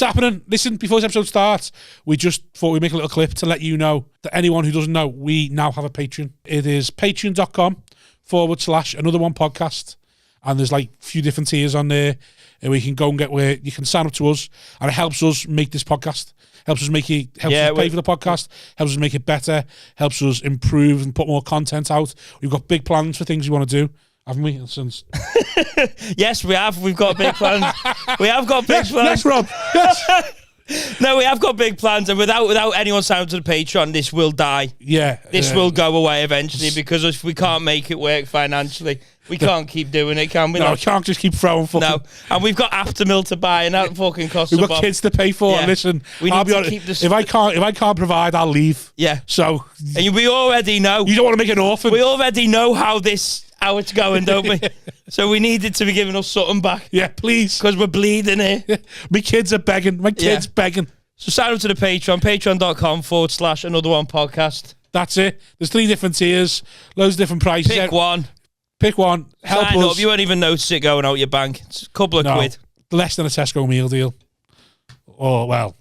It's happening. Listen, before this episode starts, we just thought we'd make a little clip to let you know that anyone who doesn't know, we now have a Patreon. It is patreon.com/another one podcast. And there's like a few different tiers on there. And we can go and get where you can sign up to us. And it helps us make this podcast. Helps us pay for the podcast. Helps us make it better. Helps us improve and put more content out. We've got big plans for things we want to do. Haven't we? Since Yes, we have. We've got big plans. We have got big plans. Yes, Rob. Yes. No, we have got big plans, and without anyone signing to the Patreon, this will die. Yeah. This will go away eventually, because if we can't make it work financially, we can't keep doing it, can we? No, we can't just keep throwing fucking... No, and we've got Aftermill to buy, and that fucking costs We've got kids to pay for. Yeah. Listen, I'll be honest, if I can't provide, I'll leave. Yeah. So... And we already know. You don't want to make an orphan. We already know how it's going, don't we? So we needed to be giving us something back. Yeah, please. Because we're bleeding here. My kids are begging. My kids begging. So sign up to the Patreon, patreon.com/another one podcast. That's it. There's 3 different tiers, loads of different prices. Pick one. Help sign us. up. You won't even notice it going out your bank. It's a couple of quid. Less than a Tesco meal deal. Or, well,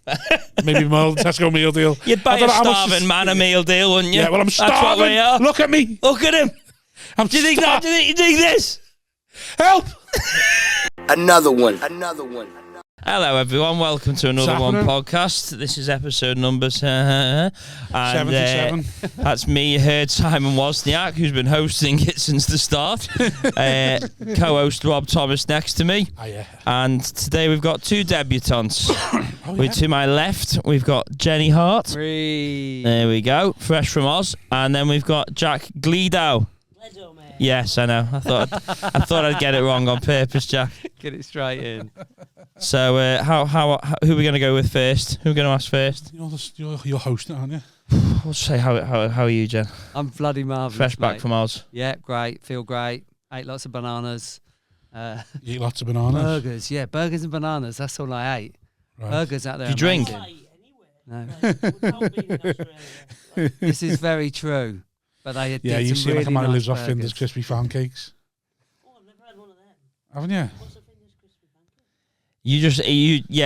maybe more than a Tesco meal deal. You'd buy a starving man a meal deal, wouldn't you? Yeah, well, I'm starving. That's what we are. Look at me. Look at him. Do you think that? Do you think this? Help. Another one. Hello, everyone. Welcome to Another One podcast. This is episode number 77. That's me, Simon Wozniak, who's been hosting it since the start. Co-host Rob Thomas next to me. Oh, yeah. And today we've got 2 debutantes. To my left, we've got Jenny Hart. There we go. Fresh from Oz. And then we've got Jack Gleadow. Gleadow, mate. Yes, I know. I thought I'd get it wrong on purpose, Jack. Get it straight in. So, who are we going to go with first? Who are we going to ask first? You're hosting, aren't you? We'll say how are you, Jen? I'm bloody marvellous. Fresh back mate. from Oz. Yeah, great. Feel great. Ate lots of bananas. You eat lots of bananas? Burgers, yeah. Burgers and bananas. That's all I ate. Right. Burgers out there. Do you drink? No. This is very true. But they did you some seem really like a man who lives nice off burgers. Findus crispy fan cakes. Oh, I've never had one of them. Haven't you? What's a Findus crispy pancake?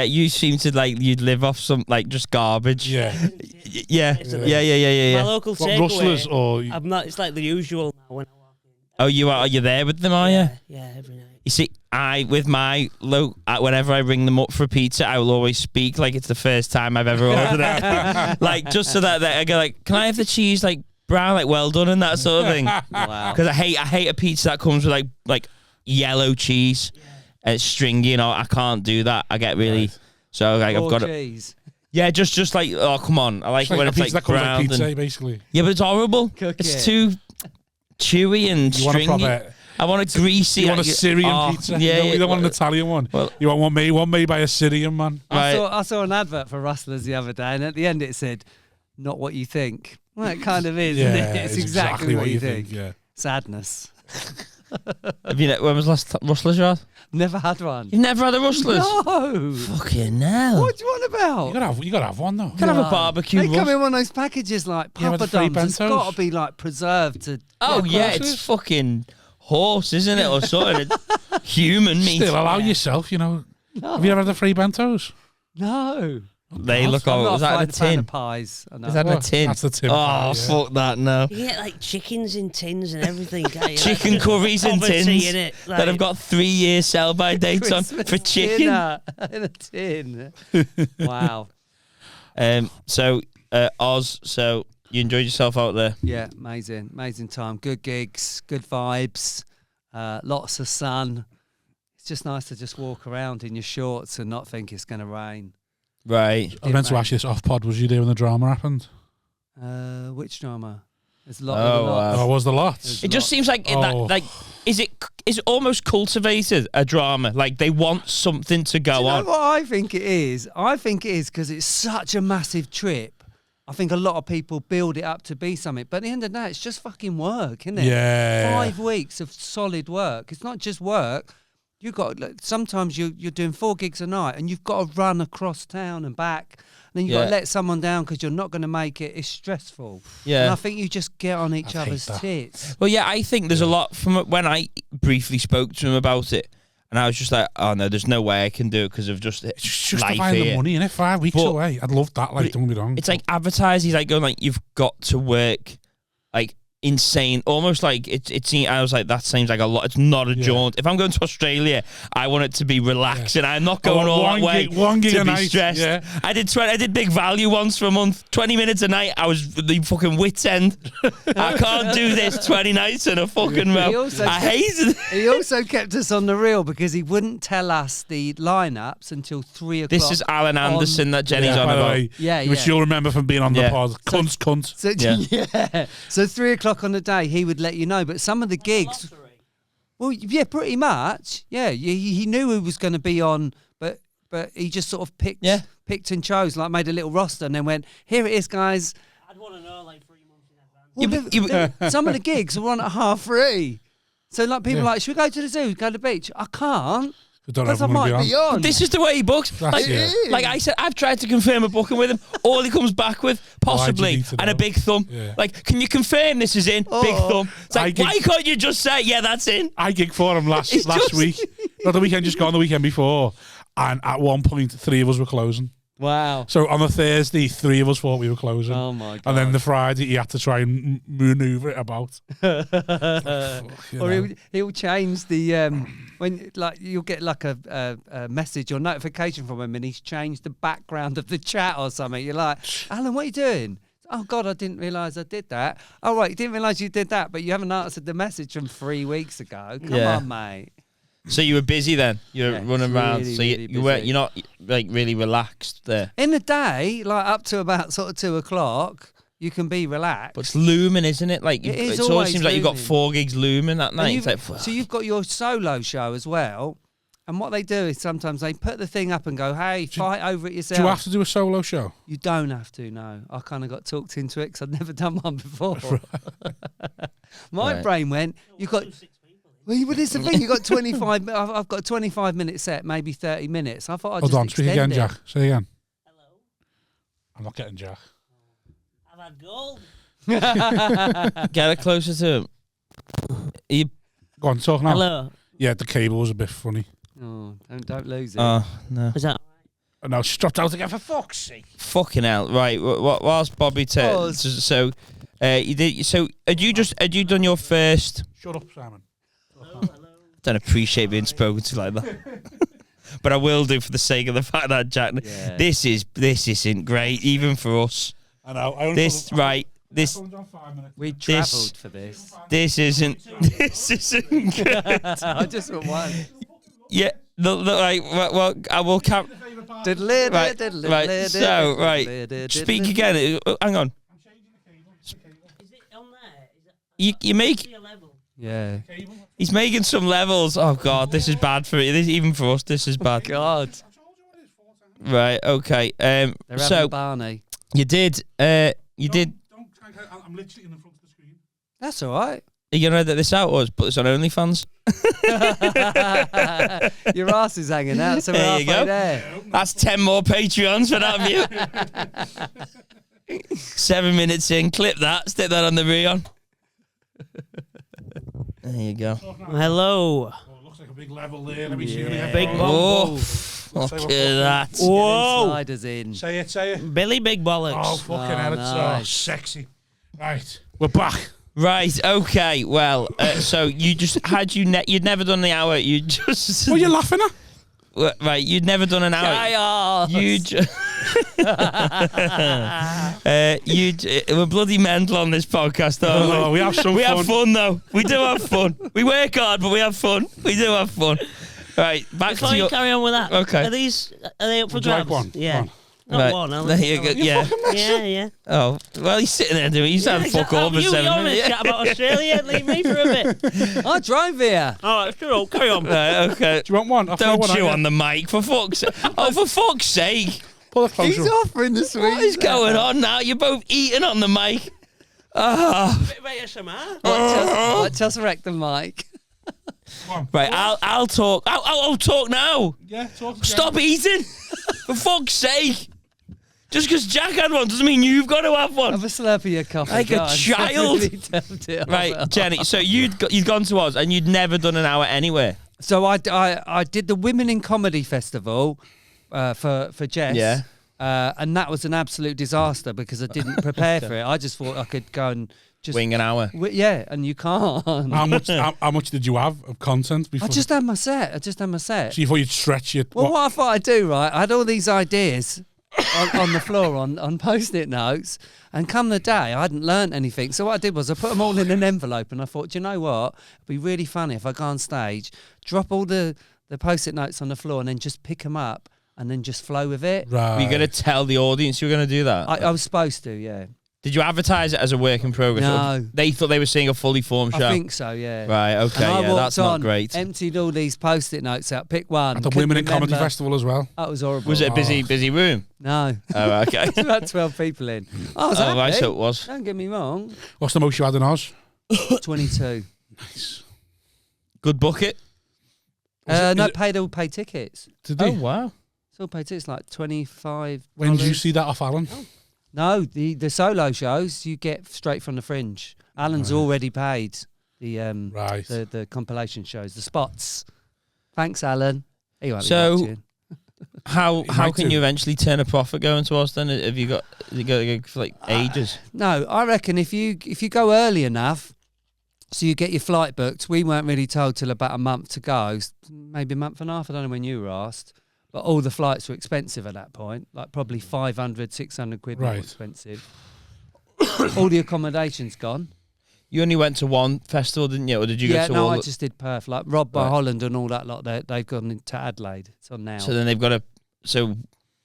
You seem to you'd live off some just garbage. Yeah. Yeah. My local What, takeaway. Rustlers or... I'm not. It's like the usual now when I walk in. Oh, are you there with them? Are you? Yeah, every night. You see, whenever I ring them up for pisa, I will always speak like it's the first time I've ever ordered it. Just so that I go can I have the cheese brown, well done, and that sort of thing. Wow. Because I hate a pizza that comes with like yellow cheese and it's stringy. I can't do that. I get really so I've got cheese. Yeah, just like come on. I like it when it's that comes brown. like pizza, basically. Yeah, but it's horrible. It's too chewy and stringy. I want a greasy. You want a Syrian pizza? Yeah, you don't want an Italian one. Well, you want one made by a Syrian man. I saw an advert for Rustlers the other day, and at the end it said, "Not what you think." Well, it kind of is. Yeah, isn't it? It's exactly what you think. Yeah. Sadness. When was the last Rustlers you had? Never had one. You've never had a Rustlers? No. Fucking hell. What do you want about? You gotta have one though. You can have a barbecue. They come in one of those packages like poppadoms. It's got to be preserved to. Oh yeah, it's fucking horse, isn't it, or something? Human meat. Still allow yourself, No. Have you ever had the free bentos? No. They look old. Was that in a tin? Of pies. Is that in a tin? That's the tin. Oh, fuck that, no. You get chickens in tins and everything. Chicken curries in tins that have got 3 years sell-by dates on for chicken. In a tin. Wow. So, Oz, so you enjoyed yourself out there? Yeah, amazing time. Good gigs, good vibes, lots of sun. It's just nice to just walk around in your shorts and not think it's going to rain. Right. I meant to ask you this off pod. Was you there when the drama happened? Which drama? There's a lot. Oh, was the lot? It just seems like is it almost cultivated a drama? Like they want something to go on. You know what I think it is? I think it is because it's such a massive trip. I think a lot of people build it up to be something, but at the end of the day, it's just fucking work, isn't it? Yeah. 5 weeks of solid work. It's not just work. You've got sometimes you're doing 4 gigs a night, and you've got to run across town and back. And then you've got to let someone down because you're not going to make it. It's stressful. Yeah. And I think you just get on each other's tits. Well, yeah, I think there's a lot from when I briefly spoke to him about it. And I was just like, oh no, there's no way I can do it because of just It's just life find here. the money, innit? 5 weeks away. I'd love that, like, don't get me wrong. It's like advertising. He's like going like, you've got to work like insane, almost like it seemed. I was like, that seems like a lot. It's not a jaunt. If I'm going to Australia, I want it to be relaxing. I'm not going all that way one gig to a be night, stressed. yeah. I did Big Value once for a month, 20 minutes a night. I was the fucking wit's end. I can't do this 20 nights in a fucking row. I hated it. He also kept us on the reel because he wouldn't tell us the lineups until 3 o'clock. This is Alan Anderson that Jenny's on by the about. way, which you'll remember from being on the pod. Cunt. So, So 3 o'clock on the day, he would let you know. But some of the gigs, well, yeah, pretty much. Yeah, he knew who was going to be on, but he just sort of picked and chose, like made a little roster and then went, here it is, guys. I'd want to know like 3 months in advance. Well, some of the gigs were on at 3:30. So like people are like, should we go to the zoo, go to the beach? I can't. Because I might be on. This is the way he books. Like I said, I've tried to confirm a booking with him. All he comes back with, possibly, and a big thumb. Yeah. Like, can you confirm this is in? Big thumb. It's like, why can't you just say, yeah, that's in? I gigged for him last week. Not the weekend just gone, the weekend before. And at one point, 3 of us were closing. Wow. So on the Thursday, 3 of us thought we were closing. Oh my God. And then the Friday, he had to try and maneuver it about. Or he'll change the when like you'll get like a message or notification from him and he's changed the background of the chat or something. You're like, Alan, what are you doing? Oh God, I didn't realise I did that. Oh right, you didn't realise you did that, but you haven't answered the message from 3 weeks ago. Come on, mate. So you were busy then. You were running around. Really, So really you're not like really relaxed there. In the day, like up to about sort of 2 o'clock, you can be relaxed. But it's looming, isn't it? Like it always seems like you've got 4 gigs looming that night. It's like, so you've got your solo show as well. And what they do is sometimes they put the thing up and go, hey, fight over it yourself. Do you have to do a solo show? You don't have to, no. I kind of got talked into it because I'd never done one before. My brain went, you've got... Well, it's the thing, you've got 25... I've got a 25-minute set, maybe 30 minutes. I thought I'd Hold on, just speak again, it. Jack. Say again. Hello. I'm not getting Jack. I've had gold. get it closer to him. Go on, talk now. Hello. Yeah, the cable was a bit funny. Oh, don't lose it. Oh, no. Is that Oh, no, she dropped out again, for fuck's sake. Fucking hell. Right, whilst Bobby... So, you did... So, had you done your first... Shut up, Simon. Don't appreciate being spoken to like that. But I will do for the sake of the fact that Jack... Yeah. This isn't great, even for us. I know. We travelled for this. This isn't good. I just want one. Yeah, right, well, I will cap... Right, so, right, speak again. Hang on. is it on there? You make... Yeah. He's making some levels. Oh, God, this is bad for it. Even for us, this is bad. God. Right, okay. They're So, having Barney. you did... I'm literally in the front of the screen. That's all right. Are you going to edit this out or put this on OnlyFans? Your ass is hanging out, so we're There you halfway go. there. That's 10 more Patreons for that view. 7 minutes in, clip that, stick that on the Rion. There you go. Hello. Oh, it looks like a big level there. Let me see. Big Oh, bumbo. look at that. Whoa. Sliders in. Say it. Billy Big Bollocks. Oh, fucking hell, it's nice. sexy. Right, we're back. Right, okay, well, so you just you'd never done the hour, you just... What are you laughing at? Right, you'd never done an hour. Chaos. We're bloody mental on this podcast, though. Oh, we have some We fun. have fun, though. We do have fun. We work hard, but we have fun. We do have fun. Right, back Before to you your... carry on with that, Okay. are they up for Would you like grabs? one? Yeah. One. Not Right, one, are there they? you go. Yeah. Yeah. Oh, well, he's sitting there doing. He's had fuck all for you, 7 you're in a minutes. chat about Australia. Leave me for a bit. I drove here. All right, sure. Carry on. Right, okay. Do you want one? I'll throw Don't one chew at on you. the mic, for fuck's sake. Oh, for fuck's sake. Pull it closer. He's offering the sweet. What is going on now? You're both eating on the mic. Ah. Bit of ASMR. Watch us wreck the mic. Right, I'll talk. I'll talk now. Yeah, talk to Stop eating. For fuck's sake. Just because Jack had one doesn't mean you've got to have one. Have a slurp of your coffee. Like a God. child. Really tempted. Right, Jenny, so you'd gone to Oz and you'd never done an hour anywhere. So I did the Women in Comedy Festival for Jess. Yeah. And that was an absolute disaster because I didn't prepare for it. I just thought I could go and just wing an hour. Yeah, and you can't. How much did you have of content before? I just had my set. So you thought you'd stretch it? Well, what I thought I'd do, right? I had all these ideas on the floor on Post-it notes, and come the day, I hadn't learnt anything. So what I did was I put them all in an envelope, and I thought, do you know what? It'd be really funny if I go on stage, drop all the Post-it notes on the floor, and then just pick them up and then just flow with it. Right. Were you going to tell the audience you were going to do that? I was supposed to, yeah. Did you advertise it as a work in progress? No. They thought they were seeing a fully formed show? I think so, yeah. Right, okay, and I walked that's not on, great. emptied all these Post-it notes out, pick one. At the Women in Comedy Festival as well? That was horrible. Was it a busy room? No. Oh, okay. There's about 12 people in. I was happy. Right, so it was. Don't get me wrong. What's the most you had in Oz? 22. Nice. Good bucket? No, all paid tickets. Did they? Oh, wow. It's all paid tickets, like $25. When did you see that off Alan? No, the solo shows you get straight from the Fringe. Alan's already paid the the compilation shows, the spots. Thanks, Alan. He won't be watching. How can you eventually turn a profit going to us then? Have you got for like ages? No, I reckon if you go early enough, so you get your flight booked. We weren't really told till about a month to go, maybe a month and a half. I don't know when you were asked. But all the flights were expensive at that point, like probably 500, 600 quid more expensive. All the accommodation's gone. You only went to one festival, didn't you? Or did you go to all? I just did Perth. Like Rob by Holland and all that lot, they've gone into Adelaide. It's on now. So then they've got to... So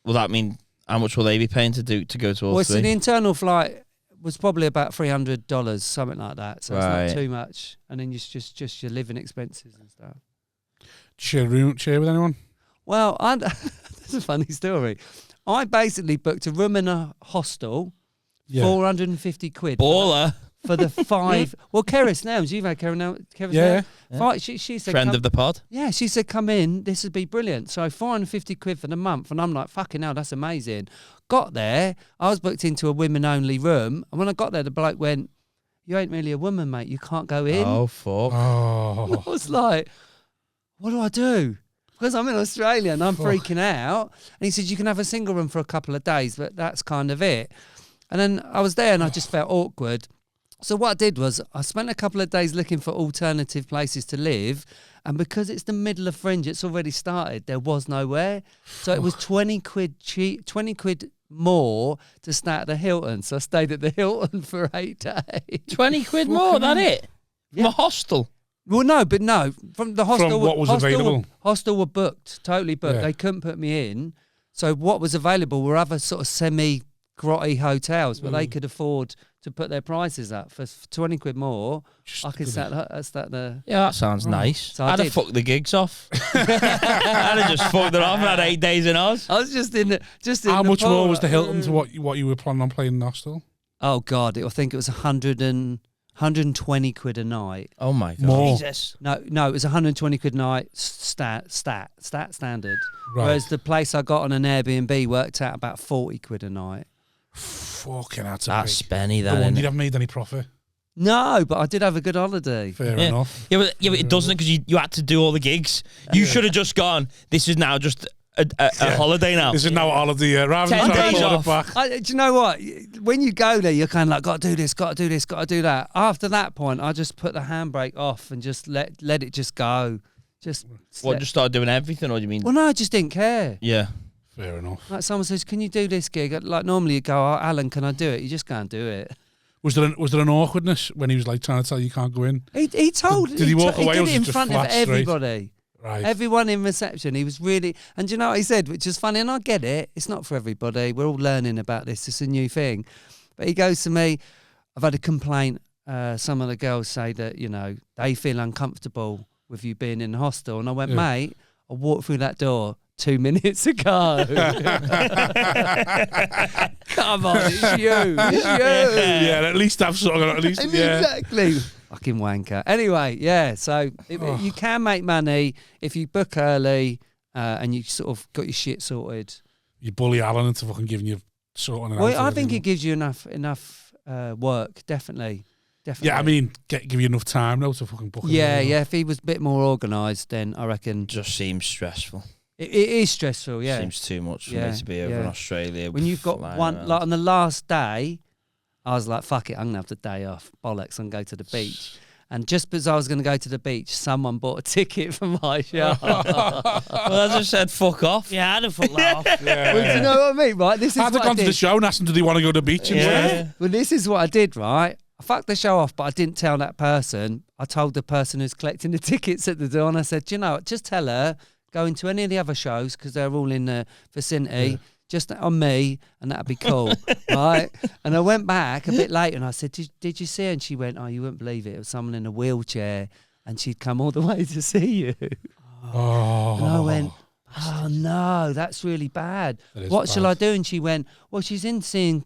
will that mean how much will they be paying to go to all three? So the internal flight was probably about $300, something like that. So it's not too much. And then it's just your living expenses and stuff. Share with anyone? Well, that's a funny story. I basically booked a room in a hostel, 450 quid. Baller. For the 5. Well, Keris Nelms, you've had Keris Nelms. Yeah. She said, friend of the pod. Yeah, she said, come in, this would be brilliant. So 450 quid for the month. And I'm like, fucking hell, that's amazing. Got there, I was booked into a women-only room. And when I got there, the bloke went, you ain't really a woman, mate. You can't go in. Oh, fuck. Oh. I was like, what do I do? Because I'm in Australia and I'm freaking out. And he said, you can have a single room for a couple of days, but that's kind of it. And then I was there and I just felt awkward. So what I did was I spent a couple of days looking for alternative places to live. And because it's the middle of Fringe, it's already started. There was nowhere. So it was 20 quid more to stay at the Hilton. So I stayed at the Hilton for 8 days. 20 quid more, that it? From a hostel? Well, no, from the hostel. From what was available? Hostel were booked, totally booked. Yeah. They couldn't put me in. So what was available were other sort of semi-grotty hotels, but they could afford to put their prices up for 20 quid more. I could start the... Yeah, that sounds nice. So I'd have fucked the gigs off. I'd have just fucked it off and had 8 days in Oz. I was just in How much pool. more was the Hilton to what you were planning on playing in the hostel? Oh, God, I think it was 120 quid a night. Oh, my God. More. Jesus. No, it was 120 quid a night stat standard. Right. Whereas the place I got on an Airbnb worked out about 40 quid a night. Fucking hell, That's spenny, No that, one isn't you'd it? have made any profit. No, but I did have a good holiday. Fair Yeah. enough. Yeah, but it doesn't, because you had to do all the gigs. You should have just gone, this is now just a holiday now. This is now a holiday. Rather than 10 trying to days hold off. it back. Do you know what? When you go there, you're kind of like, got to do this, got to do this, got to do that. After that point, I just put the handbrake off and just let it just go. Just start doing everything, or do you mean? Well, no, I just didn't care. Yeah. Fair enough. Like someone says, can you do this gig? Like normally you go, oh, Alan, can I do it? You just can't do it. Was there an awkwardness when he was like trying to tell you can't go in? He told. Did he walk away He or did was it it in just front of flat straight? everybody. Right. Everyone in reception. He was really. And do you know what he said, which is funny, and I get it. It's not for everybody. We're all learning about this. It's a new thing. But he goes to me, I've had a complaint. Some of the girls say that, they feel uncomfortable with you being in the hostel. And I went, mate, I walked through that door 2 minutes ago. Come on, it's you. It's you. Yeah, at least I've sort of, Exactly. Fucking wanker. Anyway, so you can make money if you book early and you sort of got your shit sorted. You bully Alan into fucking giving you sorting it out. Well, I think it gives you enough work, definitely. definitely. Yeah, I mean, give you enough time though to fucking book it. Yeah. If he was a bit more organised, then I reckon Just seems stressful. it is stressful. Yeah, Seems too much for Yeah, me to be over in yeah. Australia. when you've got flying one around. like on the last day, I was like, "Fuck it, I'm gonna have the day off. Bollocks, and go to the beach." And just as I was going to go to the beach, someone bought a ticket for my show. Well, I just said fuck off. Yeah, I'd have fucked that off. Yeah. Well, do you know what I mean, right? This is I had to what go I to the did. show and ask them, do they want to go to the beach? And Yeah. stuff. Well, this is what I did, right? I fucked the show off, but I didn't tell that person. I told the person who's collecting the tickets at the door, and I said, "Do you know what? Just tell her, go into any of the other shows, because they're all in the vicinity, just on me, and that'd be cool." Right? And I went back a bit later, and I said, did you see her? And she went, "Oh, you wouldn't believe it. It was someone in a wheelchair, and she'd come all the way to see you." Oh. And I went, "Oh no, that's really bad. That is What shall bad. I do?" And she went, "Well, she's in seeing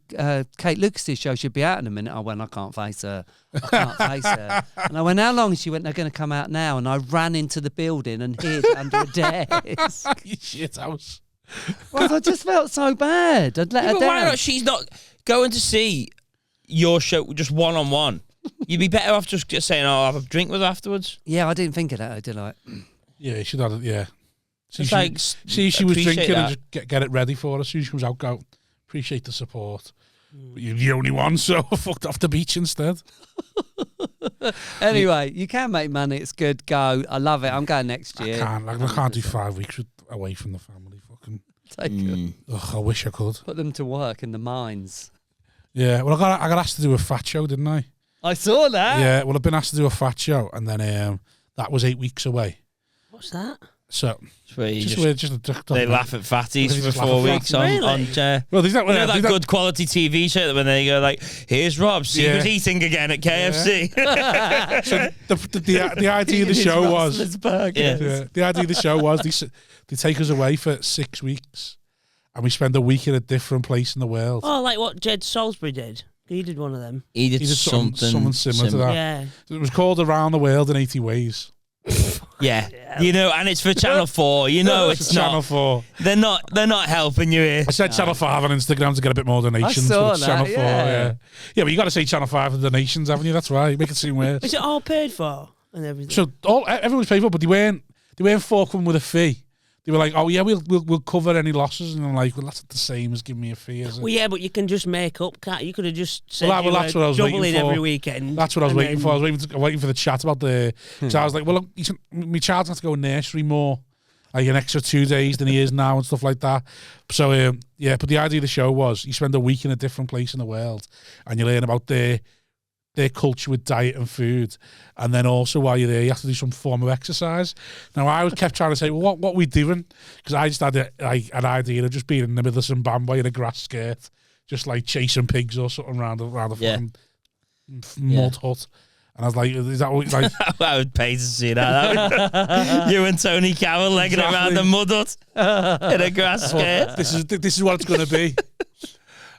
Kate Lucas's show. She'll be out in a minute." I went, "I can't face her. I can't face her." And I went, "How long?" And she went, "They're going to come out now." And I ran into the building and hid under a desk. You shit house. Well, I just felt so bad. I'd let Yeah, her but down. why not? She's not going to see your show just one-on-one. You'd be better off just saying, "Oh, I'll have a drink with her afterwards." Yeah, I didn't think of that, did I? Yeah, you should have it, yeah. See, It's she, like, see she was appreciate drinking that. and just get it ready for her. As soon as she comes out, go, appreciate the support. But you're the only one, so I fucked off the beach instead. Anyway, you can make money. It's good. Go. I love it. I'm going next year. I can't do 5 weeks away from the family. Fucking, Take them. ugh, I wish I could. Put them to work in the mines. Yeah, well, I got asked to do a fat show, didn't I? I saw that. Yeah, well, I've been asked to do a fat show, and then that was 8 weeks away. What's that? So It's where you just, just- we're just they laugh at fatties They for just laugh 4 at weeks fatties. on. Really? well, there's that, You know that there's good quality TV show that when they go like, "Here's Rob, see Yeah. who's eating again at KFC." So the idea of the show was Yeah. the idea of the show was they take us away for 6 weeks, and we spend a week in a different place in the world. Oh, like what Jed Salisbury did. He did one of them. He did He did something similar to that. Yeah. It was called Around the World in 80 Ways. Yeah, you know, and it's for Channel 4. You know, it's Channel not. 4. They're not helping you here. I said Channel 5 on Instagram to get a bit more donations. I saw but it's Channel that, 4, yeah. yeah, but you got to say Channel 5 for donations, haven't you? That's right. Make it seem worse. Is it all paid for and everything? So everyone's paid for, but they weren't forking with a fee. They were like, "Oh yeah, we'll cover any losses," and I'm like, "Well, that's not the same as giving me a fee, is it?" Well, yeah, but you can just make up, can't you? You could have just said Well, you that's were what I was waiting doubling for. every weekend. That's what I was and waiting then- for. I was waiting for the chat about the. So I was like, "Well, look, my child's has to go nursery more, like an extra 2 days than he is now, and stuff like that." So yeah, but the idea of the show was you spend a week in a different place in the world, and you learn about their culture with diet and food, and then also while you're there, you have to do some form of exercise. Now I kept trying to say, "Well, what are we doing?" Because I just had an idea of just being in the middle of Zimbabwe in a grass skirt, just like chasing pigs or something around the Yeah. fucking mud hut. And I was like, "Is that what, like?" I would pay to see that. You and Tony Cowell legging it around the mud hut in a grass skirt. this is what it's going to be.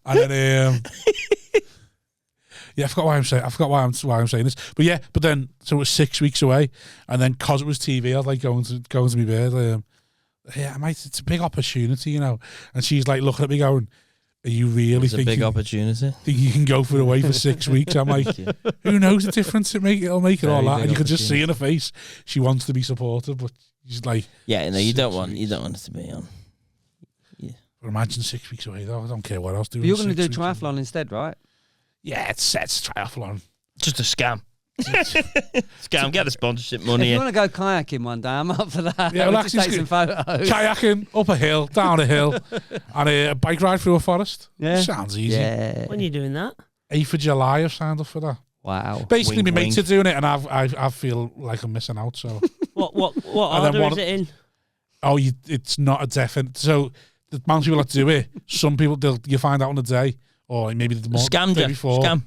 And then yeah, I forgot why I'm saying this. But yeah, but then so it was 6 weeks away, and then cause it was TV, I was like going to my bed. Yeah, mate, it's a big opportunity, you know. And she's like looking at me going, "Are you really It's a thinking big opportunity. think you can go for away for 6 weeks?" I'm like, who knows the difference it'll make it all Very that. big And you can just see in her face she wants to be supportive, but she's like, Yeah, no, you 6 don't want weeks. it to be on. But imagine 6 weeks away though. I don't care what else doing. You're going to 6 do weeks. triathlon instead, right? Yeah, it's triathlon. Just a scam. Scam. Get the sponsorship If money. you in. want to go kayaking one day, I'm up for that. Yeah, well, We'll just actually, take some photos. Kayaking up a hill, down a hill, and a bike ride through a forest. Yeah. Sounds easy. Yeah. When are you doing that? 8th of July, I've signed up for that. Wow. Basically, Wink, my mates wink. are doing it, and I feel like I'm missing out. So, What then order one- is it in? it's not a definite. So the amount of people that do it, some people you find out on the day, or maybe the Scam day you. before. Scam.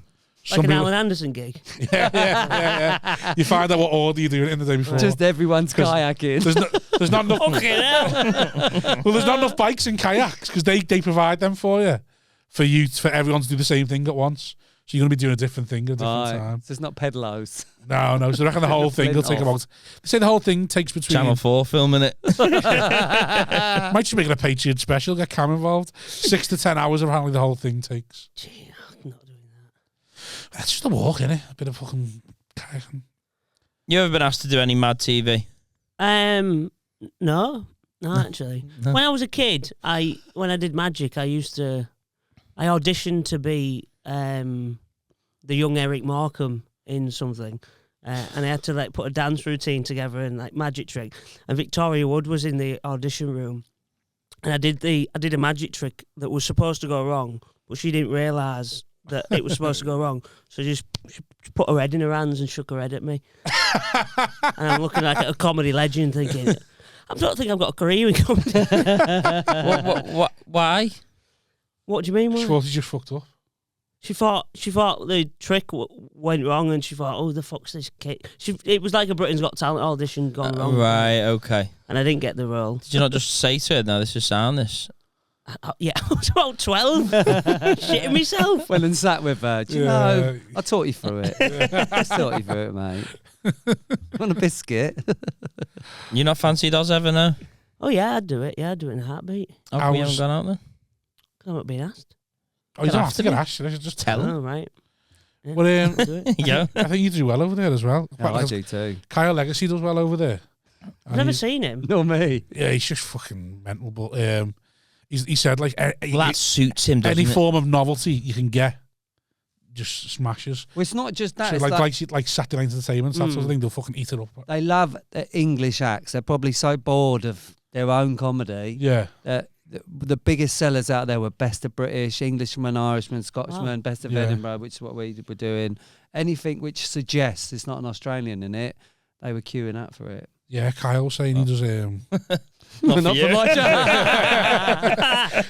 Like an Alan Anderson gig. Yeah. You find out what order you're doing it in the day before. Just everyone's 'Cause kayaking. there's not enough. Fucking hell. Well, there's not enough bikes and kayaks because they provide them for everyone to do the same thing at once. So you're going to be doing a different thing at a different time. So it's not pedalos. No. So I reckon the whole thing will take about. They say the whole thing takes between. Channel 4 filming it. Might just make it a Patreon special. Get Cam involved. 6 to 10 hours apparently the whole thing takes. Gee, I'm not doing that. It's just a walk, innit? A bit of fucking kayaking. You ever been asked to do any mad TV? No, actually. No. When I was a kid, when I did magic, I auditioned to be the young Eric Markham in something. And I had to put a dance routine together and magic trick. And Victoria Wood was in the audition room, and I did a magic trick that was supposed to go wrong, but she didn't realise that it was supposed to go wrong. So she put her head in her hands and shook her head at me. And I'm looking like a comedy legend, thinking, I don't think I've got a career in comedy. What? Why? What do you mean? She thought he just fucked up. She thought the trick went wrong, and she thought, "Oh, the fuck's this kid?" It was like a Britain's Got Talent audition gone wrong. Right, okay. And I didn't get the role. Did you not just say to her, "No, this is sound this"? Yeah, I was about 12, shitting myself. Well, and sat with her. Do you know? I taught you through it. I taught you through it, mate. Want a biscuit? You not fancy Oz ever, no? Oh yeah, I'd do it. Yeah, I'd do it in a heartbeat. Oh, we haven't gone out then? I'm not being asked. Oh, you don't have to get asked. You should just tell him. Oh, right. Yeah. Well, I'll do it. Yeah. I think you do well over there as well. No, I do too. Kyle Legacy does well over there. I've never seen him. Not me. Yeah, he's just fucking mental. But he said Well, that suits him, doesn't any it? form of novelty you can get just smashes. Well, it's not just that. So It's like Saturday Night Entertainment, that sort of thing. They'll fucking eat it up. they love the English acts. They're probably so bored of their own comedy. Yeah. The biggest sellers out there were Best of British, Englishman, Irishman, Scotsman, Best of Edinburgh, which is what we were doing. Anything which suggests it's not an Australian in it, they were queuing up for it. Yeah, Kyle was saying he does. Not for you.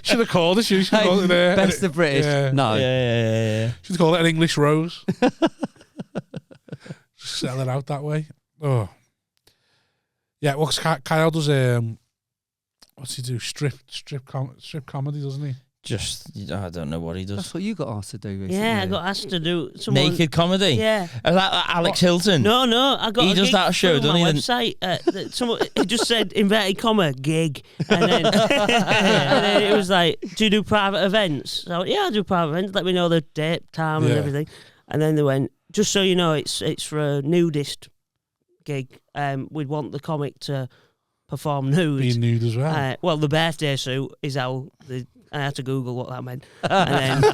Should have called it. Should have called it Best of British. Yeah. No. Yeah. Should have called it an English rose. Just sell it out that way. Oh. Yeah, well, 'cause Kyle does what's he do? Strip comedy, doesn't he? Just, I don't know what he does. That's what you got asked to do recently. Yeah, I got asked to do someone. Naked comedy? Yeah. Is that Alex Hilton? No, I got. He a does gig that show, from doesn't my he? Website. Someone it just said inverted comma gig, and then, and then it was like, "Do you do private events?" So yeah, I do private events. Let me know the date, time, and everything. And then they went, "Just so you know, it's for a nudist gig. We'd want the comic to perform nude. Being nude as well. Well, the birthday suit is how I had to Google what that meant. And then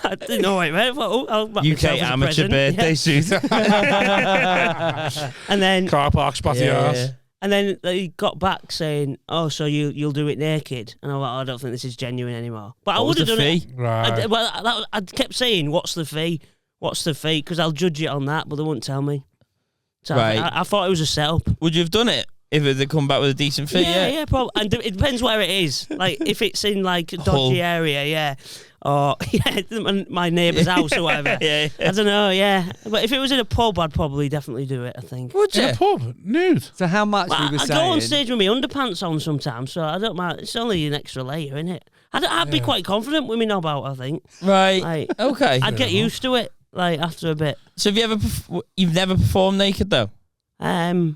I didn't know what it meant. I thought, I'll back UK myself as a amateur present. birthday suit. And then Car park, spotty arse. and then they got back saying, "Oh, so you'll do it naked?" And I'm like, I don't think this is genuine anymore. But I What would was have the done fee? it. Right. I kept saying, "What's the fee? What's the fee?" Because I'll judge it on that, but they wouldn't tell me. So Right. I thought it was a setup. Would you have done it if they come back with a decent fee? Yeah, probably. And it depends where it is. Like if it's in like a dodgy Hull. area, yeah, or my neighbour's house or whatever. Yeah. I don't know, yeah. But if it was in a pub, I'd probably definitely do it. I think. Would In you? a pub, nude. So how much Well, we were I saying? go on stage with my underpants on sometimes, so I don't mind. It's only an extra layer, isn't it? I'd be quite confident with me knob out. I think. Right. Like, Okay. I'd get used to it. Like after a bit. So have you ever you've never performed naked though? In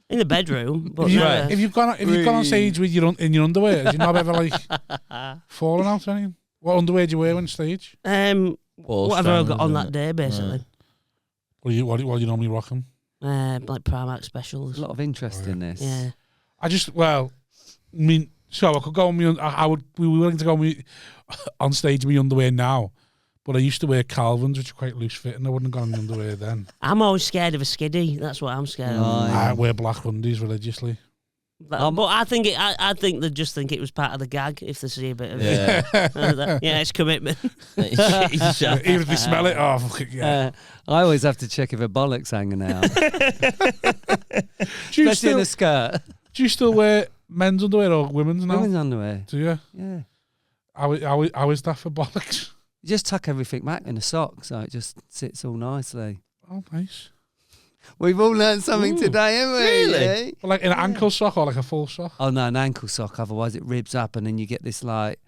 the bedroom, but Right. never. If you've gone on stage with in your underwear, has your knob ever like fallen out or anything? What underwear do you wear on stage? Whatever I got on that day, basically. What do you normally rock 'em? Like Primark specials. A lot of interest in this. Yeah. So I could go on me. I would. We were willing to go on stage with my underwear now, but I used to wear Calvins, which are quite loose fitting. I wouldn't have gone in the underwear then. I'm always scared of a skiddy. That's what I'm scared of. I wear black undies religiously. But I think I think they just think it was part of the gag if they see a bit of Yeah. it. Yeah, it's commitment. Even if they smell it, oh fuck it, yeah. I always have to check if a bollock's hanging out, especially in a skirt. Do you still wear men's underwear or women's now? Women's underwear. Do you? Yeah. How is that for bollocks? You just tuck everything back in a sock, so it just sits all nicely. Oh, nice. We've all learned something today, haven't we? Really? Well, like an ankle sock or like a full sock? Oh no, an ankle sock. Otherwise, it ribs up, and then you get this like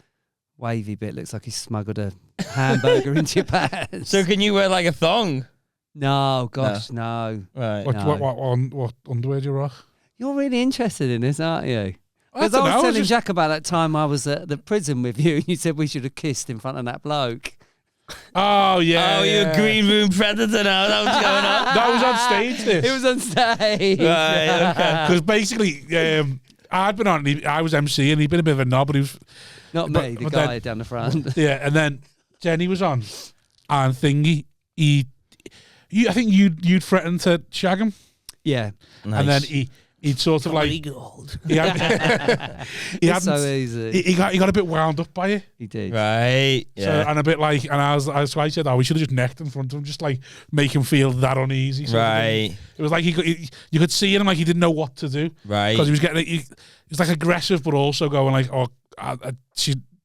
wavy bit. Looks like he smuggled a hamburger into your pants. So can you wear like a thong? No, gosh, no. Right. What underwear do you rock? You're really interested in this, aren't you? I Because don't I was know, telling just- Jack about that time I was at the prison with you, and you said we should have kissed in front of that bloke. Oh yeah. Oh, you're a green room predator now. That was going on. That was on stage. This. It was on stage. Right, okay. Because basically, I'd been on. I was MC, and he'd been a bit of a knob, but he was Not me, the guy down the front. Yeah, and then Jenny was on, and Thingy, I think you'd threatened to shag him. Yeah. Nice. And then he'd sort of like gold. he had, he It's so hadn't- easy. he got a bit wound up by it. He did. Right. So, Yeah. and a bit like, and I said, we should have just necked in front of him, just like make him feel that uneasy. sort of thing. Right. It was like you could see in him like he didn't know what to do Right. because he was getting he was like aggressive, but also going like, oh,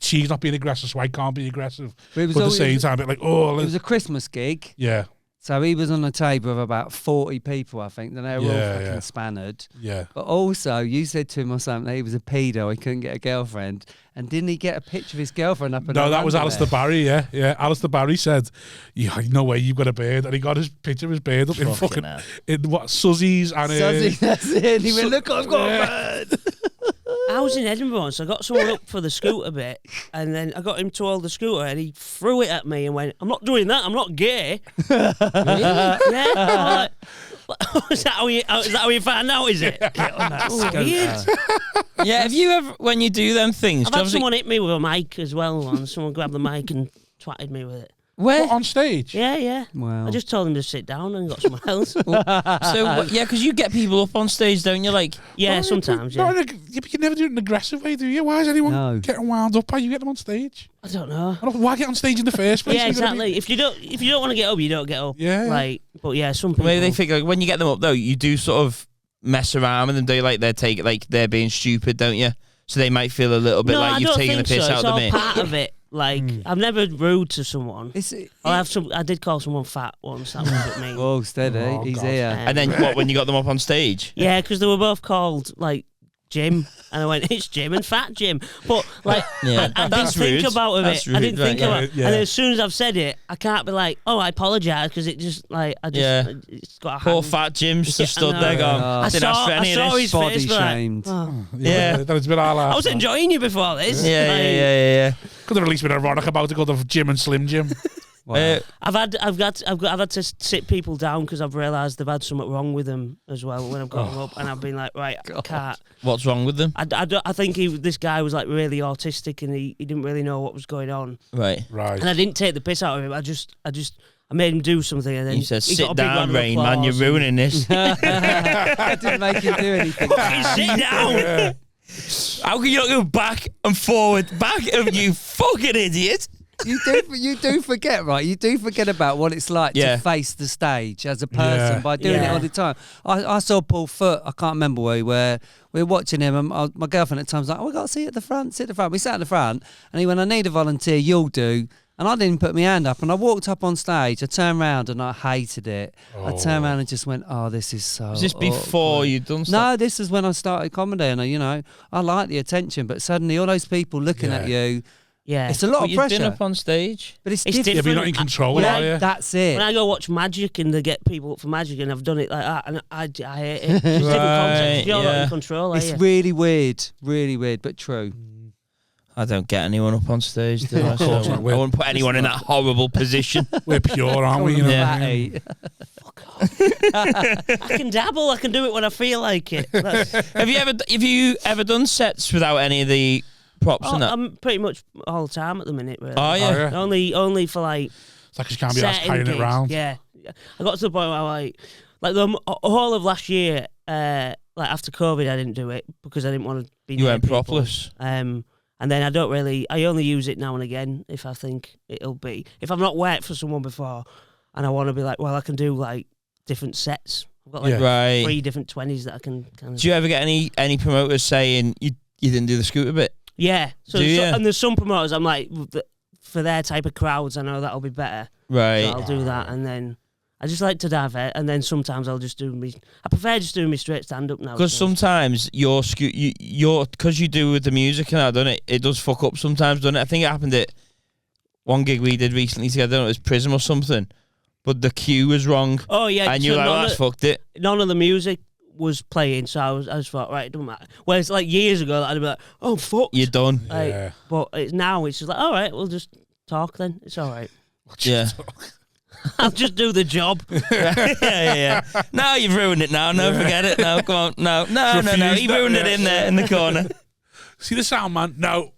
she's not being aggressive, so I can't be aggressive. But it was But at the always- same time, a bit like, oh, It was a Christmas gig. yeah, So he was on a table of about 40 people, I think. Then they were all Yeah, fucking yeah. spannered. yeah. But also, you said to him or something that he was a pedo, he couldn't get a girlfriend. And didn't he get a picture of his girlfriend up in No, her that was underwear? Alistair Barry, yeah. Alistair Barry said, yeah, no way, you've got a beard. And he got his picture of his beard up in fucking, hell. in what, Suzzies and... Suzy, that's it. And he went, look, I've got Yeah. a bird. I was in Edinburgh once. I got someone up for the scooter bit, and then I got him to hold the scooter, and he threw it at me and went, "I'm not doing that. I'm not gay." Really? Yeah. I'm like, is that how you found out? Is it? Oh, weird. Yeah. Have you ever, when you do them things, I've had obviously- someone hit me with a mic as well once. Someone grabbed the mic and twatted me with it. where? What, on stage? Yeah, yeah. Wow. I just told him to sit down and got someone else. So yeah, because you get people up on stage, don't you? Like, Yeah, sometimes, yeah. But you never do it in an aggressive way, do you? Why is anyone No. getting wound up by you get them on stage? I don't know. Why get on stage in the first place? Yeah, You're gonna exactly. If you don't want to get up, you don't get up. Yeah. Like, but yeah, some people. maybe they think like when you get them up though, you do sort of mess around with them. Do you like they're being stupid, don't you? So they might feel a little bit no, like I you've don't taken the think piss so. out It's of all me. part of it. Like, I'm never rude to someone. I did call someone fat once. That was a bit mean. Whoa, steady. Oh, He's God. here. And then what? When you got them up on stage? Yeah, because they were both called like Jim, and I went, "It's Jim and Fat Jim." But like, Yeah, I didn't that's think rude. about That's it. I didn't rude, think right, about it. yeah. And then as soon as I've said it, I can't be like, "Oh, I apologise," because it just like it's got a Poor hand. fat Jim's just Yeah, I stood there know. going, I didn't ask for I any of saw this. his Body face, but like, shamed. oh. Yeah. That was a bit all I was enjoying you before this. Yeah, Like, yeah. Could have at least been ironic about it, called the Jim and Slim Jim. Wow. I've had to sit people down because I've realised they've had something wrong with them as well when I've got them up, and I've been like, right, I can't. What's wrong with them? I think this guy was like really autistic and he didn't really know what was going on, Right. Right. and I didn't take the piss out of him. I made him do something, and then You said, he got sit a big round down, of Rain, man, you're applause ruining this. I didn't make him do anything. and- Sit down. How can you not go back and forward, you fucking idiot? You do forget, right? You do forget about what it's like Yeah. to face the stage as a person Yeah. by doing it Yeah. all the time. I saw Paul Foot. I can't remember where we were watching him, and my girlfriend at times was like, "Oh, we got to sit at the front. Sit at the front." We sat at the front, and he went, "I need a volunteer. You'll do." And I didn't put my hand up, and I walked up on stage. I turned around and I hated it. I turned around and just went, "Oh, this is so." Was this before awkward." you'd done stuff? No, this is when I started comedy, and I like the attention, but suddenly all those people looking at you, Yeah, it's a lot But of you've pressure. been up on stage. But it's It's different. Yeah, but you're not in control, When are I- you? That's it. when I go watch Magic and they get people up for Magic, and I've done it like that, and I hate it. It's different context. You're not yeah. in control, are It's you? really weird, but true. I don't get anyone up on stage, do I? Of course So not. I wouldn't put anyone in that horrible position. We're pure, aren't we? You know? Yeah. Fatty. I can dabble. I can do it when I feel like it. Have you ever done sets without any of the props and that? I'm pretty much all the time at the minute. Really. Oh, yeah. Oh, yeah. Only for like It's like you can't be asked certain carrying it gigs. around. Yeah, I got to the point where like the whole of last year, like after COVID, I didn't do it because I didn't want to be. You near went people. propless. And then I only use it now and again if I think it'll be. If I've not worked for someone before and I want to be like, well, I can do like different sets. I've got like Right. 3 different 20s that I can kind of. Do you ever get any promoters saying you didn't do the scooter bit? Yeah. So, Do you? and there's some promoters I'm like, for their type of crowds, I know that'll be better. Right. So I'll do that, and then I just like to divert, and then sometimes I'll just do me. I prefer just doing me straight stand up now. Because so. sometimes because you do with the music and that, don't it? It does fuck up sometimes, doesn't it? I think it happened at one gig we did recently together. I don't know, it was Prism or something, but the cue was wrong. Oh yeah, And you're like, well, that's fucked it. none of the music was playing, so I just thought, right, it doesn't matter. Whereas like years ago, I'd be like, oh fuck, You're done. Like, Yeah. but now it's just like, all right, we'll just talk then. It's all right. Yeah. I'll just do the job. yeah. No, you've ruined it now. No, forget it. No, come on. No. He ruined it in there in the corner. See the sound, man? No.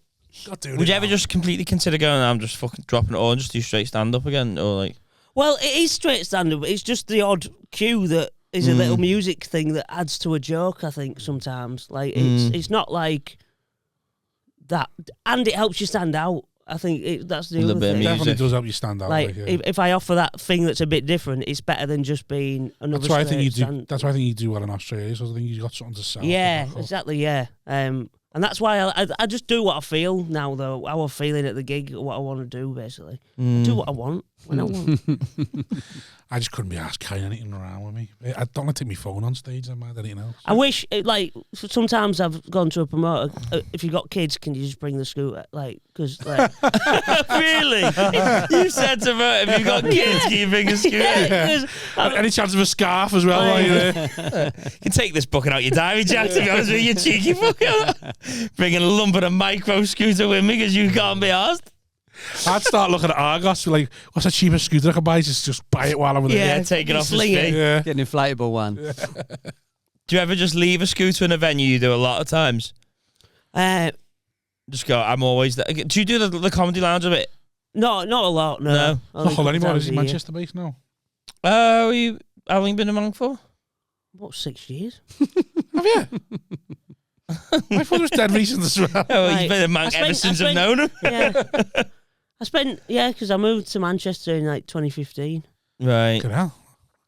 Not doing Would it you ever now. just completely consider going, I'm just fucking dropping it all and just do straight stand-up again? Or like... Well, it is straight stand-up, but it's just the odd cue that is a little music thing that adds to a joke, I think, sometimes. Like, it's not like that. And it helps you stand out. I think that's the other thing. It definitely does help you stand out. Like, if I offer that thing that's a bit different, it's better than just being another. That's why I think you do. That's why I think you do well in Australia. So I think you got something to sell. Yeah, exactly. Yeah, and that's why I just do what I feel now, though. How I'm feeling at the gig, what I want to do, basically. I do what I want when I want. I just couldn't be asked carrying anything around with me. I don't want to take my phone on stage. I mind anything else. I wish, like, sometimes I've gone to a promoter. If you got kids, can you just bring the scooter? Like, because, like, really? You said to her, if you got kids, can you bring a scooter? Yeah, any chance of a scarf as well? You can take this bucket out your diary, Jack, to be honest with you, cheeky fucker. Bringing a lump of a micro scooter with me because you can't be asked. I'd start looking at Argos, like, what's the cheapest scooter I can buy? Just buy it while I'm with it. Yeah, take it off the street. Yeah. Get an inflatable one. Do you ever just leave a scooter in a venue? You do a lot of times. Just go, I'm always there. Do you do the comedy lounge a bit? No, not a lot, no. Not Hull anymore, is it Manchester based now? Oh, how long you been a monk for? What, 6 years? Have you? I thought it was dead recent as well. Oh, you've been a monk ever since I've known him. Yeah. Because I moved to Manchester in like 2015. Right. Good hell.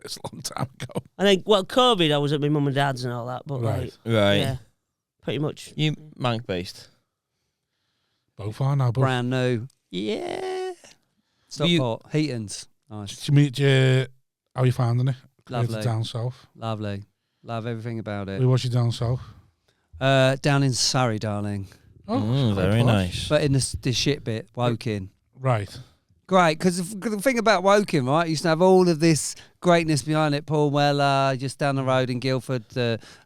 It's a long time ago. I think, well, COVID, I was at my mum and dad's and all that, but Right. yeah, pretty much. You monk based? Both are now, both. Brand new. Yeah. Stockport. Heaton's. Nice. Did you meet how are you finding it? Lovely. Down south. Lovely. Love everything about it. Where was you down south? Down in Surrey, darling. Oh, very nice. But in the shit bit, Woking. Right. Great, because the thing about Woking, right, you used to have all of this greatness behind it. Paul Weller, just down the road in Guildford,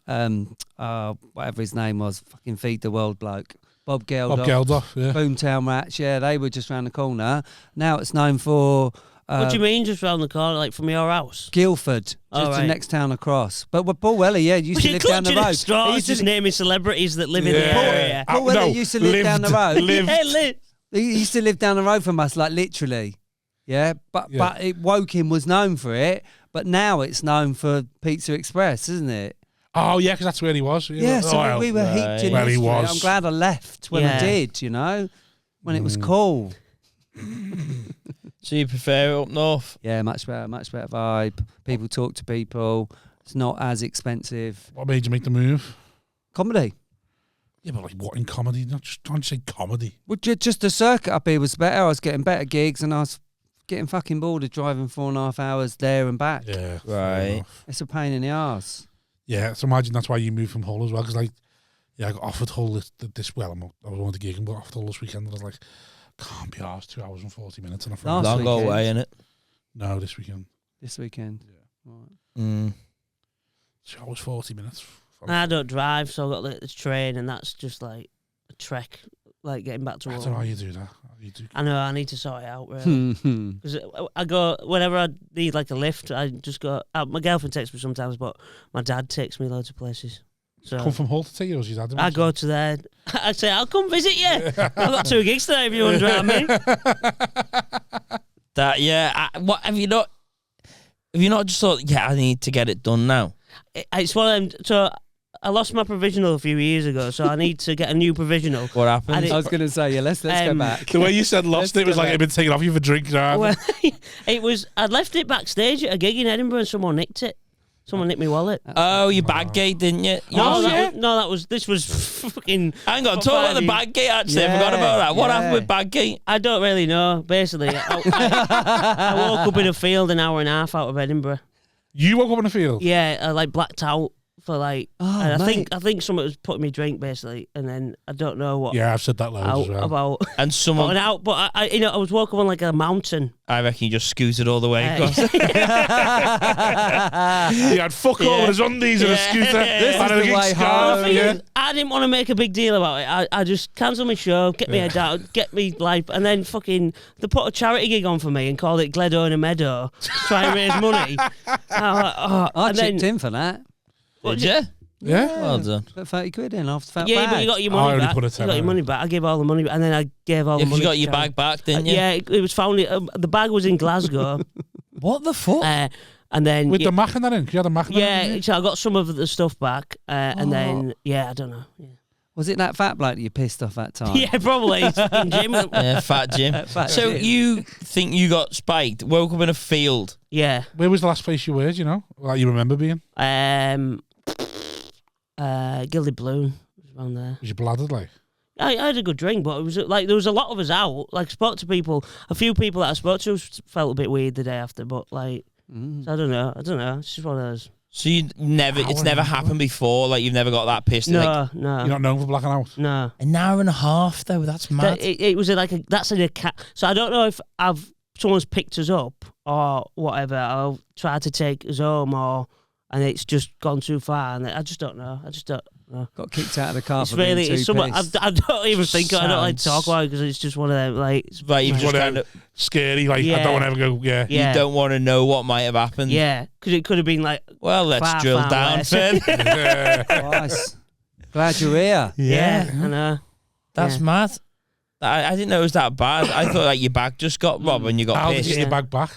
whatever his name was, fucking Feed the World bloke. Bob Geldof, yeah. Boomtown Rats, yeah, they were just round the corner. Now it's known for... what do you mean, just round the corner, like from your house? Guildford, just the next town across. But Paul Weller, yeah, used to live down the road. Straws, just naming celebrities that live in the area. Paul Weller used to live down the road. He used to live down the road from us, like literally. Yeah, but Woking was known for it, but now it's known for Pizza Express, isn't it? Oh, yeah, because that's where he was. Yeah, so we were heaped in history. He was. I'm glad I left when I did, you know, when it was cool. So you prefer it up north? Yeah, much better vibe. People talk to people. It's not as expensive. What made you make the move? Comedy. Yeah, but like what in comedy? Not just don't say comedy. Well, just the circuit up here was better. I was getting better gigs, and I was getting fucking bored of driving 4.5 hours there and back. Yeah, right. It's a pain in the arse. Yeah, so imagine that's why you moved from Hull as well. Because like, yeah, I got offered Hull this well, I was on the gig and got offered Hull this weekend. And I was like, can't be arsed. 2 hours and 40 minutes on a Friday. Long away, innit? No, this weekend. This weekend. Yeah. Right. 2 hours 40 minutes. I don't drive, so I got the train, and that's just like a trek, like getting back to I work. don't know how you do that. How do you do? I know, I need to sort it out, really. Because I go, whenever I need like a lift, I just go, my girlfriend takes me sometimes, but my dad takes me loads of places. So Come from Hull to take you, or is your dad? I go to there. I say, I'll come visit you. I've got 2 gigs today if you want to drive me. What have you not just thought, I need to get it done now? It's one of them. So I lost my provisional a few years ago, so I need to get a new provisional. What happened? I was going to say, let's go back. The way you said lost it was like it'd been taken off you for drinking. Well, it was. I'd left it backstage at a gig in Edinburgh, and someone nicked it. Someone nicked my wallet. Oh, you bag gate, didn't you? This was fucking. Hang on, talk about the bag gate. Actually, I forgot about that. What happened with bag gate? I don't really know. Basically, I woke up in a field an hour and a half out of Edinburgh. You woke up in a field? Yeah, I like blacked out. for like. Oh, and mate. I think someone was putting me drink basically, and then I don't know what. Yeah, I've said that loads as well. About And someone, out, but I I was walking on like a mountain. I reckon you just scooted all the way across. He had fuck all with his undies and a scooter. This is the way home. I didn't want to make a big deal about it. I just cancelled my show, get me head down, get me life, and then fucking they put a charity gig on for me and called it Gleadow in a meadow to try and raise money. I chipped in for that. Did you? Yeah. Well done. Put 30 quid in after felt Yeah, bad. but you got your I money only back. put a You tenner got your in. money back. I gave all the money back, and then I gave all the Yeah, 'cause money. you got to your charity. bag back, didn't you? Yeah, it was found. The bag was in Glasgow, What the fuck? and then With the Mac in that in? 'Cause you had a Mac in that in, yeah, didn't you? so I got some of the stuff back, and then I don't know. Yeah, Was it that fat bloke that you pissed off that time? yeah probably. It's fucking Jim. Yeah, Fat Jim. Fat So Jim. you think you got spiked, woke up in a field? Yeah. Where was the last place you were, do you know? Like you remember being? Gilded Balloon was around there. Was you bladdered like? I had a good drink, but it was like there was a lot of us out. Like spoke to people, a few people that I spoke to felt a bit weird the day after, but like so I don't know. It's just one of those. So it's never happened before. Like you've never got that pissed. No, Like, no, You're not known for blacking out? no. an hour and a half though. That's mad. It was like that's in a cat. So I don't know if someone's picked us up or whatever. I'll try to take us home and it's just gone too far. And I just don't know. Got kicked out of the car It's for being really, too it's someone, pissed. I don't even think, I don't like to talk about it because it's just one of them, like, Right, you've It's just one of kind them of scary, like I Yeah. don't want to ever go, yeah. yeah. you don't want to know what might have happened. Yeah, because it could have been like, Well, let's Far, drill far down, less. Finn. Christ. Glad you're here. yeah, I know. That's Yeah. mad. I didn't know it was that bad. I thought like your bag just got robbed and you got How did pissed. you get your bag back?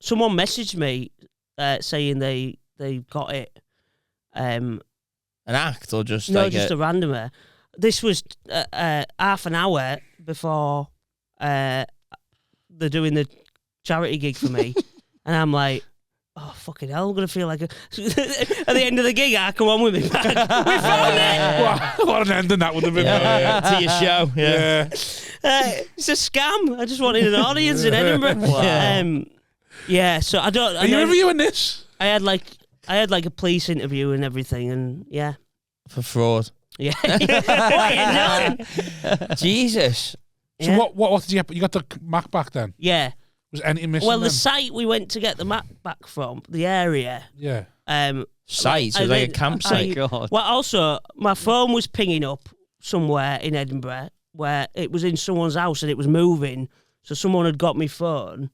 Someone messaged me saying they got it. An act or just No, like just a randomer. This was half an hour before they're doing the charity gig for me, and I'm like, oh fucking hell, I'm gonna feel like at the end of the gig, I come on with me bag. We found it. What an ending that would have been. to your show. Yeah. It's a scam. I just wanted an audience in Edinburgh. Wow. Yeah, so I don't. Are you reviewing this? I had like a police interview and everything, and yeah. For fraud. Yeah. What are you doing? Jesus. So Yeah. what did you get? You got the Mac back then? Yeah. Was anything missing Well, the then? site we went to get the map back from, the area. Yeah. Site, so I like a went- campsite. God. Well, also, my phone was pinging up somewhere in Edinburgh where it was in someone's house and it was moving. So someone had got my phone.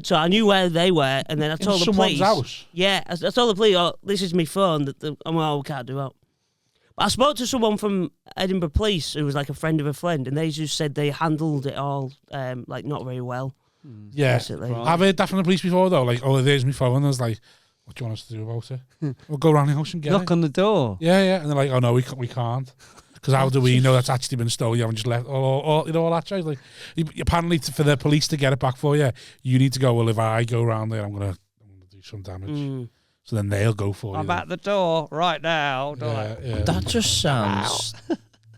So I knew where they were, and then I told the someone's police. house? Yeah, I told the police, oh, this is my phone. We can't do that. But I spoke to someone from Edinburgh Police who was like a friend of a friend, and they just said they handled it all like not very well. Yeah. Basically. I've heard that from the police before though. Like, oh, there's my phone. And I was like, what do you want us to do about it? We'll go around the house and get Knock it. on the door. Yeah. And they're like, oh no, we can't. Because how do we know that's actually been stolen? You haven't just left, or you know, all that shit. Like, apparently, for the police to get it back for you, you need to go. Well, if I go around there, I'm gonna do some damage. So then they'll go for you. I'm at the door right now. Yeah. That just sounds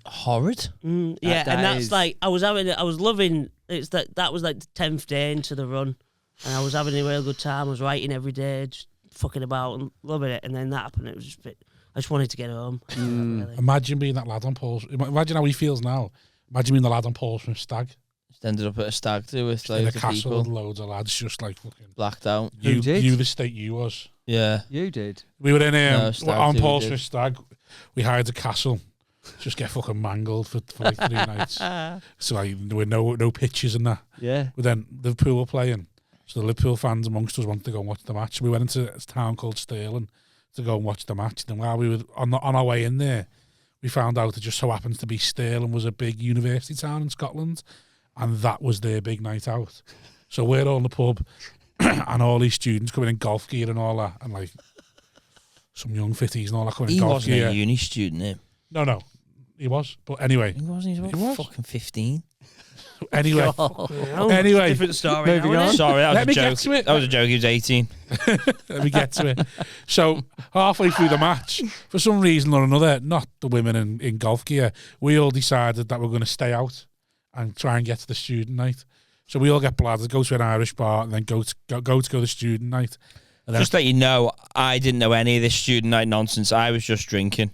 horrid. Yeah, That and that's is- like I was loving. It's that was like the 10th day into the run, and I was having a real good time. I was writing every day, just fucking about and loving it. And then that happened. It was just a bit. I just wanted to get home. Really. Imagine being that lad on Paul's. Imagine how he feels now. Imagine being the lad on Paul's from Stag. Just ended up at a stag do with In a loads of castle with people. loads of lads just like fucking Blacked out. you. did? You the state you was. Yeah. You did. We were in No, Stag on do, we Paul's did. from Stag. We hired a castle. Just get fucking mangled for like 3 nights. So like with no pitches and that. Yeah. But then Liverpool were playing. So the Liverpool fans amongst us wanted to go and watch the match. So we went into a town called Stirling to go and watch the match. And while we were on our way in there, we found out it just so happens to be Stirling was a big university town in Scotland, and that was their big night out. So we're all in the pub, and all these students coming in golf gear and all that, and like some young fitties and all that coming in He golf wasn't gear. a uni student, him. No, he was. But anyway, He wasn't. He was He was. fucking 15. anyway, Oh, anyway. different story. Moving now, on. isn't it? Sorry, that was Let a me joke. get to it. That was a joke. He was 18. Let me get to it. So halfway through the match, for some reason or another, not the women in golf gear, we all decided that we're going to stay out and try and get to the student night. So we all get bladdered, go to an Irish bar, and then go to the student night. Just that you know, I didn't know any of this student night nonsense. I was just drinking.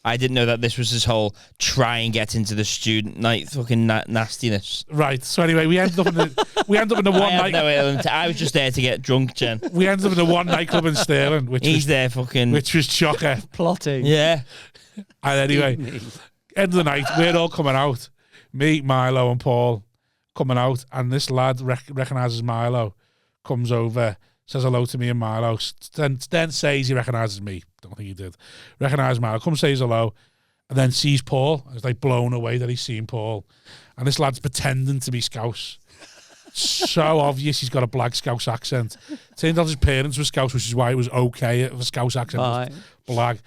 I didn't know that this was his whole try and get into the student night fucking nastiness. Right. So anyway, we ended up in the one night. I was just there to get drunk, Jen. We ended up in the one nightclub in Stirling, which was chocker. Plotting. Yeah. And anyway, end of the night, we're all coming out. Me, Milo, and Paul coming out, and this lad recognises Milo, comes over, says hello to me and Milo, then says he recognises me. Don't think he did. Recognises Milo, comes, says hello, and then sees Paul. It's like blown away that he's seen Paul. And this lad's pretending to be Scouse. So obvious he's got a black Scouse accent. Turned out his parents were Scouse, which is why it was okay if a Scouse accent was black.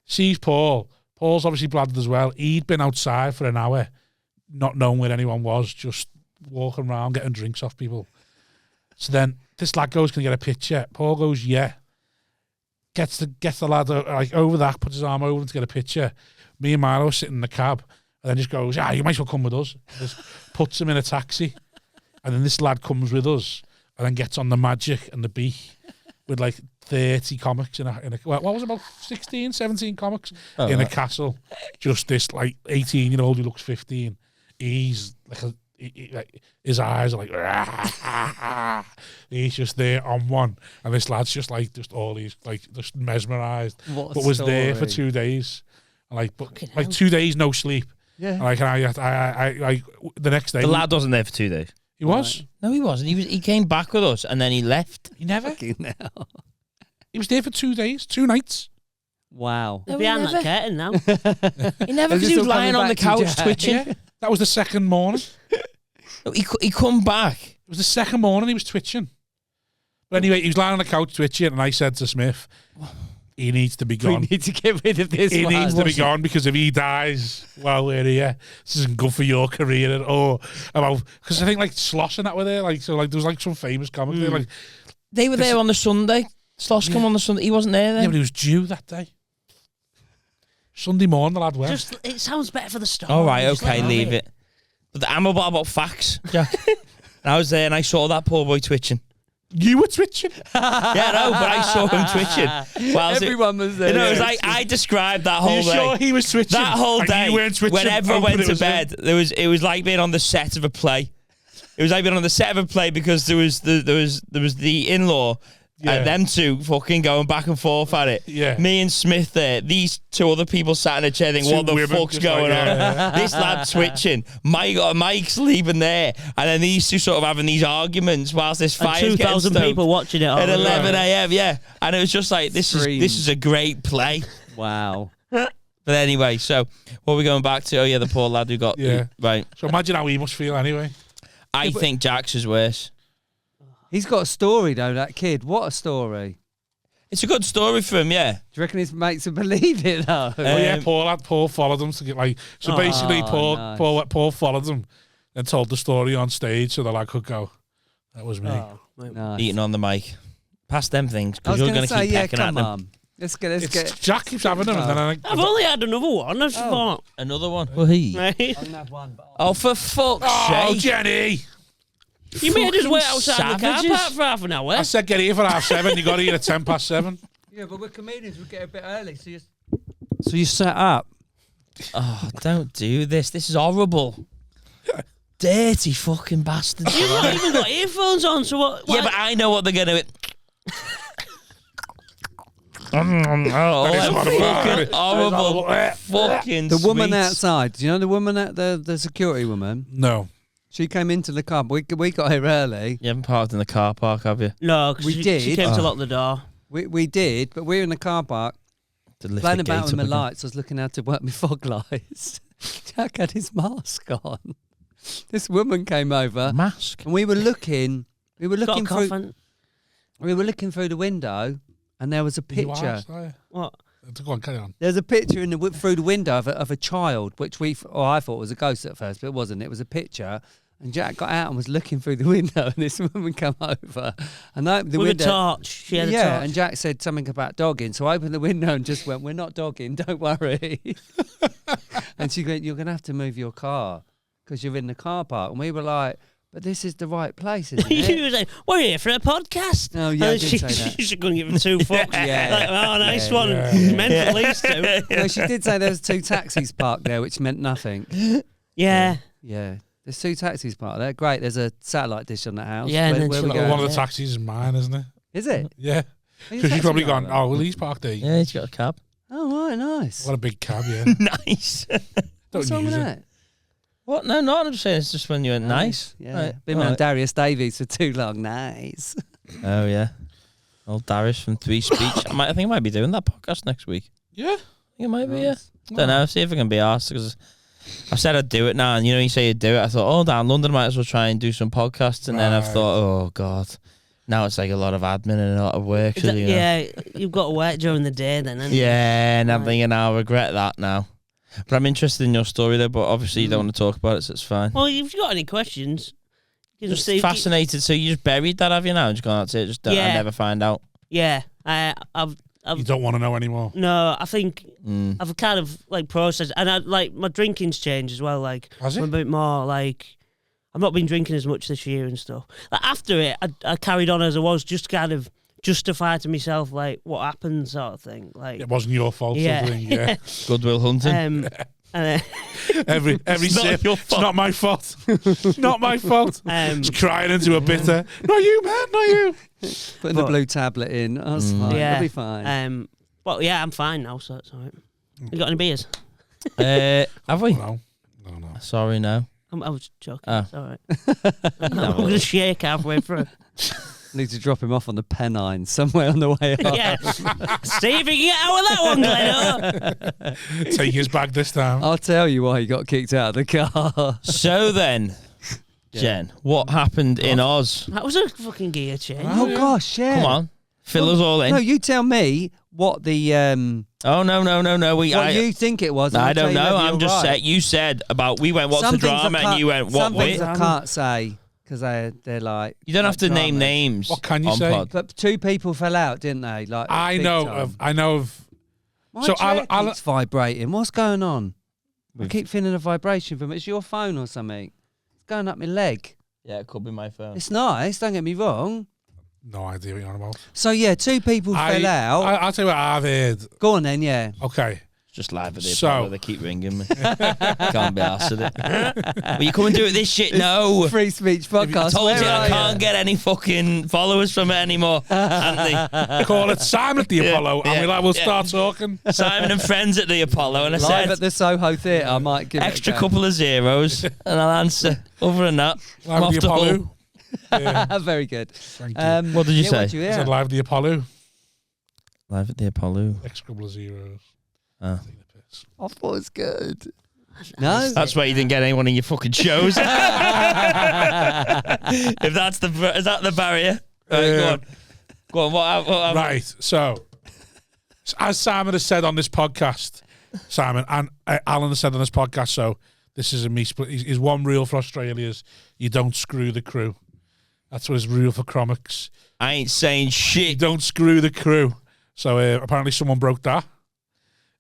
Sees Paul. Paul's obviously bladded as well. He'd been outside for an hour, not knowing where anyone was, just walking around getting drinks off people. So then this lad goes, "Can you get a picture?" Paul goes, "Yeah." Gets the lad like over that, puts his arm over him to get a picture. Me and Milo sitting in the cab, and then just goes, "You might as well come with us." Just puts him in a taxi, and then this lad comes with us, and then gets on the Magic and the Beak with like 30 comics in a what was it, about 16, 17 comics in a castle. Just this like 18-year-old who looks 15. He's like his eyes are like he's just there on one, and this lad's just all these like just mesmerised. But was there for 2 days, and like 2 days no sleep. Yeah. And I the next day the lad wasn't there for 2 days. He was? No, he wasn't. He came back with us and then he left. He never. He was there for 2 days, 2 nights. Wow. They're behind that curtain now. He never, because he was lying on the couch twitching. Yeah. That was the second morning. He come back. It was the second morning he was twitching. But anyway, he was lying on the couch twitching, and I said to Smith, he needs to be gone. We need to get rid of this. He needs to be gone, because if he dies while we're here, this isn't good for your career at all. Because I think like Sloss and that were there, like, so like there was like some famous comics there, like they were there on the Sunday. Sloss come on the Sunday. He wasn't there then. Yeah, but he was due that day. Sunday morning, the lad went. It sounds better for the story. All right, okay, leave it. But I'm about facts. Yeah. And I was there and I saw that poor boy twitching. You were twitching? Yeah, no, but I saw him twitching. Everyone was there. You know, it was like I described that whole day. You sure he was twitching? That whole day. You weren't twitching. Whenever I went to bed, it was like being on the set of a play. It was like being on the set of a play, because there was the in-law. And them two fucking going back and forth at it. Yeah. Me and Smith there. These two other people sat in a chair thinking, what the fuck's going on? This lad twitching. Mike's leaving there. And then these two sort of having these arguments whilst this fire's getting 2,000 people watching it at 11 a.m. Yeah. And it was just like, this is a great play. Wow. But anyway, so what are we going back to? Oh, yeah, the poor lad who got... Yeah. Right. So imagine how he must feel anyway. I think Jack's is worse. He's got a story, though, that kid. What a story. It's a good story for him, yeah. Do you reckon his mates will believe it, though? Well, yeah, Paul followed him to get like... So basically, Paul followed him and told the story on stage so the lad could go, that was me. Oh, nice. Eating on the mic. Pass them things, I because was you're going to keep pecking at them. On. Let's get. Jack keeps having them. And then I've only had another one. I thought. Another one? Well, he. Right. I can have one. But Oh, for fuck's oh, sake. Jenny! You made us wait outside savages. the car park for half an hour. I said get here for 7:30. You got here at 7:10. yeah, but we're comedians. We get a bit early, so you set up. Oh, don't do this. This is horrible. Dirty fucking bastards. You've not even got earphones on, so what? Yeah, but I know what they're going to... horrible fucking The woman sweets. outside. Do you know the woman at the security woman? No. She came into the car. We got here early. You haven't parked in the car park, have you? No, because We she did. came to lock the door. We did, but we were in the car park To lift playing the about gate with my up again. lights. I was looking how to work my fog lights. Jack had his mask on. This woman came over, Mask? and we were looking. We were Got a looking cough through. and- We were looking through the window, and there was a You picture. asked, are you? What? Go on, carry on. There's a picture through the window of a child, which I thought was a ghost at first, but it wasn't. It was a picture. And Jack got out and was looking through the window, and this woman came over and opened the With window. a torch. She had a Yeah, torch. and Jack said something about dogging, so I opened the window and just went, "We're not dogging, don't worry." And she went, "You're going to have to move your car because you're in the car park." And we were like, but this is the right place, isn't You it? was like, we're here for a podcast. Oh, yeah, I And did she, say that. she couldn't give him 2 fucks. Yeah. Like, oh, nice Yeah, one. yeah. Meant at least 2. No, she did say there was 2 taxis parked there, which meant nothing. Yeah. Yeah. There's 2 taxis parked there. Great. There's a satellite dish on that house. Yeah, and then where she we like, going? One of the Yeah. taxis is mine, isn't it? Is it? Yeah. Are you a Because she's taxi probably gone, driver? oh, well, he's parked there. Yeah, he's got a cab. Oh, right, nice. What a big cab, yeah. Nice. What's Don't wrong use with it. that? What? No, no, I'm just saying it's just when you went nice. Yeah. Right. Been All around right. Darius Davies for too long. Nice. Oh, yeah. Old Darius from Three Speech. I think I might be doing that podcast next week. Yeah. I think it might be, yeah. Nice. Don't know. See if I can be asked because I've said I'd do it now, and you say you'd do it. I thought, oh, down London, I might as well try and do some podcasts, and then I've Right. thought, oh God, now it's like a lot of admin and a lot of work. Is that- you know? Yeah, you've got to work during the day then. haven't you? Yeah, and I'm Right. thinking I'll regret that now. But I'm interested in your story though. But obviously you don't want to talk about it, so it's fine. Well, if you've got any questions, you can Just see. fascinated. So you just buried that, have you now? Just gone out to it. Just I Yeah. never find out. Yeah, I've You don't want to know anymore. no, I think Mm. I've kind of like processed, and I like my drinking's changed as well. Like Has I'm a it? bit more like I've not been drinking as much this year and stuff. Like after it, I carried on as I was, just kind of justify to myself like what happened, sort of thing. Like It wasn't your fault. yeah, Sort of thing, yeah. Goodwill Hunting. and, Every It's not sip. your It's fault. not my fault. It's not my fault. Just crying into a bitter. Not you, man. Not you. Putting the But- blue tablet in. Oh, it's fine. yeah, It'll be fine. But yeah, I'm fine now, so it's alright. You got any beers? Have we? No. No. Sorry, no. I was joking. Oh. It's alright. I'm gonna shake halfway through. Need to drop him off on the Pennine somewhere on the way up. Yeah. See if you can get out of that one, Gleadow. Take his bag this time. I'll tell you why he got kicked out of the car. So then, Jen, what happened in Oz? That was a fucking gear change. Oh, gosh, yeah. Come on, fill us all in. No, you tell me what the Oh no. what you think it was. and I I'll tell don't you know. whether I'm you're just right. saying. You said about we went what's Some the things I drama, and can't- you went Some what things wit. I can't say because they're like. You don't have to like name dramas. names. What can you on say? Pod. But 2 people fell out, didn't they? Like I big know time. of. My So chair I'll- keeps vibrating. What's going on? I keep feeling a vibration from it. It's your phone or something. It's going up my leg. Yeah, it could be my phone. It's nice. Don't get me wrong. No idea what you're on about. So yeah, 2 people fell out. I'll tell you what I've heard. Go on then. Yeah. Okay. It's just live at the So- Apollo. They keep ringing me. Can't be asked with it. Will you come and do it this shit? No. Free speech I podcast. told Where you are I can't get any fucking followers from it anymore, Anthony. Call it Simon at the Yeah, Apollo, and yeah, we'll yeah. start talking. Simon and friends at the Apollo, and I Live said at the Soho Theatre. I might give extra it a go. couple of zeros, and I'll answer. Other than that, I'm Live off at the the hook. Apollo. Yeah, Very good. thank you. What did you yeah, say? What'd you I hear? said live at the Apollo. Live at the Apollo. Extra couple of zeros. Oh. Take the piss. I thought it was good. No. That's why you didn't get anyone in your fucking shows. If that's is that the barrier? Right, go on. What Right. So, as Simon has said on this podcast, Simon and Alan has said on this podcast. So this is a me split. His one rule for Australia is you don't screw the crew. That's what his rule for comics. I ain't saying You shit. don't screw the crew. So apparently someone broke that.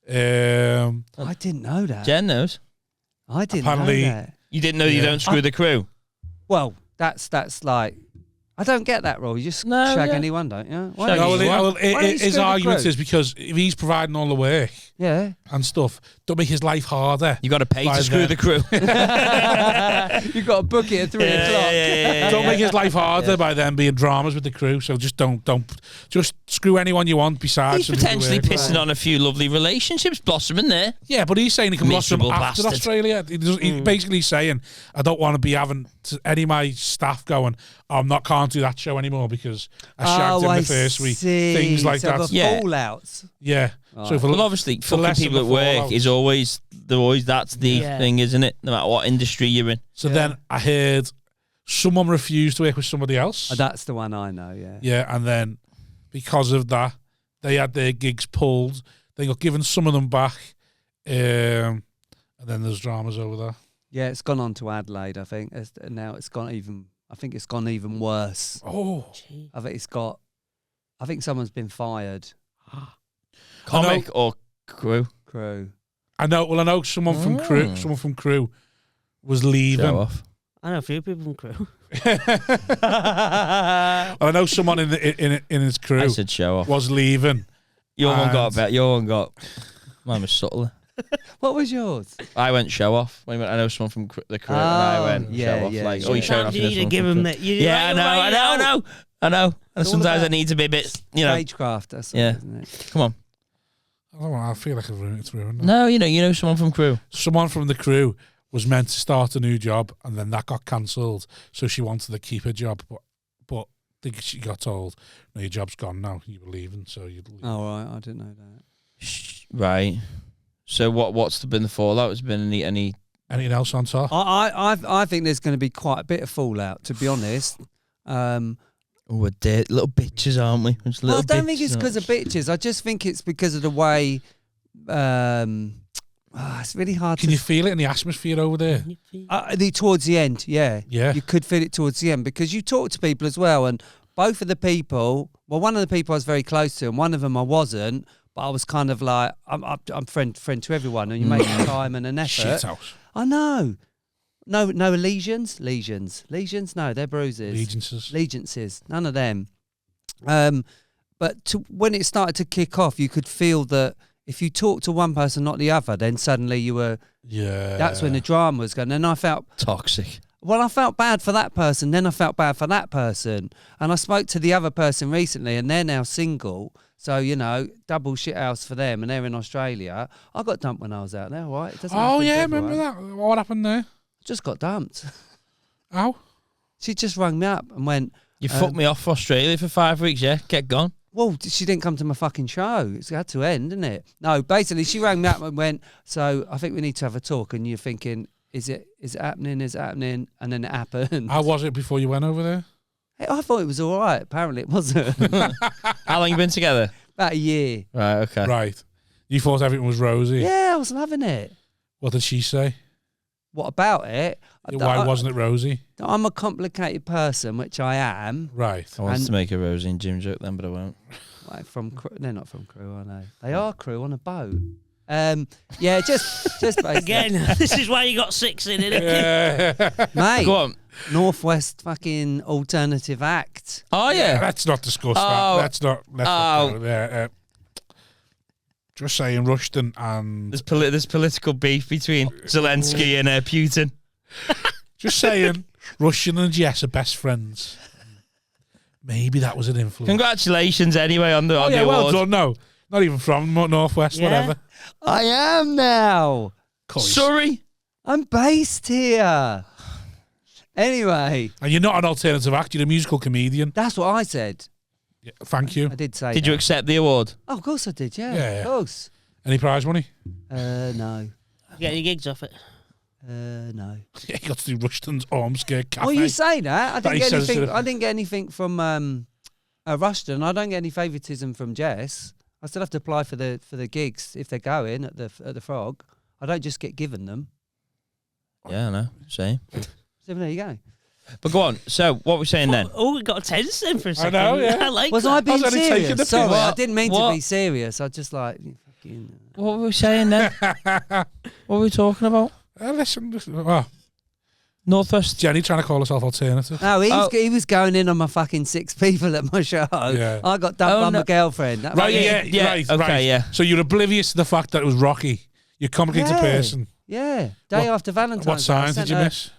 I didn't know that. Jen knows. I didn't Apparently- know that. You didn't know you Yeah. don't screw the crew. Well, that's like. I don't get that rule. You just No, shag yeah. anyone, don't you? Why Shag don't No, you- anyone. well, Why don't you his screw the argument crew? is because if he's providing all the work Yeah. and stuff, don't make his life harder. You got to pay By to screw then. the crew. You've got to book it at 3 o'clock. Don't make his life harder by them being dramas with the crew. So just don't just screw anyone you want besides. He's some people potentially work. pissing on a few lovely relationships blossoming there. Yeah, but he's saying he can blossom Miserable after bastard. Australia. He's basically saying, I don't want to be having any of my staff going, can't do that show anymore because I shagged him I the first week. see. Things like so that. The Yeah. fallouts. Yeah. So for, Well, obviously, for fucking less people of at the work fallout. is always that's the Yeah. thing, isn't it? No matter what industry you're in. So then I heard someone refused to work with somebody else. Oh, that's the one I know, yeah. Yeah, and then because of that, they had their gigs pulled. They got given some of them back. And then there's dramas over there. Yeah, it's gone on to Adelaide, I think. Now it's gone even... I think it's gone even worse. Oh. I think someone's been fired. Comic or crew? Crew. I know someone from Crew was leaving. Show off. I know a few people from crew. I know someone in his crew I said show off. was leaving. Your one got a bet. Your one got. Mine was subtler. What was yours? I went show off. I know someone from the crew, and I went show off. Like, oh, you showing off. You need to give him that. Yeah, I know. And sometimes I need to be a bit, Stagecraft. That's yeah. isn't it? Come on. I don't know. I feel like it's ruined. No, you know someone from crew. Someone from the crew was meant to start a new job, and then that got cancelled. So she wanted to keep her job, but I think she got told, "No, your job's gone now. You were leaving, so you'd leave." Oh right, I didn't know that. Right. So what's been the fallout? Has been any anything else on top? I think there's going to be quite a bit of fallout, to be honest. We're dead little bitches, aren't we? Well, I don't think it's because of bitches. I just think it's because of the way. It's really hard. Can you feel it in the atmosphere over there? Towards the end, yeah. Yeah. You could feel it towards the end because you talk to people as well, and both of the people. Well, one of the people I was very close to, and one of them I wasn't. But I was kind of like, I'm friend to everyone, and you make time and an effort. Shit house. I know. No lesions. No, they're bruises. Allegiances. None of them. But when it started to kick off, you could feel that if you talk to one person, not the other, then suddenly you were. Yeah. That's when the drama was going. And I felt toxic. Well, I felt bad for that person. Then I felt bad for that person, and I spoke to the other person recently, and they're now single. So, double shit house for them, and they're in Australia. I got dumped when I was out there, right? Remember that? What happened there? Just got dumped. How? She just rang me up and went... You fucked me off for Australia for 5 weeks, yeah? Get gone. Well, she didn't come to my fucking show. It's had to end, didn't it? No, basically, she rang me up and went, so I think we need to have a talk. And you're thinking, is it happening? Is it happening? And then it happened. How was it before you went over there? I thought it was all right. Apparently, it wasn't. How long you been together? About a year. Right, okay. Right. You thought everything was rosy? Yeah, I was loving it. What did she say? What about it? Why wasn't it rosy? I'm a complicated person, which I am. Right. I wanted to make a Rosie and Jim joke then, but I won't. Like they're not from crew, are they? They are crew on a boat. Yeah, just basically. Again, this is why you got 6 in it. Mate. Go on. Northwest fucking alternative act. Oh, yeah. Let's not discuss that. Let's not go there. Just saying, Rushton and... There's political beef between Zelensky and Putin. Just saying, Rushton and Jess are best friends. Maybe that was an influence. Congratulations anyway on the well award. done. No, not even from Northwest, whatever. I am now. Sorry. I'm based here. Anyway. And you're not an alternative act, you're a musical comedian. That's what I said. Yeah, thank you. I did say Did you accept the award? Oh, of course I did, Yeah. Of course. Any prize money? No. Get any gigs off it? No. Yeah, you got to do Rushton's Armscare Cafe. Well, you say that. I didn't get says anything. to- I didn't get anything from Rushton. I don't get any favouritism from Jess. I still have to apply for the gigs if they're going at the Frog. I don't just get given them. Yeah, I know. Same. So there you go. But go on. So, what we're saying then? Oh, we got a tense then for a second. know, yeah. I like Was that. I being only taking serious? the Sorry, piss. I didn't mean What? to be serious. I just like fucking. What were we saying then? What were we talking about? Listen. Well, Northwest. Jenny trying to call herself alternative. No, he was going in on my fucking 6 people at my show. Yeah. I got dumped by no. my girlfriend. That Right, was- yeah, right, Okay, right. yeah. So you're oblivious to the fact that it was Rocky. You're a complicated person. Yeah. Day after Valentine's. What Day, I signs sent did you her- miss?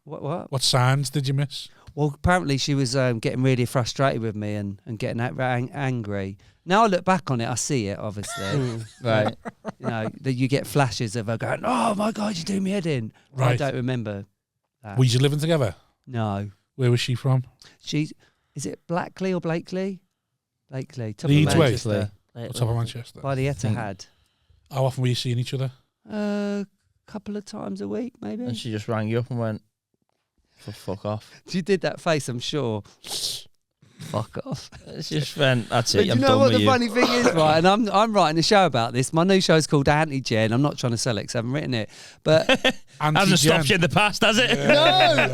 What? What signs did you miss? Well, apparently she was getting really frustrated with me and getting angry. Now I look back on it, I see it, obviously. Right. That you get flashes of her going, oh my God, you do me head in. I Right. don't remember that. Were you living together? No. Where was she from? Is it Blackley or Blakely? Blakely. Top Leeds of way. Manchester. Top of Manchester. By the Etihad. How often were you seeing each other? Couple of times a week, maybe. And she just rang you up and went, fuck off. She did that face, I'm sure. Fuck off. She just went, that's But it, you I'm know done what with the you. funny thing is, right? And I'm writing a show about this. My new show's called Anti-Gen. I'm not trying to sell it because I haven't written it. But Hasn't stopped you in the past, has it? no.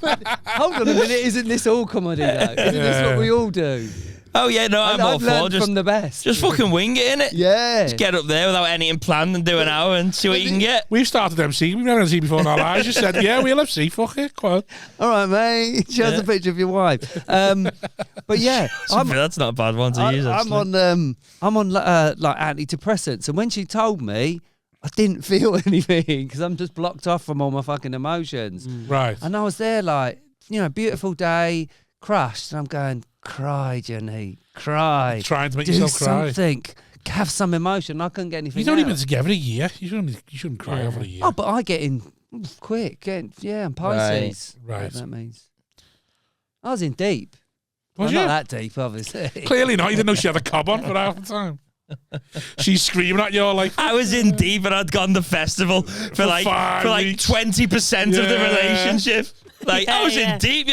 But hold on a minute. Isn't this all comedy, though? Isn't this what we all do? Oh yeah, no, I'm all I've for learned just from the best. just fucking wing it, innit? Yeah. Just get up there without anything planned and do an hour and see what you can get. We've started MC. We've never MC before in our lives. Just said, yeah, we'll MC. Fuck it. Come on. All right, mate. Show us a picture of your wife. But yeah, That's not a bad one to use. I'm on like antidepressants, and when she told me, I didn't feel anything because I'm just blocked off from all my fucking emotions. Right. And I was there, like, beautiful day, crushed, and I'm going, cry, Jenny, cry. Trying to make Do yourself cry. something. Have some emotion. I couldn't get anything. You've only out. been together a year. You shouldn't cry over a year. Oh, but I get in quick. I'm Pisces. Right. Whatever that means. I was in deep. Was Well, you? not that deep, obviously. Clearly not. You didn't know she had a cob on for half the time. She's screaming at you all like, I was in deep and I'd gone to festival for like 20% of the relationship. Like I was in deep,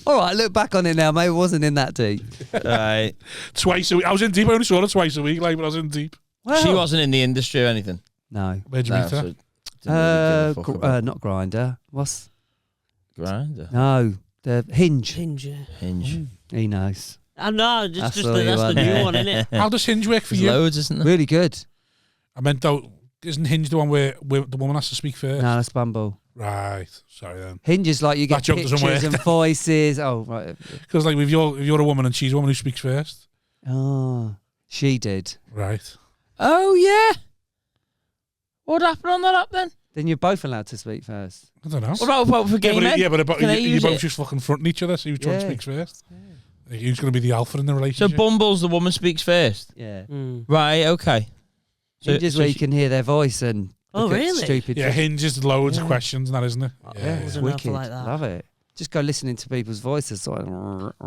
All right, look back on it now. Maybe it wasn't in that deep. Right. Twice a week. I was in deep. I only saw her twice a week, like, but I was in deep. Well, She wasn't in the industry or anything. No. Where'd you meet her? didn't really give a fuck about Not Grinder. What's? Grinder. No, the Hinge. Hinge. Hinge. He knows. I know, that's all you the want. new one, isn't it? How does Hinge work for There's you? loads, isn't there? Really good. I meant, though, isn't Hinge the one where the woman has to speak first? No, that's Bumble. Right. Sorry, then. Hinge is like you That get joke doesn't pictures work. and voices. Oh, right. Because, like, if you're a woman and she's a woman who speaks first. Oh, she did. Right. Oh yeah. What happened on that app then? Then you're both allowed to speak first. I don't know. What about for gay men? Yeah, but Can they you use both it? just fucking fronting each other, so who's trying to Yeah. speak first? Who's going to be the alpha in the So relationship? Bumble's the woman speaks first. Yeah. Right. Okay. Hinge is where you can hear their voice and Oh, look at really? stupid. Yeah, Hinge is loads of questions, and that isn't it? Yeah, Yeah, it's Wasn't enough wicked. like that. Love it. Just go listening to people's voices. Like,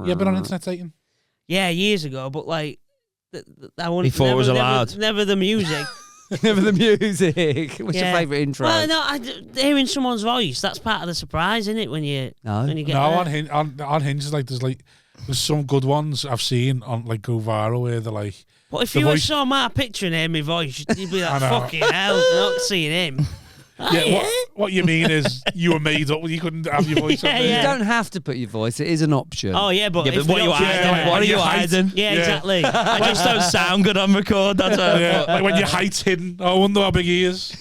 yeah, but on internet dating. Yeah, years ago, but like, I wanted Before it was allowed. Never the music. never the music. What's your Yeah. favourite intro? Well, no, hearing someone's voice, that's part of the surprise, isn't it? When you get No, there. on Hinge is like there's some good ones I've seen on like go viral where they're like. But if the you voice- saw my picture and heard my voice, you'd be I like, know. fucking hell, not seeing him. Yeah, what you mean is you were made up. You couldn't have your voice on Yeah, there. You yeah. don't have to put your voice. It is an option. Oh, yeah, but, Yeah, if but what the are you option- hiding? Yeah, What are you your height. hiding? Yeah, Yeah. exactly. I just don't sound good on record. That's what Yeah, like when your height's hidden. Oh, I wonder how big he is.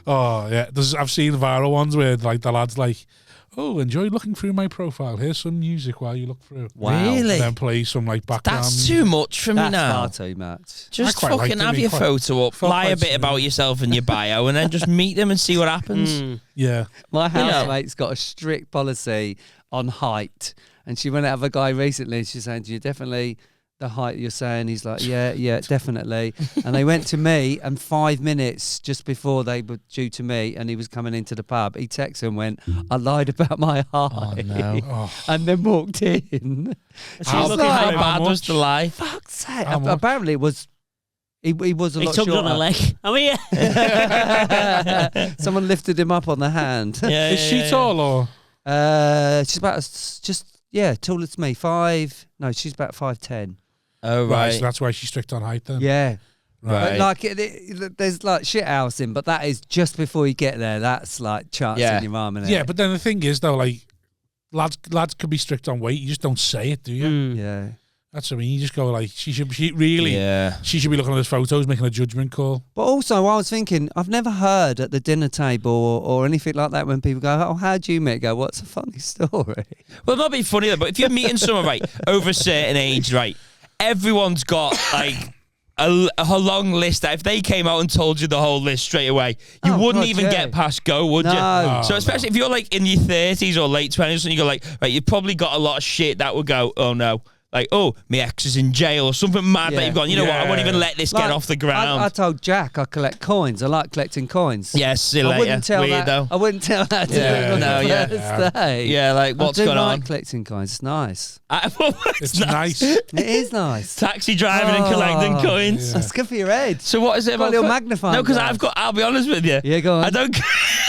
Oh yeah, I've seen viral ones where like the lad's like, "Oh, enjoy looking through my profile. Here's some music while you look through." Wow. Really? And then play some like background. That's music. too much for me That's now. far too much. Just I quite liked fucking it, have me, your quite- photo up, felt lie a quite bit smooth. about yourself in your bio, and then just meet them and see what happens. Mm. Yeah, My know. housemate's got a strict policy on height, and she went out with a guy recently. And she's saying, "Do you definitely the height you're saying?" He's like, "Yeah, definitely." And they went to me, and 5 minutes just before they were due to meet, and he was coming into the pub. He texted and went, "I lied about my height," Oh, and then walked in. She's How looking How for him. bad was the lie? Fuck's sake! How much? Apparently, it was. He was a He lot tugged shorter. on a leg. I mean, yeah. Someone lifted him up on the hand. Yeah, is she tall or? She's about tall as me. She's about 5'10". Oh Right, right. so that's why she's strict on height then. Yeah, Right. but like there's like shit housing, but that is just before you get there. That's like chancing Yeah. your mum and Yeah, but then the thing is though, like lads could be strict on weight. You just don't say it, do you? Mm. yeah. That's what I mean. You just go like she should be looking at those photos, making a judgment call. But also, I was thinking, I've never heard at the dinner table or anything like that when people go, "Oh, how'd you meet?" Go, "What's a funny story?" Well, it might be funny though, but if you're meeting someone right over a certain age, right, everyone's got like a long list. That if they came out and told you the whole list straight away, you Oh, wouldn't God, even yeah. get past go, would you? No. So especially if you're like in your 30s or late 20s, and you go like, right, you've probably got a lot of shit that would go, oh no. Like, oh, my ex is in jail or something mad that Yeah. you've gone, you know what, I won't even let this get Like, off the ground. I told Jack I collect coins. I like collecting coins. Yes, see you I later. wouldn't tell Weirdo. that. I wouldn't tell that to Yeah, him on no, the yeah. first day. Yeah, like, what's I do going like on? collecting coins. It's nice. It's nice. It is nice. Taxi driving and collecting Oh, coins. yeah. That's good for your head. So what is it Got a about? little magnifying No, because glass. I'll be honest with you. Yeah, go on. I don't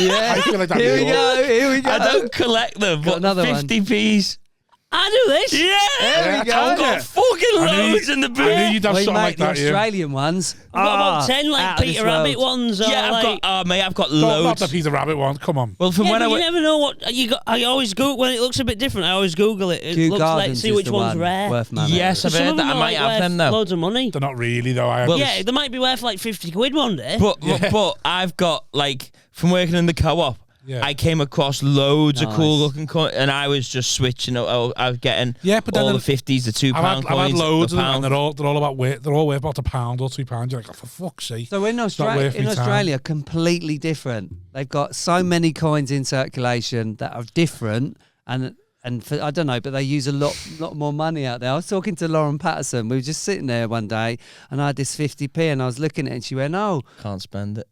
Yeah. I feel like that'd Here be we cool. go. Here we go. I don't collect them, Got but another one. 50p's. I do this. Yeah, There we go. I've got fucking loads in the boot. I knew you'd have We something make like the that. Australian ones. I've got about 10 like out of this Peter Rabbit world. ones. Or Yeah, like, I've got Not loads. the Peter Rabbit one. Come on. Well, from yeah, when but I you went, never know what you got. I always Google when it looks a bit different. I always Google it. It Kew looks like Gardens see is which the one's one rare. worth money. yes, I've Some heard of that. them I are might like have them worth though. loads of money. They're not really though. I Well, Yeah, they might be worth like 50 quid one day. But I've got like from working in the co-op. Yeah. I came across loads of Nice. cool looking coins, and I was just switching. I was getting Yeah, but then all the- the 50s, the £2 I've coins, had loads the of them, and pound. they're all about weight. They're all worth about £1 or £2. You're like, oh, for fuck's sake. So in not worth me time. Australia, completely different. They've got so many coins in circulation that are different, and for, I don't know, but they use a lot more money out there. I was talking to Lauren Patterson. We were just sitting there one day, and I had this 50p, and I was looking at it, and she went, "Oh, Can't spend it.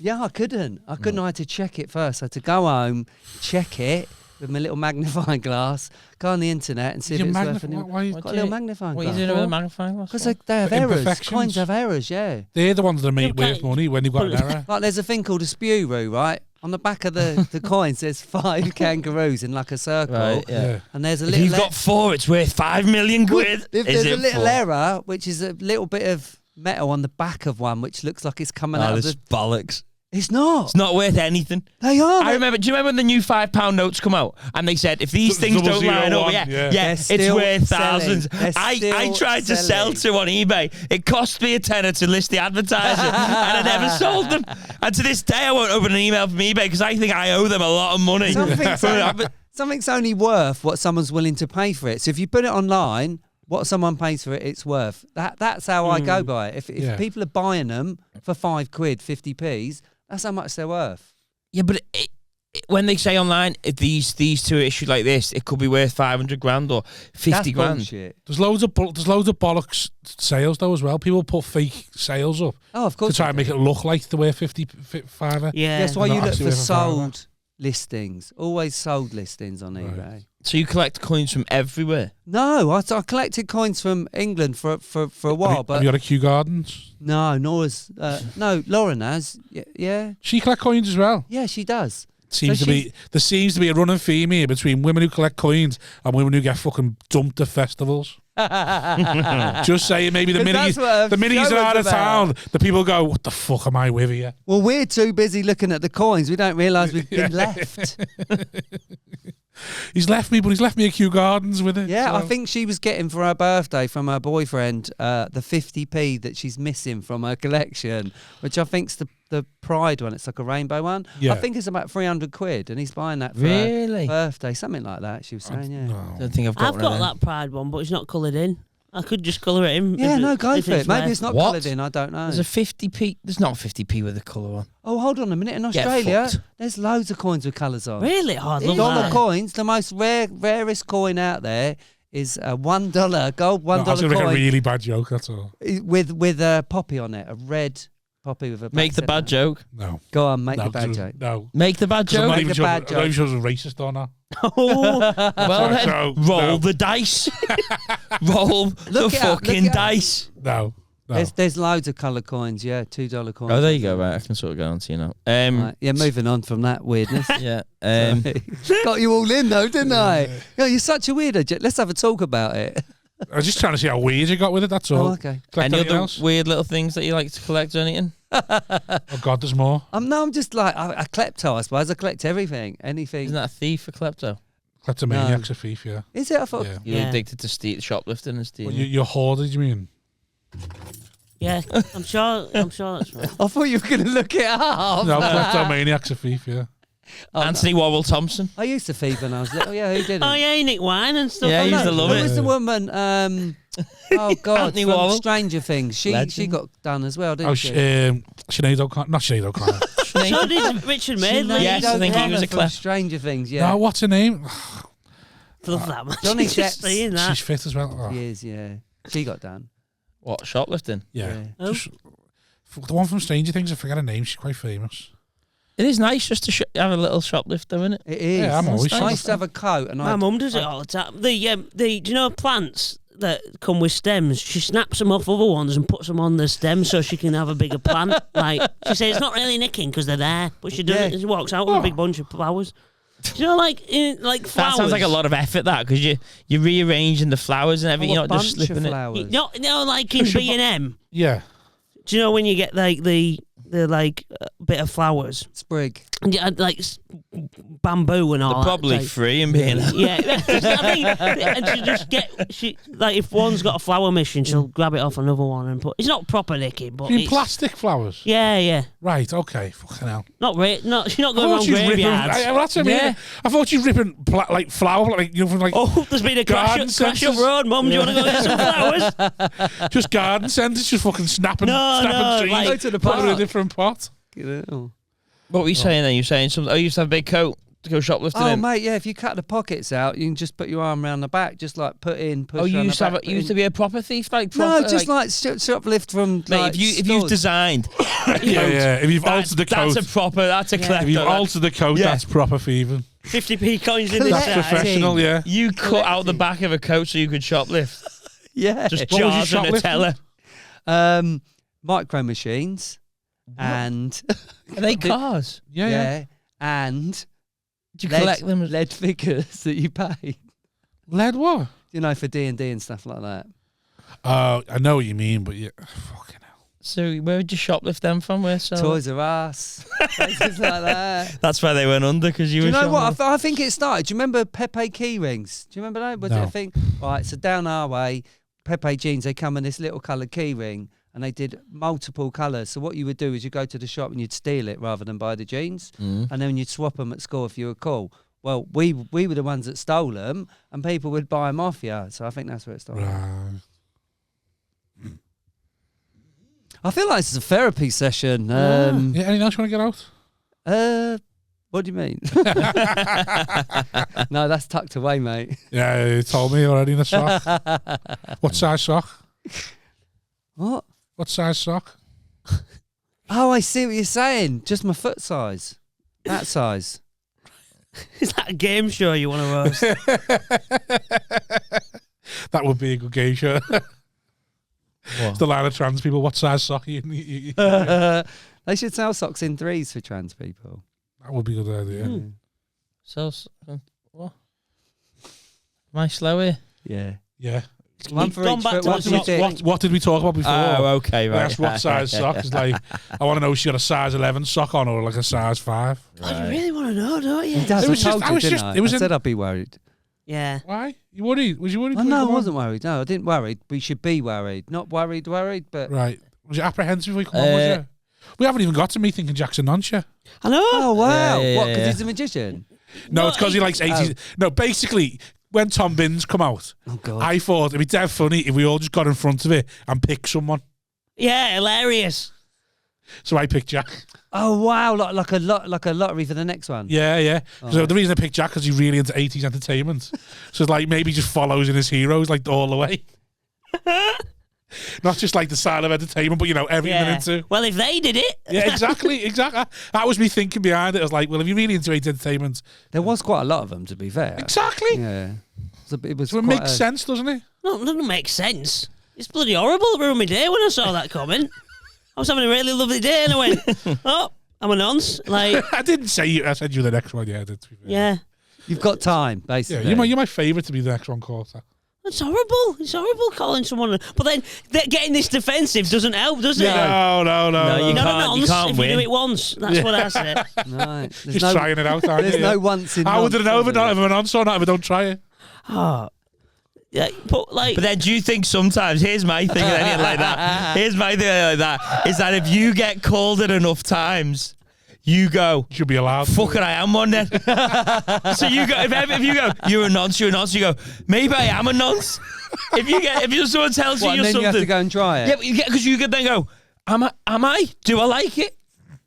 yeah, I couldn't. I had to check it first. I had to go home, check it with my little magnifying glass, go on the internet and see if it's worth any. Why Got a little magnifying What are glass. you doing with a magnifying glass? Because they have For errors. imperfections. Coins have errors, yeah. They're the ones that make Okay. worth money when you've got an error. Like there's a thing called a spew roo, right? On the back of the coins, there's 5 kangaroos in like a circle. Right, yeah. And there's a If little. you've got 4, it's worth 5 million quid. if Is there's a it little 4? error, which is a little bit of metal on the back of one, which looks like it's coming out of this the. bollocks. It's not. It's not worth anything. They are. I remember. Do you remember when the new £5 notes come out and they said if these things don't line up, 001, yeah, yeah. it's They're still worth selling. thousands. They're I still tried to sell selling. to on eBay. It cost me a tenner to list the advertising, and I never sold them. And to this day, I won't open an email from eBay because I think I owe them a lot of money. Something's only worth what someone's willing to pay for it. So if you put it online, what someone pays for it, it's worth. That's how I go by it. If people are buying them for £5, 50p's, that's how much they're worth. Yeah, but when they say online, if these two are issued like this, it could be worth 500 grand or 50 That's grand. bullshit. There's loads of bollocks sales though as well. People put fake sales up Oh, of course. to try and they make do. it look like they're worth 55. Yeah. That's why Not you look actually for worth a fiver. sold listings. Always sold listings on eBay. So you collect coins from everywhere. No, I collected coins from England for a while, Have but you got a Kew Gardens? no, Lauren has. Yeah, She collect coins as well. yeah, she does. There seems to be a running theme here between women who collect coins and women who get fucking dumped at festivals. Just saying, maybe the 'Cause minute that's what a he's show out is of town, about. the people go, "What the fuck am I with here?" Well, we're too busy looking at the coins. We don't realise we've been left. He's left me, but he's left me a Kew Gardens with it. Yeah, so. I think she was getting for her birthday from her boyfriend the 50p that she's missing from her collection, which I think's the Pride one. It's like a rainbow one. Yeah. I think it's about 300 quid, and he's buying that for Really? her birthday, something like that. She was saying, yeah. No. I don't think I've got I've one got of them. that Pride one, but it's not coloured in. I could just colour it in. Yeah, no, go if for it. Maybe rare. it's not What? coloured in. I don't know. There's a 50p. There's not a 50p with a colour on. Oh, hold on a minute. In Get Australia, fucked. there's loads of coins with colours on. Really? Oh, I love Dollar that. coins, the most rarest coin out there is a $1 gold $1 That's gonna make a coin really bad joke. That's all. with a poppy on it, a red poppy with a. Make the bad joke. No. Go on, make no, the bad joke. No. Make the bad 'Cause I'm joke. not Make even the sure, bad I'm not even joke. sure it's racist or not. Oh, Well then, So, roll no. the dice. Roll the Look it up, fucking look it up. dice. No. There's loads of coloured coins, yeah, $2 coins. Oh, there you go. Right, I can sort of go on to you now. Right, yeah, moving on from that weirdness. Yeah. Got you all in though, didn't I? Yeah, you're such a weirdo. Let's have a talk about it. I was just trying to see how weird you got with it. That's all. Oh, okay. Collect Any anything other else? weird little things that you like to collect or anything? Oh God, there's more. I'm just like a klepto, I suppose. I collect everything, anything. Isn't that a thief, a klepto? Kleptomaniac's a thief, yeah. Is it? I thought. Yeah. You're Yeah. addicted to shoplifting and Well, stealing. you're hoarded, you mean? yeah. I'm sure that's right. I thought you were going to look it up. No, kleptomaniac's a thief, yeah. Oh, Anthony Warrell Thompson. I used to thieve when I was little. Yeah, who didn't? Oh yeah, Nick Wine and stuff. Yeah, like he used that. to love Who it. was the woman? Oh God, Anthony from Warrell. Stranger Things. She Legend. got done as well, didn't Oh, she? Sinead O'Connor. Not Sinead O'Connor. So did Richard Madeley. Yes, I think he O'Connor was a from clef. Stranger Things. Yeah, No, what's her name? Love that much. Johnny Just Depp's- saying that. She's fit as well. Oh, she is. Yeah, she got done. What, shoplifting? yeah. Oh. Just- the one from Stranger Things, I forget her name. She's quite famous. It is nice just to have a little shoplift, though, isn't it? It is. Yeah, I'm always I used shoplifting. to have a coat, and My mum does it all the time. Do you know plants that come with stems? She snaps them off other ones and puts them on the stem so she can have a bigger plant. Like she says, it's not really nicking because they're there, but she does Yeah. it. She walks out with a big bunch of flowers. Do you know, like flowers? That sounds like a lot of effort, that, because you're rearranging the flowers and everything. Oh, You're a not just bunch of slipping it. flowers. No, like in B&M. Yeah. Do you know when you get like the like bit of flowers, Sprig. and you had like bamboo and all They're that probably type. free in being. Yeah, I mean, and she like if one's got a flower mission, she'll grab it off another one and put. It's not proper nicking, but You mean it's, plastic flowers? Yeah. Right, okay. Fucking hell. She's not I going thought around she was ripping. graveyards. That's what I mean. Yeah. I thought you were ripping like flower, like from like Oh, there's been a crash garden up centres. road, Mum. Do you want to go get some flowers? just garden centres, just fucking snapping trees. like- Go to the put it in a park. different pot. What were you saying then? You saying something? Oh, you used to have a big coat to go shoplifting Oh, in. mate, yeah. If you cut the pockets out, you can just put your arm around the back, just like push. Oh, you around used the to back, you used to be a proper thief, like No, proper, just like shoplift from. Mate, like, if you've stores. designed, Yeah. If you've altered the coat, that's a klepto. if you've altered the coat, Yeah. that's proper thieving. 50p coins in That's this professional. Yeah. You cut out the back of a coat so you could shoplift. Yeah. Just What was jars you of shoplifting? Nutella. Micro machines and Are they cars? Yeah. and Do you collect them? lead figures that you pay. Lead what? You know, for D&D and stuff like that. Oh, I know what you mean, but yeah, fucking hell. So where would you shoplift them from? Where? So Toys R Us, places like that. that's why they went under, because you Do you were. know what? I think it started. Do you remember Pepe key rings? Do you remember that? Was it No. a thing? Right, so down our way, Pepe jeans, they come in this little coloured key ring, and they did multiple colours. So what you would do is you go to the shop and you'd steal it rather than buy the jeans, and then you'd swap them at school if you were cool. Well, we were the ones that stole them, and people would buy them off you. So I think that's where it started. Right. I feel like this is a therapy session. Yeah, anything else you want to get out? What do you mean? No, that's tucked away, mate. Yeah, you told me already in the sock. What size sock? What? What size sock? Oh, I see what you're saying. Just my foot size. That size. Is that a game show you want to roast? That would be a good game show. It's the line of trans people. What size sock are you? They should sell socks in threes for trans people. That would be a good idea. So what? Am I slow here? Yeah. Yeah. One for Gone each back foot. to What the do you socks. think? What did we talk about before? Oh, okay, We right. asked what size sock. It's like, I want to know if she got a size 11 sock on or like a size 5. Oh, you really want to know, don't you? Dad, It was I told just- I you, was didn't just- I? it was I in- said I'd be worried. Yeah. Why? You worried? Was you worried? Oh, when you no, I come on? wasn't worried. No, I didn't worry. We should be worried. Not worried, but... Right. Was you apprehensive before you come on, was you? We haven't even got to me thinking Jackson Noncha. I know. Oh, wow. Yeah, What, because yeah. he's a magician? No, No, it's because he likes 80s. No, basically, when Tom Binns come out, Oh, God. I thought it'd be dead funny if we all just got in front of it and picked someone. Yeah, hilarious. So I picked Jack. Oh, wow. Like a lottery for the next one. Yeah. So right. the reason I picked Jack because he's really into 80s entertainment. So it's like maybe just follows in his heroes like all the way. Not just like the style of entertainment, but you know, everything they're Yeah. into. Well, if they did it. Yeah, exactly. That was me thinking behind it. I was like, well, if you're really into 80s entertainment, There was quite a lot of them, to be fair. exactly. Yeah. It was So it quite makes a- sense, doesn't it? No, it doesn't make sense. It's bloody horrible. It ruined my day when I saw that comment. I was having a really lovely day and I went, oh, I'm a nonce. Like, I didn't say you. I said you were the next one. Yeah, I did. To be fair. yeah. You've got time, Yeah, basically. you're my favourite to be the next one, Quarter. It's horrible. It's horrible calling someone. But then getting this defensive doesn't help, does it? No. you Not a can't- nonce can't if you do win. it once. That's what I said. Right. There's Just no, trying it out, aren't there's you? no once in How would I nonce, know if is I'm there? an on or not if I don't try it? Oh. Yeah, but like, But then do you think sometimes, here's my thing with anything like that, is that if you get called it enough times, you go, Should be allowed. fuck it, I am one then. So you go, if you go, you're a nonce, you go, maybe I am a nonce. If someone tells What, you and you're then something. you have to go and try it? Yeah, because you could then go, am I? Do I like it?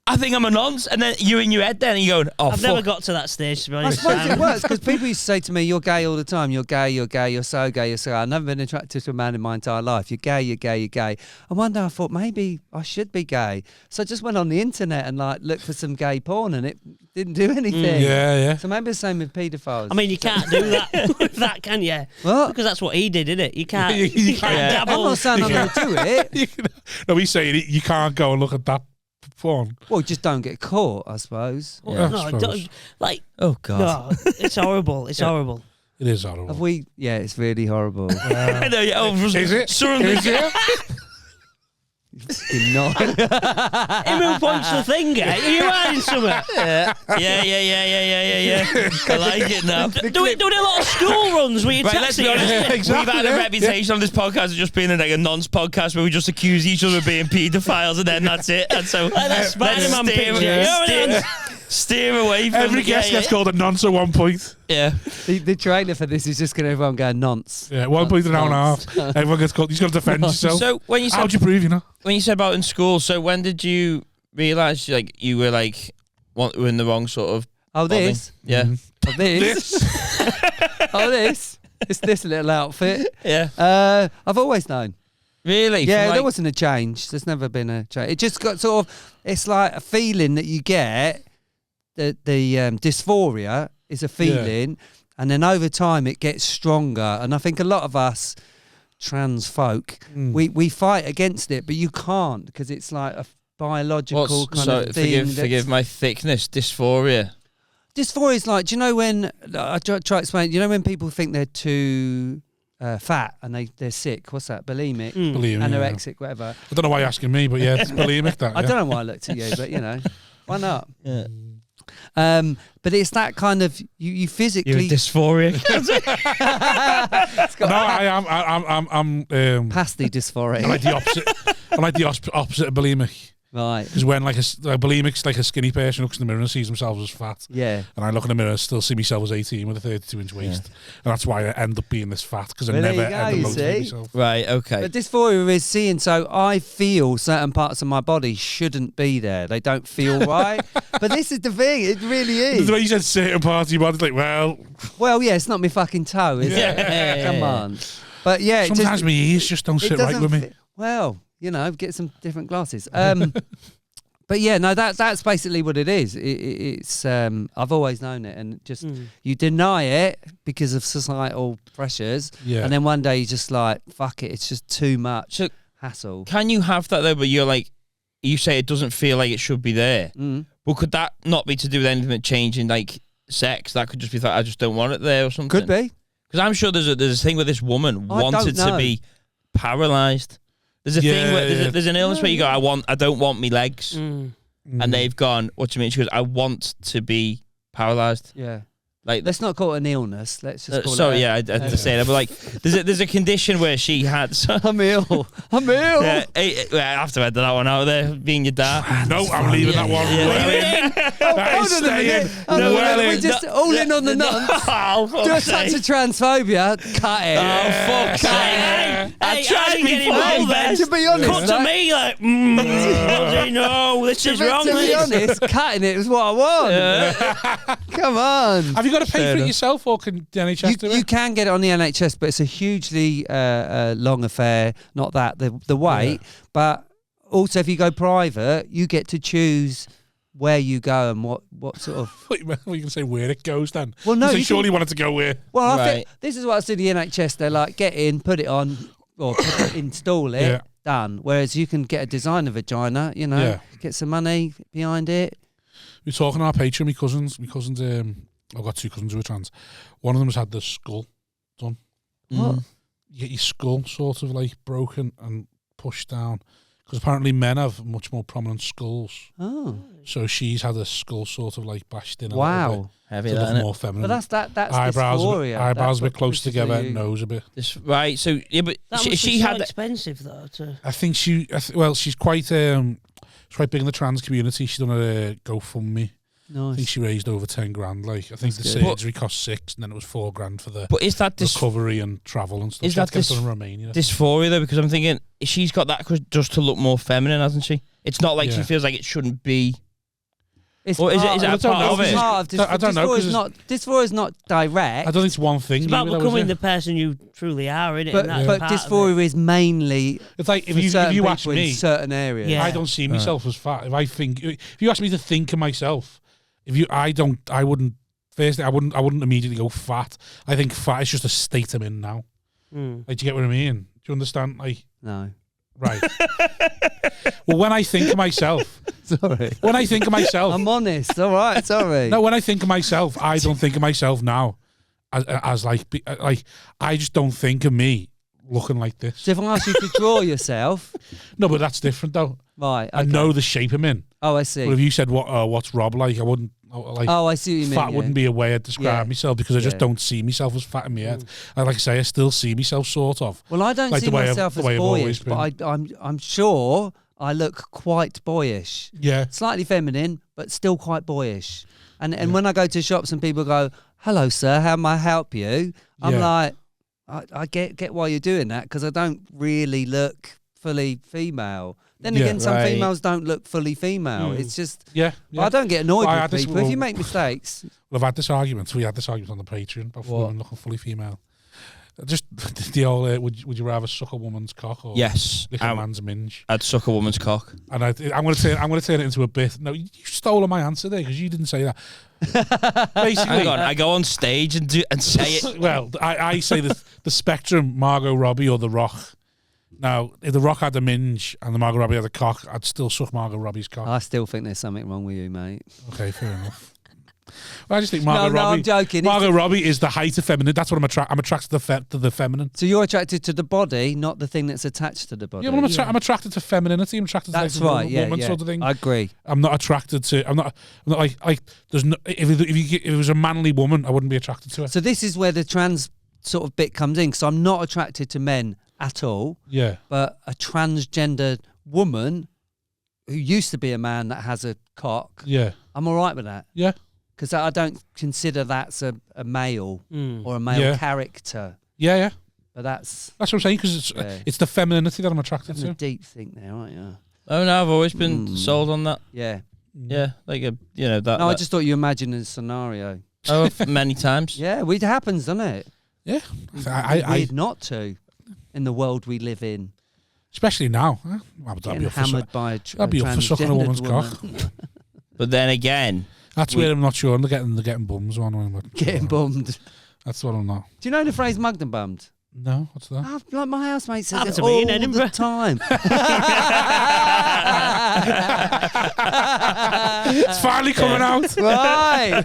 I think I'm a nonce. And then you in your head then, and you go, oh, I've fuck. never got to that stage, to be I honest. suppose it works because people used to say to me, "You're gay all the time. You're gay. You're so gay. You're so gay." I've never been attracted to a man in my entire life. You're gay. You're gay. You're gay. And one day I thought maybe I should be gay, so I just went on the internet and like looked for some gay porn, and it didn't do anything. Yeah. So maybe the same with paedophiles. I mean, you can't do that with that, can you? What? Because that's what he did, isn't it? You can't. You You can't. can't Yeah. I'm dabble. not saying I'm going to do it. No, he's saying you can't go and look at that porn. Well, just don't get caught, I suppose. Yeah, I No, suppose. don't, like, Oh God. no, it's horrible. It's horrible. It is horrible. Have we? Yeah, it's really horrible. I know, yeah. Oh, Is it? Is it? You're not. Him who points the finger. Are you hiding something? Yeah. I like it now. Doing a lot of school runs with your Right, let's taxi. be honest. Exactly, We've had a yeah. reputation on this podcast of just being like a nonce podcast where we just accuse each other of being paedophiles and then that's it. And so Like that Spider-Man picture. You know what I mean? steer away from Every guest gets called a nonce at one point. Yeah. The trailer for this is just going to everyone go nonce. Yeah, 1 point an hour and a half. Everyone gets called. You've got to defend yourself. So when you How'd said you prove, you know? when you said about in school, so when did you realise like you were like were in the wrong sort of Oh, body? this. Yeah. Oh, this. Oh, this. It's this little outfit. Yeah. I've always known. Really? Yeah, From, like, there wasn't a change. There's never been a change. It just got sort of. It's like a feeling that you get. The dysphoria is a feeling, and then over time it gets stronger. And I think a lot of us trans folk, we fight against it, but you can't because it's like a biological kind of thing. Forgive my thickness, dysphoria. Dysphoria is like, do you know when I try to explain? You know when people think they're too fat and they're sick? What's that? Bulimic, Bulimic, anorexic, whatever. I don't know why you're asking me, but yeah, it's bulimic that. I don't know why I looked at you, but you know, why not? Yeah. But it's that kind of you physically. You're dysphoria. No, I'm pasty dysphoria. I like the opposite. I like the opposite of bulimic. Right. Because when like a bulimic's like a skinny person looks in the mirror and sees themselves as fat, Yeah. and I look in the mirror and still see myself as 18 with a 32-inch waist, and that's why I end up being this fat because I Well, there never you go, ever you motivate see. myself. Right, okay. But dysphoria is seeing, so I feel certain parts of my body shouldn't be there. They don't feel right. But this is the thing, it really is. The way you said certain parts of your body's like, well, Well, yeah, it's not my fucking toe, is Yeah. it? Come on. But yeah, it sometimes just, my ears just don't it sit right doesn't with me. fit- Well, you know, get some different glasses. But yeah, no, that's basically what it is. It's I've always known it, and just you deny it because of societal pressures, Yeah. and then one day you're just like, fuck it, it's just too much So hassle. can you have that though, but you're like, you say it doesn't feel like it should be there. Well, could that not be to do with anything with changing like sex? That could just be that I just don't want it there or something. Could be. Because I'm sure there's a thing where this woman I don't wanted to know. be paralysed. There's a thing where Yeah. there's an illness where you go, I don't want me legs. And they've gone, what do you mean? She goes, I want to be paralysed. Yeah. Like, Let's not call it an illness. Let's just call sorry, it. yeah, I had to say that, but like, there's a condition where she had. So, I'm ill. I'm ill. yeah, I have to edit that one out there, being your dad. No, I'm leaving that one. That is Hold on a minute. staying Hold on a well minute. We're in. just all in on the nuts. Oh, Do a touch of transphobia. Cut it. Oh, fuck's sake. Hey, I tried didn't me get involved then. To be honest, Cut to me like, bloody no, this is wrong. to be this. honest, cutting it is what I want. Come on. Have you got to pay Fair for it enough. yourself, or can the NHS do You it? can get it on the NHS, but it's a hugely long affair. Not that the wait, but also if you go private, you get to choose where you go and what sort of. Well, you can say where it goes then. Well, no, So you surely can- you want it to go where. Well, I Right. think this is what I see the NHS. They're like, get in, put it on, or install it, Yeah. done. Whereas you can get a designer vagina, you know, Yeah. get some money behind it. We're talking on our Patreon. My cousins. I've got two cousins who are trans. One of them has had the skull done. What? You get your skull sort of like broken and pushed down because apparently men have much more prominent skulls. Oh, So she's had a skull sort of like bashed in. A little wow. Heavy, bit to that, look innit? more feminine. But that's eyebrows, dysphoria. eyebrows That's a bit what close pushes together, you. nose a bit. Right, so yeah, but That she must be had so that. expensive though. I think she's quite big in the trans community. She's done a GoFundMe. I think Nice. she raised over 10 grand. Like I think That's the good. surgery cost 6, and then it was 4 grand for the But is that recovery and travel and stuff. Is She had that to get it done in Romania. dysphoria though? Because I'm thinking she's got that just to look more feminine, hasn't she? It's not like she Yeah. feels like it shouldn't be. It's Or is it- is part- that a I don't part know, of it? because Part of I don't know, dysphoria is 'cause not dysphoria is not direct. I don't think it's one thing. It's about either, though, is becoming it? the person you truly are, innit? but And that's but part of dysphoria is mainly It's like if for you certain ask people me, in certain areas. Yeah. I don't see myself as fat. If you ask me to think of myself, I wouldn't. Firstly, I wouldn't immediately go fat. I think fat is just a state I'm in now. Mm. Like, do you get what I mean? Do you understand? Like, No. right. Well, when I think of myself, Sorry. when I think of myself, I'm honest. All right. Sorry. no, when I think of myself, I don't think of myself now as like I just don't think of me looking like this. So if I ask you to draw yourself, No, but that's different though. right? I okay. know the shape I'm in. Oh, I see. But if you said what's Rob like, I wouldn't like. Oh, I see what you mean. Fat wouldn't be a way I'd describe Yeah. myself because I just Yeah. don't see myself as fat in my head. I like I say, I still see myself sort of. Well, I don't Like see the way myself the as way I've always boyish, but I'm sure I look quite boyish. Yeah. Slightly feminine, but still quite boyish. And when I go to shops and people go, "Hello, sir, how may I help you?" I'm Yeah. like, I get why you're doing that because I don't really look fully female. Then Yeah, again, some right. females don't look fully female. It's just, Yeah. I don't get annoyed Well, I with had this- people. If you make mistakes, We've had this argument. We had this argument on the Patreon about What? women looking fully female. Just the old, would you rather suck a woman's cock or Yes. lick a man's minge? I'd suck a woman's cock. And I'm going to turn it into a bit. No, you stole my answer there because you didn't say that. Basically, Hang on, I go on stage and say it. well, I say the spectrum, Margot Robbie or The Rock. Now, if The Rock had a minge and the Margot Robbie had a cock, I'd still suck Margot Robbie's cock. I still think there's something wrong with you, mate. Okay, fair enough. Well, I just think Margot No, Robbie. I'm joking. Margot Robbie is the height of feminine. That's what I'm attracted. I'm attracted to the feminine. So you're attracted to the body, not the thing that's attached to the body. Yeah, well, I'm attracted to femininity. I'm attracted That's to like right. Yeah, woman yeah. sort of thing. I agree. I'm not attracted to. I'm not like. There's no. If it was a manly woman, I wouldn't be attracted to her. So this is where the trans sort of bit comes in, because I'm not attracted to men at all. Yeah. But a transgender woman who used to be a man that has a cock, Yeah. I'm all right with that. Yeah. Because I don't consider that's a male or a male Yeah. character. Yeah. Yeah. But that's That's what I'm saying because it's the femininity that I'm attracted having a to. deep think there, aren't you? Oh no, I've always been sold on that. Yeah. Yeah, like that. No, I just thought you imagined a scenario. Oh, many times. Yeah, it happens, doesn't it? Yeah. It's weird not to in the world we live in. Especially now. Huh? Well, Getting hammered by a I'd be up for sucking a woman's cock. But then again, That's where I'm not sure. They're getting bums on. Getting bummed. That's what I'm not. Do you know the phrase mugged and bummed? No, what's that? Oh, like my housemate says Happened it to me all in Edinburgh. the time. It's finally coming out. Right.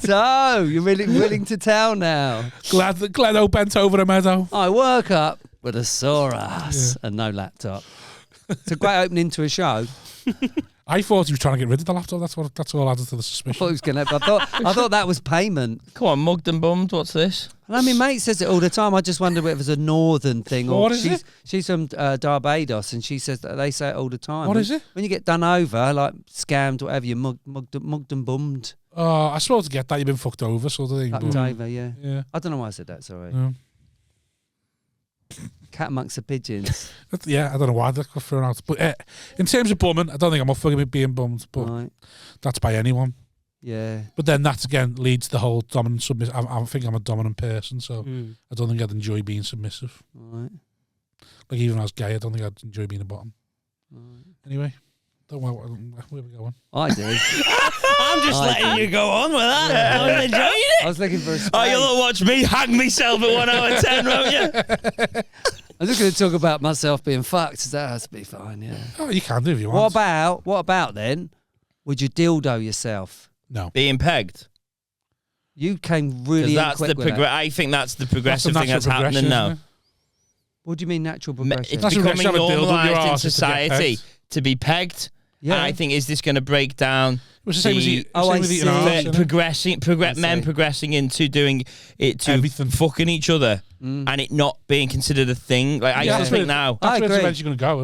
So, you're really willing to tell now. Glad that Gleadow bent over a meadow. I woke up with a sore ass and no laptop. It's a great opening to a show. I thought he was trying to get rid of the laptop. That's all added to the I suspicion. thought he was gonna. I thought that was payment. come on, mugged and bummed. What's this? And I mean, mate says it all the time. I just wonder if it was a northern thing or What is it? she's from Barbados and she says that they say it all the time. What is it? When you get done over, like scammed, whatever, you mugged and bummed. Oh, I suppose to get that you've been fucked over, sort of thing. Fucked but- over, yeah. Yeah. I don't know why I said that. Sorry. Yeah. Cat amongst the pigeons. Yeah, I don't know why they got thrown out. But in terms of bumming, I don't think I'm up for being bummed. But Right. that's by anyone. Yeah. But then that again leads to the whole dominant submissive. I think I'm a dominant person, so I don't think I'd enjoy being submissive. Right. Like even when I was gay, I don't think I'd enjoy being a bottom. Right. Anyway, don't know where we going. I do. I'm just letting you go on with that. I was enjoying it. I was looking for a Oh, space. you'll watch me hang myself at 1 hour 10, won't you? I'm just going to talk about myself being fucked. That has to be fine, yeah. Oh, you can do if you want. What about then? Would you dildo yourself? No. Being pegged. You came really That's quick the with that. I think that's the progressive That's thing a that's natural happening progression, now. isn't it? What do you mean natural It's progression? That's becoming have a dildo up your normalised in arse to get society pegged. to be pegged. Yeah. And I think, is this going to break down It was the same as eating Oh, I see. arse, innit? men progressing into doing it to Everything. fucking each other and it not being considered a thing? Like I Yeah, still that's think where- now, That's I where it's agree. eventually going to go.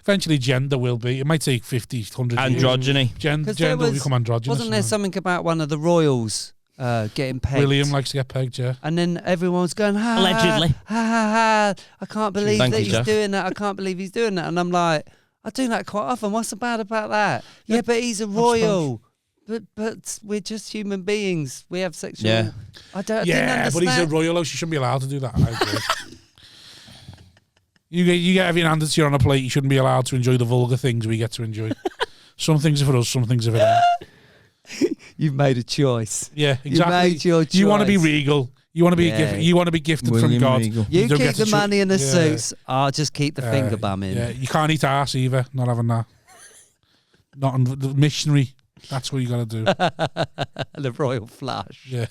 Eventually, gender will be. It might take 50, 100 years. androgyny. 'Cause Gender there will was- become androgynous. Wasn't there something about one of the royals getting pegged? William likes to get pegged, yeah. And then everyone was going, ha, Allegedly. ha, ha, ha. I can't believe Thank that you, he's Jeff. doing that. I can't believe he's doing that. And I'm like, I do that quite often. What's the bad about that? Yeah, but he's a royal. But we're just human beings. We have sexual. Yeah. I didn't Yeah, but he's a understand. royal, so she shouldn't be allowed to do that. I agree. You get everything handed to you on a plate. You shouldn't be allowed to enjoy the vulgar things we get to enjoy. Some things are for us, some things are for them. You've made a choice. Yeah, You exactly. made your choice. You want to be regal. You want to be you want to be gifted William from God. Regal. You don't keep get the to money and the yeah. suits. I'll just keep the finger bumming. Yeah, you can't eat arse either. Not having that. Not on the missionary. That's what you got to do. The royal flush. Yeah.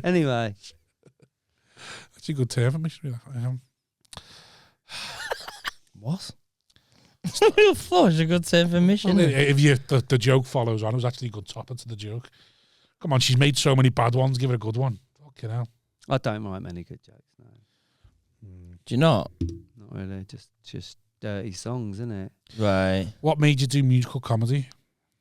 Anyway. That's a good term for missionary. What? Royal flush is a good term for mission. If you the joke follows on, it was actually a good topper to the joke. Come on, she's made so many bad ones. Give her a good one. Fucking hell. I don't write many good jokes, no. Do you not? Not really. Just dirty songs, isn't it? Right. What made you do musical comedy?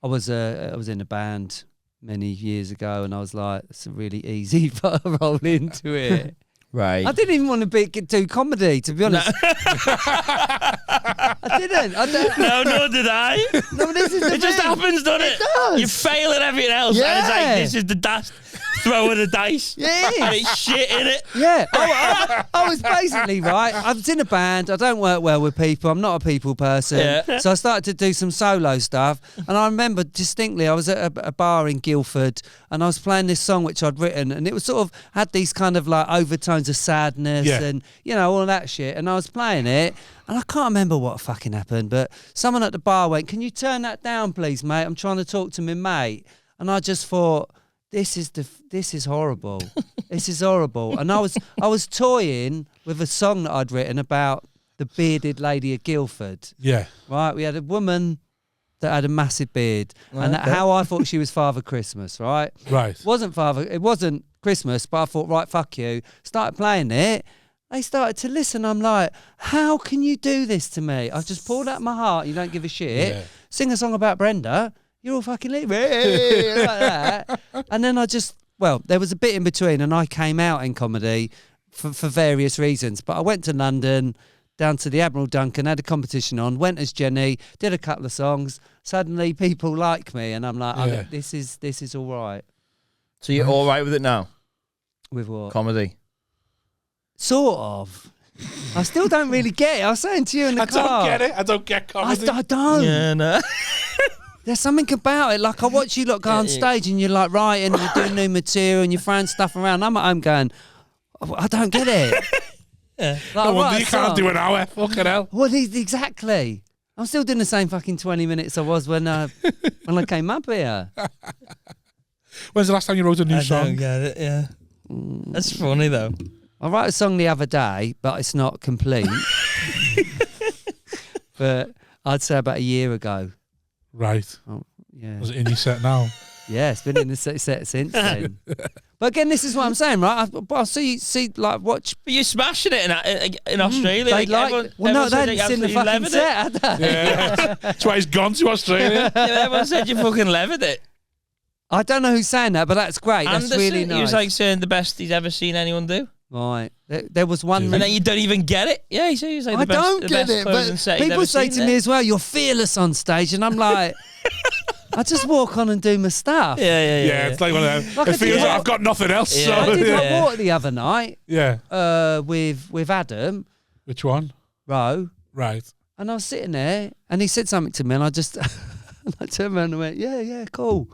I was in a band many years ago, and I was like, it's a really easy roll into it. Right. I didn't even want to do comedy, to be honest. I didn't. No, nor did I. No, but this is the It just thing. happens, doesn't it? does. You fail at everything else, and it's like, this is the dash. Throw of the dice. Yeah. And it's shit in it. Yeah, I was basically right. I was in a band. I don't work well with people. I'm not a people person. Yeah. So I started to do some solo stuff. And I remember distinctly, I was at a bar in Guildford, and I was playing this song which I'd written, and it was sort of had these kind of like overtones of sadness and all that shit. And I was playing it, and I can't remember what fucking happened, but someone at the bar went, "Can you turn that down, please, mate? I'm trying to talk to my mate." And I just thought, This is horrible. This is horrible. And I was toying with a song that I'd written about the bearded lady of Guildford. Yeah. Right? We had a woman that had a massive beard. And how I thought she was Father Christmas, right? Right. It wasn't Christmas, but I thought, right, fuck you. Started playing it. They started to listen. I'm like, how can you do this to me? I've just pulled out my heart. You don't give a shit. Yeah. Sing a song about Brenda. You're all fucking like that. And then there was a bit in between, and I came out in comedy for various reasons. But I went to London, down to the Admiral Duncan, had a competition on, went as Jenny, did a couple of songs. Suddenly people like me, and I'm like, okay, this is all right. So you're all right with it now? With what? Comedy? Sort of. I still don't really get it. I was saying to you in the car. I don't get it. I don't get comedy. I don't. Yeah, no. There's something about it. Like, I watch you lot go on stage and you're like writing, and you're doing new material and you're throwing stuff around. I'm at home going, I don't get it. Like, No wonder you can't do an hour. Fucking hell. Well, exactly. I'm still doing the same fucking 20 minutes I was when I came up here. When's the last time you wrote a new I song? don't get it, yeah. That's funny, though. I wrote a song the other day, but it's not complete. But I'd say about a year ago. Right. Oh, yeah. Was it in your set now? Yeah, it's been in the set since then. But again, this is what I'm saying, right? I'll see, watch. But you're smashing it in Australia. They they hadn't seen the fucking set, had they? Yeah. That's why he's gone to Australia. Everyone said you fucking levered it. I don't know who's saying that, but that's great. That's Anderson, really nice. he was like saying the best he's ever seen anyone do. Right. There was one. And then you don't even get it. Yeah, he said like I don't the get best it, closing but set he's people ever say seen to there. me as well, "You're fearless on stage," and I'm like, I just walk on and do my stuff. Yeah, it's like one of them. Like It feels like I've got nothing else. Yeah. So, I did yeah. hot water the other night. Yeah. With Adam Which one? Rowe, Right. and I was sitting there, and he said something to me, and I just I turned around and went, "Yeah, cool,"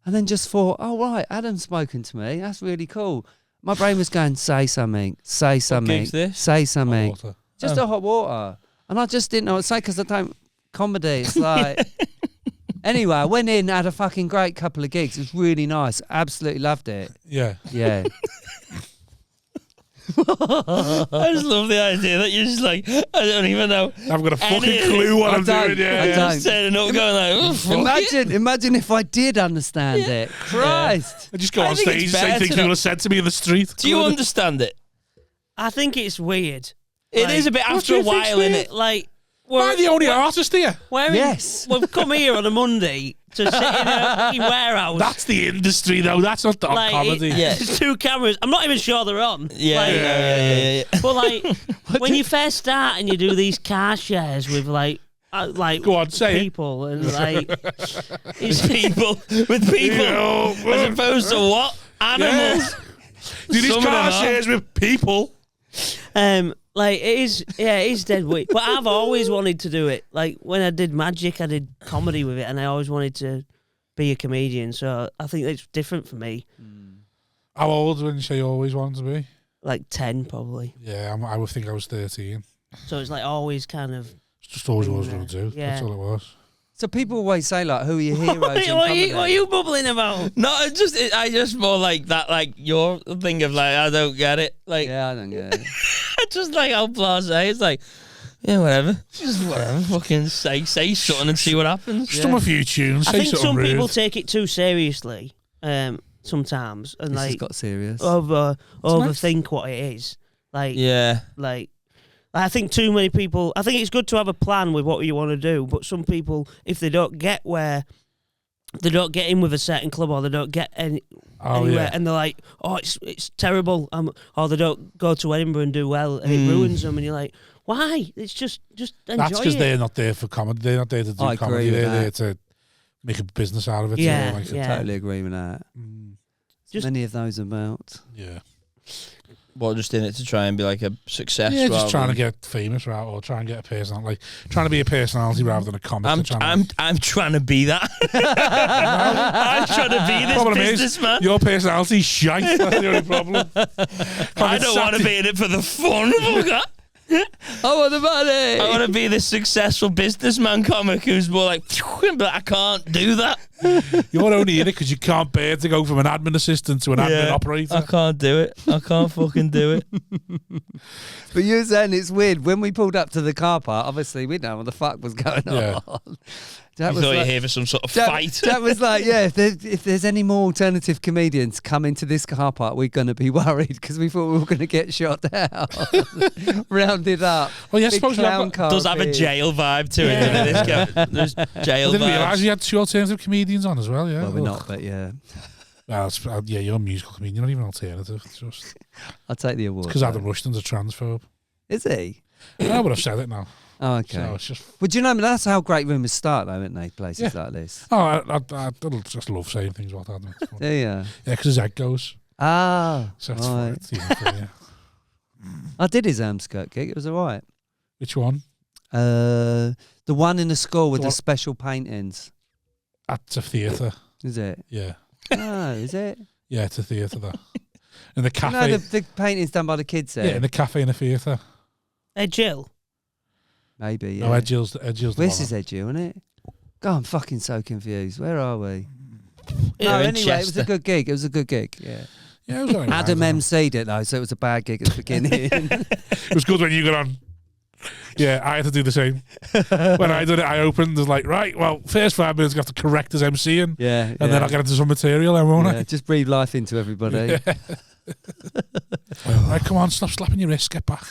and then just thought, "Oh right, Adam's spoken to me. That's really cool." My brain was going, "Say something, say something, gig's this? say something." Water. Just a hot water. And I just didn't know what to say because I don't comedy. It's like anyway, I went in, had a fucking great couple of gigs. It was really nice. Absolutely loved it. Yeah. Yeah. I just love the idea that you're just like, I don't even know. I've got a fucking Any- clue what I I'm don't. doing. Yeah. I yeah. don't. Standing up going like, oh, fuck it. Imagine if I did understand it. Christ. I just go I on think stage, it's say better things to people know. have said to me in the street. Do you understand it? I think it's weird. It Like, is a bit what after do a you think's while, weird? innit? Like, Am I the only artist here? Yes. We've come here on a Monday to sit in a fucking warehouse. That's the industry, though. That's not the like, comedy. Yeah. There's two cameras. I'm not even sure they're on. Yeah, Like, yeah. But like, when you first start and you do these car shares with like Go on, say it. people and like, it's With people, know, as opposed to what? Animals. Do these Some of them car are. shares with people. like it is dead weird. But I've always wanted to do it. Like when I did magic, I did comedy with it, and I always wanted to be a comedian. So I think it's different for me. How old when you say you always wanted to be? Like 10, probably. Yeah, I would think I was 13. So it's like always kind of. It's just always what I was going to do. Yeah. That's all it was. So people always say, like, who are your heroes? What are you bubbling about? No, I just more like that, like your thing of like, I don't get it. Like, Yeah, I don't get it. just like how blasé. It's like, yeah, whatever. Just whatever. Fucking say something and see what happens. Just a few tunes. I say think something some rude. people take it too seriously. Sometimes and This has like got serious. overthink what it is. Like like I think too many people. I think it's good to have a plan with what you want to do, but some people, if they don't get where they don't get in with a certain club or they don't get anywhere, and they're like, oh, it's terrible, or they don't go to Edinburgh and do well, and it ruins them, and you're like, why? It's just enjoy That's because it. they're not there for comedy. They're not there to do comedy. They're there to make a business out of it. Yeah, like yeah. Totally agree with that. Just many of those about. Yeah. Well, just in it to try and be like a success. Yeah, just trying to get famous, right, or try and get a personality. Like trying to be a personality rather than a comic. I'm trying to be that. I'm trying to be this Problem businessman. Your personality's shite. That's the only problem. I don't want to be in it for the fun. I want the money. I want to be this successful businessman comic who's more like, but I can't do that. You're only in it because you can't bear to go from an admin assistant to an admin operator. I can't do it. I can't fucking do it. But you're saying it's weird. When we pulled up to the car park, obviously we know what the fuck was going on. That was thought you were here for some sort of fight. That was like, yeah, if there's any more alternative comedians come into this car park, we're going to be worried because we thought we were going to get shot down. Rounded up. Well, yeah, I suppose does have a jail vibe to it. There's jail I didn't vibes. realise you had 2 alternative comedians on as well, yeah. Well, we're not, but yeah. Well, yeah, you're a musical comedian. You're not even alternative. It's just I'll take the award. because Adam Rushton's a transphobe. Is he? No, but I've said it now. Oh, okay. So it's just... Well, do you know, that's how great rumours start, though, aren't they? Places like this. Oh, I just love saying things about Adam. There you Yeah, because his head goes. Ah, So it's right. funny. I did his skirt gig. It was all right. Which one? The one in the school with the special paintings. At the theatre. Is it? Yeah. Oh, is it? Yeah, it's a theatre, that. In the You cafe. know the paintings done by the kids there? Yeah, in the cafe in the theatre. Hey, Jill. Maybe, yeah. No, Ed Gill's the This one. is Ed Gill, isn't it? God, I'm fucking so confused. Where are we? Yeah, No, in anyway, it was a Chester. good gig. It was a good gig, yeah. Yeah, it was all right, Adam I don't know. MC'd it, though, so it was a bad gig at the beginning. It was good when you got on. Yeah, I had to do the same. When I did it, I opened, was like, right, well, first 5 minutes, I have to correct his MCing, yeah. and then I'll get into some material, then won't I? Just breathe life into everybody. Right, come on, stop slapping your wrist, get back.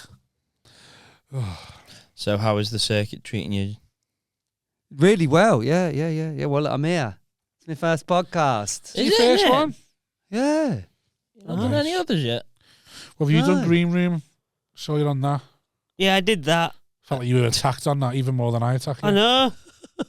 So how is the circuit treating you? Really well, yeah. Well, I'm here. It's my first podcast. Is your first it? one? Yeah. Have you done any others yet? Well, have you No. done Green Room? Saw you on that. Yeah, I did that. Felt like you were attacked on that even more than I attacked you. I know.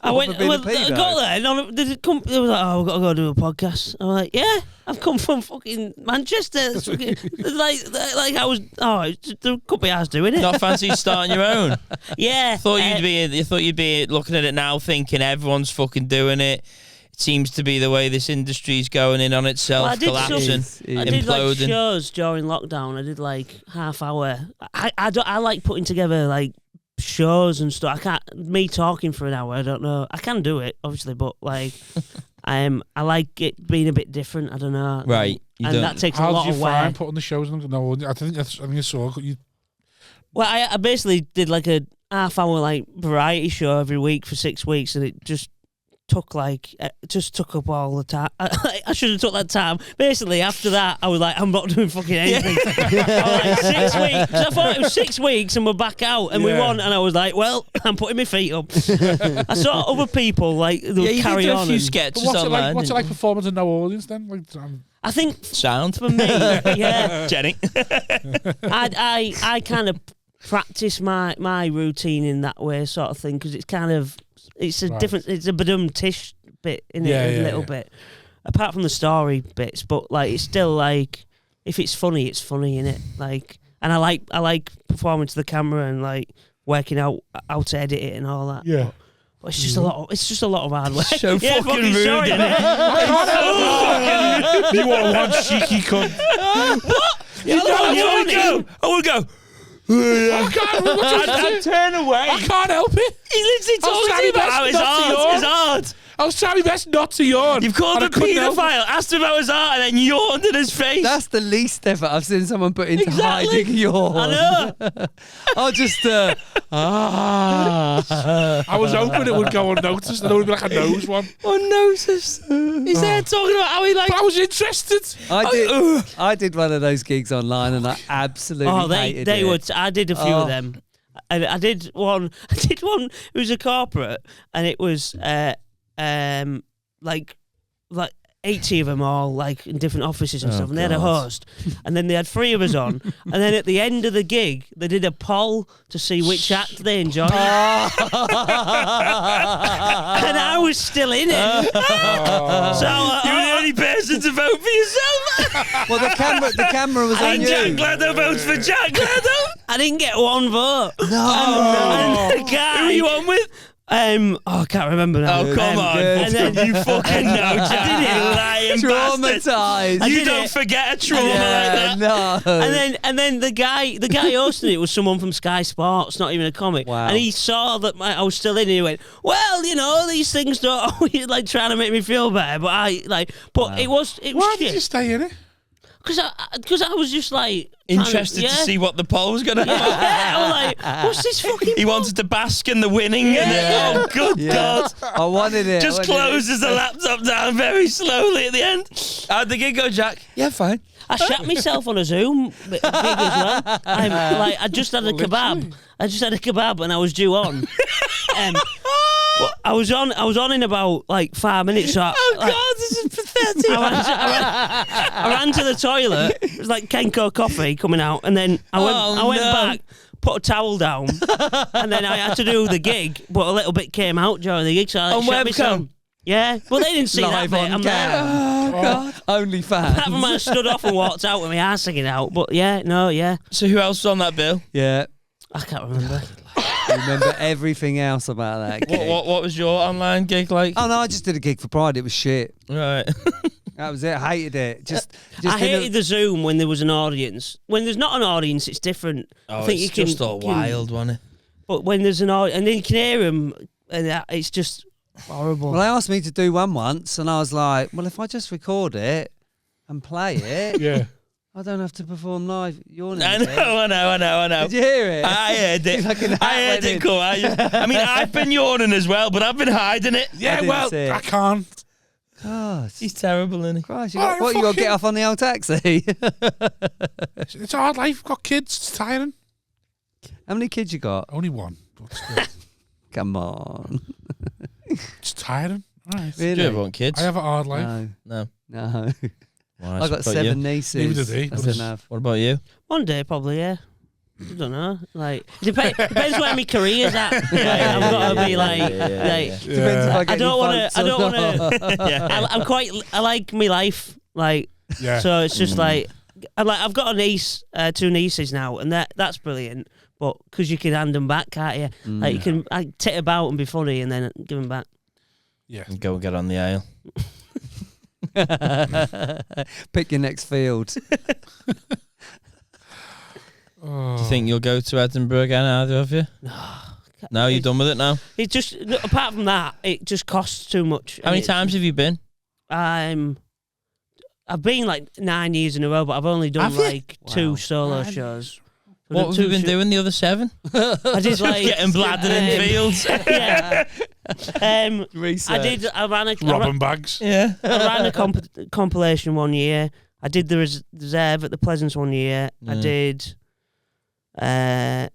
I went. for being a Well, I pedo? got there. And they was like, "Oh, we've got to go do a podcast." I'm like, "Yeah, I've come from fucking Manchester." It's fucking, like I was. Oh, there could be us doing it. Not fancy starting your own? Yeah. You thought you'd be looking at it now, thinking everyone's fucking doing it. It seems to be the way this industry's going in on itself, Well, I did collapsing, I did like imploding. shows during lockdown. I did like half hour. I like putting together like shows and stuff. I can't. Me talking for an hour. I don't know. I can do it obviously, but like, I like it being a bit different. I don't know. Right. You And don't- that takes a How lot did of you wear. find putting the shows on? No, I think I saw you. Well, I basically did like a half hour like variety show every week for 6 weeks, and it just took up all the time. I should have took that time. Basically, after that, I was like, I'm not doing fucking anything. I was like, 6 weeks. I thought it was 6 weeks, and we're back out, and we won. And I was like, well, I'm putting my feet up. I saw other people like they would you carry did do on. a few and- sketches What's it online. like? What's it like performing to no audience then? Like, I think Sound for me, yeah, Jenny. I kind of practice my routine in that way, sort of thing, because it's kind of it's a Right. different, it's a badum-tish bit in it Yeah, a little bit, apart from the story bits, but like it's still like if it's funny in it, like, and I like performing to the camera and like working out how to edit it and all that. yeah. But it's just a lot. It's just a lot of hard work. So yeah, fucking rude, sorry, innit? mate. You are one cheeky cunt. What? You know I want to go. I'd turn away. I can't help it. He literally told me about how it's hard. I was trying my best not to yawn. You've called and him a paedophile, asked him about his art, and then yawned in his face. That's the least effort I've seen someone put into hiding yawn. I know. I'll just I was hoping it would go unnoticed. And it would be like a nose one. Unnoticed. He's there talking about how he But I was interested. I did one of those gigs online, and I absolutely hated they it. would. I did a few of them. I did one. It was a corporate, and it was like 80 of them all like in different offices and stuff, and they had a host, and then they had 3 of us on, and then at the end of the gig they did a poll to see which act they enjoyed, and I was still in it. So you were the only person to vote for yourself. Well, the camera was on you. Jack Gleadow votes for Jack Gleadow. I didn't get 1 vote. No. And the guy, who are you on with? I can't remember now. Oh, come on. And then You fucking know, Jack. I did it. You lying bastard. Traumatized. You did don't it. forget a trauma like that. No. And then the guy hosting it was someone from Sky Sports, not even a comic. Wow. And he saw that I was still in, and he went, "Well, you know, these things don't always like trying to make me feel better." But it was Why did shit. you stay in it? Because I was just like Interested to see what the poll was going to have. Yeah, I was like, what's this fucking? He wanted to bask in the winning. Yeah. Oh, good God. I wanted it. Just closes the laptop down very slowly at the end. How'd the gig go, Jack? Yeah, fine. I shat myself on a Zoom gig as well. I just had a kebab. I just had a kebab and I was due on. But I was on in about like 5 minutes. So God, this is pathetic. I ran to the toilet. It was like Kenko coffee coming out, and then I went back, put a towel down, and then I had to do the gig. But a little bit came out during the gig, so I On shat myself. webcam? Yeah, well they didn't see Live that bit. on I'm cam. there. Oh, God. Only fans. Apart from I stood off and walked out with my ass hanging out. But yeah. So who else was on that bill? Yeah. I can't remember. I remember everything else about that gig. What was your online gig like? Oh no, I just did a gig for Pride. It was shit. Right. That was it. I hated it. Just I hated the Zoom when there was an audience. When there's not an audience, it's different. Oh, I think it's you just all wild, wasn't it? But when there's an audience, and then you can hear them, and it's just horrible. Well, they asked me to do one once, and I was like, well, if I just record it and play it, Yeah. I don't have to perform live. Yawning. I know. Did you hear it? I heard it. Fucking hat I heard went it in. come out. I mean, I've been yawning as well, but I've been hiding it. Yeah, didn't well, see it. I can't. God. He's terrible, isn't he? Christ, Oh, what, you got to fucking- get off on the old taxi? It's a hard life. Got kids. It's tiring. How many kids you got? Only one. But still, Come on. it's tiring. All right. Do you Really? ever want kids? I have a hard life. No. No. No. Well, I got what about 7 you? nieces. Neither did he. That's enough. What about you? One day, probably, yeah. I don't know. Like, depends where my career's at. Like, I've got to be like, Depends if I get I don't any want votes or to. Yeah. I'm quite. I like my life. Like, Yeah. so it's just like, I've got a niece, 2 nieces now, and that's brilliant. But because you can hand them back, can't you? Like, you can tit about and be funny, and then give them back. Yeah. And go get on the aisle. Pick your next field. Oh. Do you think you'll go to Edinburgh again, either of you? No, you're done with it now? It just, apart from that, it just costs too much. How many times have you been? I've been like 9 years in a row, but I've only done Have you? like 2 solo shows. I've What done have you 2 been doing the other 7? I did like Getting bladdered in fields. Yeah. Research. I ran a Robbing bags. Yeah. I ran a compilation one year. I did the reserve at the Pleasance one year. I did, and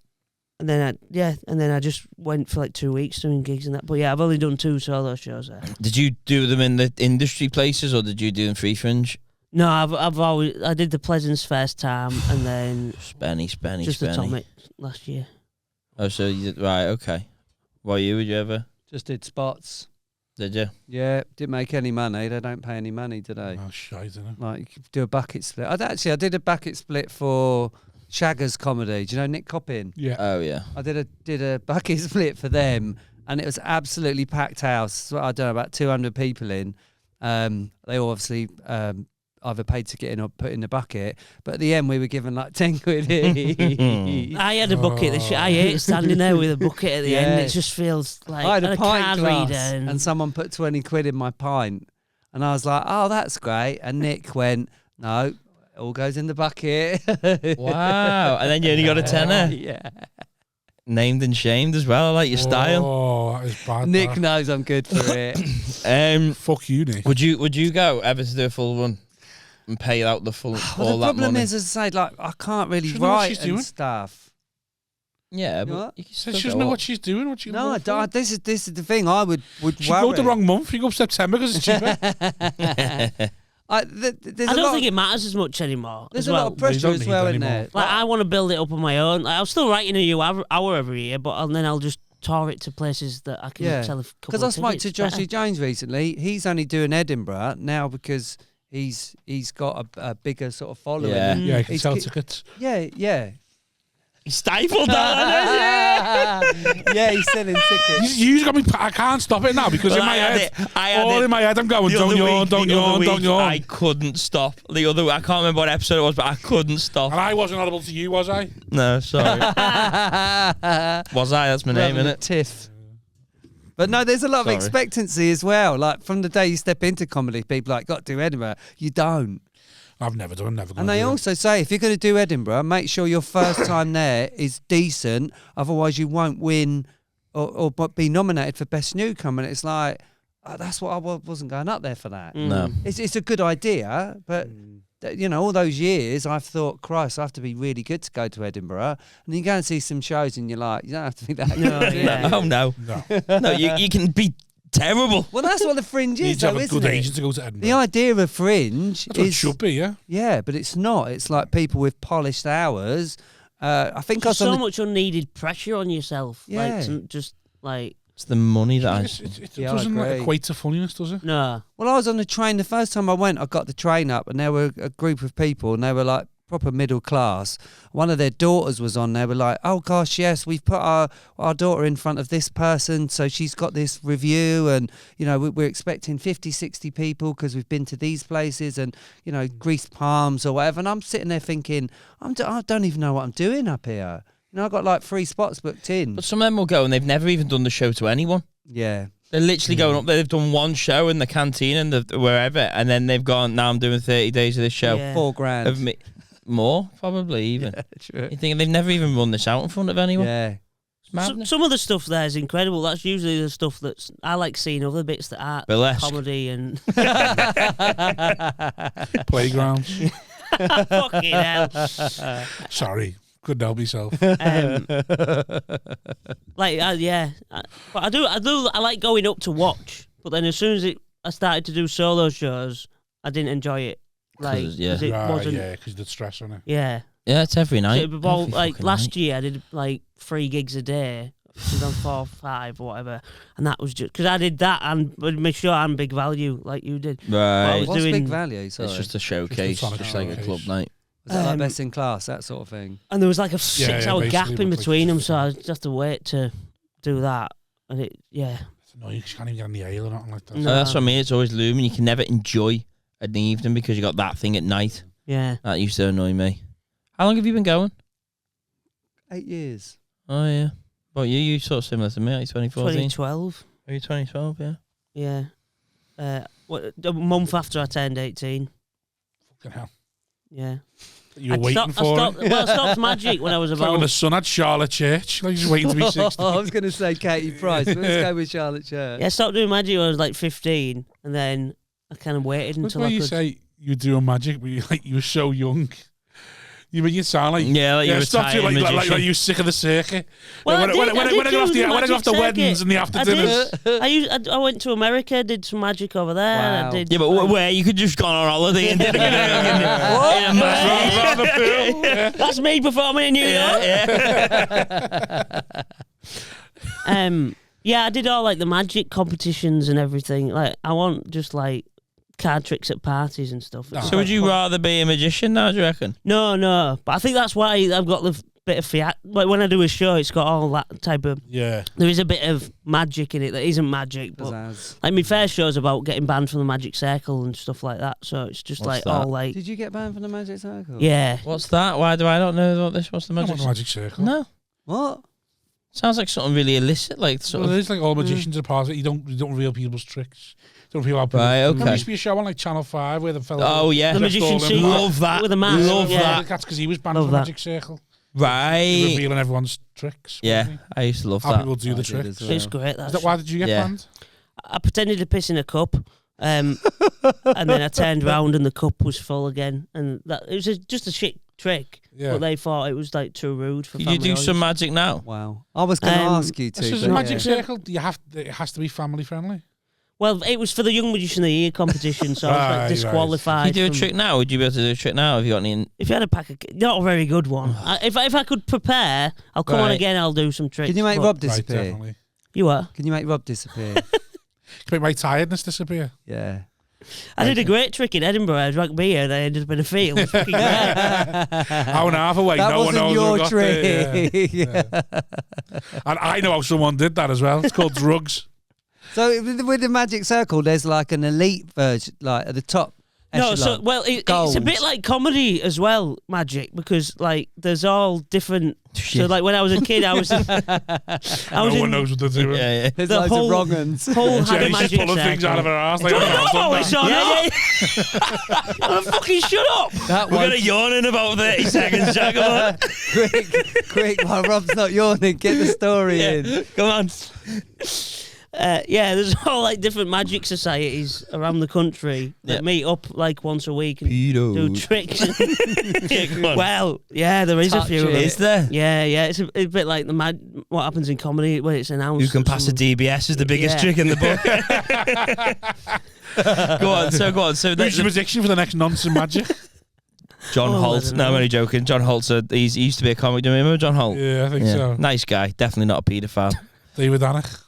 then I just went for like 2 weeks doing gigs and that. But yeah, I've only done 2 solo shows there. Did you do them in the industry places or did you do them free fringe? No, I did the Pleasance first time and then Spenny. just Atomic last year. Oh, so you did, right, okay. What you, would you ever? Just did spots. Did you? Yeah, didn't make any money. They don't pay any money, do they? Oh, shite, isn't it? Like, you could do a bucket split. I did a bucket split for Shaggers Comedy. Do you know Nick Coppin? Yeah. Oh, yeah. I did a bucket split for them, and it was absolutely packed house. So I don't know, about 200 people in. They all obviously either paid to get in or put in the bucket. But at the end, we were given like 10 quid each. I had a bucket. I hate standing there with a bucket at the end. It just feels like I had a pint card glass, reader and someone put 20 quid in my pint. And I was like, oh, that's great. And Nick went, no, it all goes in the bucket. Wow. And then you only got a tenner. Yeah. Named and shamed as well. I like your style. Oh, that is bad. Nick that. knows I'm good for it. Fuck you, Nick. Would you go ever to do a full run and pay out the full Well, all the that problem money? is, as I say, like, I can't really She knows what she's write and doing. stuff. Yeah, but What? you can So still she doesn't go know up. what she's doing. What she No, I don't. This is the thing. I would She worry. go the wrong month. You go September because it's cheaper. There's I a don't lot think of, it matters as much anymore. there's as a well. lot of pressure don't as need well that in anymore. there. Like I want to build it up on my own. Like, I'll still write in a hour every year, but then I'll just tour it to places that I can sell a couple Because I of spoke to tickets. Joshy Jones recently. He's only doing Edinburgh now because he's got a bigger sort of following. Yeah. And Yeah, you can he's sell ki- tickets. Yeah. He stifled that. Yeah, he's selling tickets. You got me. I can't stop it now because Well, in my I had head, it- I had all it in my head, I'm going. The Don't other yawn, week- don't the other yawn, don't week, yawn. I couldn't stop. I can't remember what episode it was, but I couldn't stop. And I wasn't audible to you, was I? No, sorry. Was I? That's my name, Having a innit? tiff. But no, there's a lot of Sorry. expectancy as well. Like from the day you step into comedy, people are like, got to do Edinburgh. You don't. I've never done. Never. And they also say if you're going to do Edinburgh, make sure your first time there is decent. Otherwise, you won't win or be nominated for Best Newcomer. And it's like, that's what I wasn't going up there for that. No. It's a good idea, but all those years I've thought, Christ, I have to be really good to go to Edinburgh. And you go and see some shows, and you're like, you don't have to be that No, good. do you? yeah. Oh, no. No. No, you can be terrible. Well, that's what the Fringe You is, need to have though, a isn't good it? agent to go to Edinburgh. The idea of Fringe That's what it is should be, yeah. yeah, but it's not. It's like people with polished hours. I think I There's saw so the- much unneeded pressure on yourself. Yeah. Like, just like It's the money that It Yeah, I doesn't agree. equate to funniness, does it? no. Well, I was on the train the first time I went. I got the train up, and there were a group of people, and they were like proper middle class. One of their daughters was on there. Were like, "Oh gosh, yes, we've put our daughter in front of this person, so she's got this review, and we're expecting 50, 60 people because we've been to these places, and greased palms or whatever." And I'm sitting there thinking, I don't even know what I'm doing up here. I got like 3 spots booked in. But some of them will go and they've never even done the show to anyone. Yeah. They're literally going up there. They've done one show in the canteen and wherever, and then they've gone, now I'm doing 30 days of this show. Yeah. $4,000. Of me, more, probably, even. True. You think they've never even run this out in front of anyone? Yeah. It's madness. Some of the stuff there is incredible. That's usually the stuff I like seeing other bits that aren't Burlesque. comedy and Playgrounds. fucking hell. Sorry. Couldn't help myself. Yeah, but I do. I like going up to watch, but then as soon as I started to do solo shows, I didn't enjoy it. Like, 'Cause, yeah. 'cause it Right, wasn't. yeah, because the stress on it. Yeah. Yeah, it's every So night. it'd be about, Every like fucking last night. year, I did like 3 gigs a day. Did on 4 or 5 or whatever, and that was just because I did that and my show and Big Value like you did. I Right. was What's doing- Big Value? Sorry. It's just a showcase, Sonic just like a showcase. club night. Is that like Um, Best in Class, that sort of thing? And there was like a Yeah, 6-hour basically gap in looks like between them, just so a- I just have to wait to do that. And It's annoying 'cause you can't even get on the ale or nothing like that. No. That's what I mean. It's always looming. You can never enjoy an evening because you got that thing at night. yeah. That used to annoy me. How long have you been going? 8 years. Oh, yeah. Well, you sort of similar to me, like 2014. 2012. Are you 2012, yeah? Yeah. A month after I turned 18. Fucking hell. Yeah. You were waiting for it. I stopped magic when I was It's like when about. the son had Charlotte Church. Like, just waiting to be 60. I was going to say Katie Price, but let's go with Charlotte Church. Yeah, I stopped doing magic when I was like 15, and then I kind of waited That's until why I you could. say you were doing magic, but you were so young. You mean you sound like Yeah, like you're a stop you retired like magician. you sick of the circuit. Well, when I did I do go off the magic weddings circuit. and the after dinners. I went to America, did some magic over there. Wow. And I did. Yeah, but where? You could just go on holiday and did it. Around the pool. Yeah. That's me performing in New York. Yeah, I did all like the magic competitions and everything. Like, I want just like card tricks at parties and stuff. No. So would you rather be a magician now, do you reckon? No, but I think that's why I've got bit of fiat. Like when I do a show, it's got all that type of. Yeah. There is a bit of magic in it that isn't magic, but like my first show's about getting banned from the Magic Circle and stuff like that. So it's just What's like that? all like. Did you get banned from the Magic Circle? Yeah. What's that? Why do I not know about this? What's the Not magic? the Magic Circle. No. What? Sounds like something really illicit, like sort Well, of. it's like all magicians are part of it. You don't reveal people's tricks. You don't reveal how people. Right, okay. There used to be a show on like Channel 5 where the fella. Oh yeah, The Magician's Secret. Love that. With a mask. Love Yeah. that. That's because he was banned Love from the that. Magic Circle. Right. Revealing everyone's tricks. Yeah, wasn't he? I used to love How that. people do the I did tricks. as well. It's great. Is that why did you get Yeah. banned? I pretended to piss in a cup, and then I turned round and the cup was full again, and it was just a shit trick. Yeah. But they thought it was like too rude for. Can you family do some audience. magic now? Wow. I was going to ask you to. This is but a Magic yeah. Circle. It has to be family friendly. Well, it was for the Young Magician of the Year competition, so I was Right, like right. disqualified. Can you do a from- trick now? Would you be able to do a trick now? Have you got any? If you had a pack of, not a very good one. If I could prepare, I'll come on Right. again. I'll do some tricks. Can you make but- Rob Right, disappear? definitely. You what? Can you make Rob disappear? Can make my tiredness disappear. Yeah. I did a great trick in Edinburgh. I drank beer and I ended up in a field. It's fucking great. Hour and a half away. That No one wasn't knows your who got there, trick. yeah. And I know how someone did that as well. It's called drugs. So with the Magic Circle, there's like an elite version, like at the top. No, so echelon. well, it's a Gold. bit like comedy as well, magic, because like there's all different. So Shit. like when I was a kid, I was No one in knows what they're doing. Yeah, yeah. There's the loads whole- of wrong uns. whole had a Jenny's just magic pulling things out of her ass. Like, Do you know I've done about that. this, son? Yeah, Oh, fucking shut up! That We're one, gonna yawn in about 30 seconds, Jack. Come on. quick, while Rob's not yawning, get the story in. Come on. Yeah, there's all like different magic societies around the country that Yeah. meet up like once a week and do tricks. Yeah, come on. Well, yeah, there is a Touch few of it. them. Is there? Yeah, it's a bit like what happens in comedy when it's announced. Who can that pass a someone- DBS is the biggest Yeah. trick in the book. Go on. So Who's your prediction for the next nonsense magic? John Oh, I Holt. don't No, I'm know. only joking. John Holt's he used to be a comic. Do you remember John Holt? Yeah, I think so. Nice guy. Definitely not a paedophile. David Anich.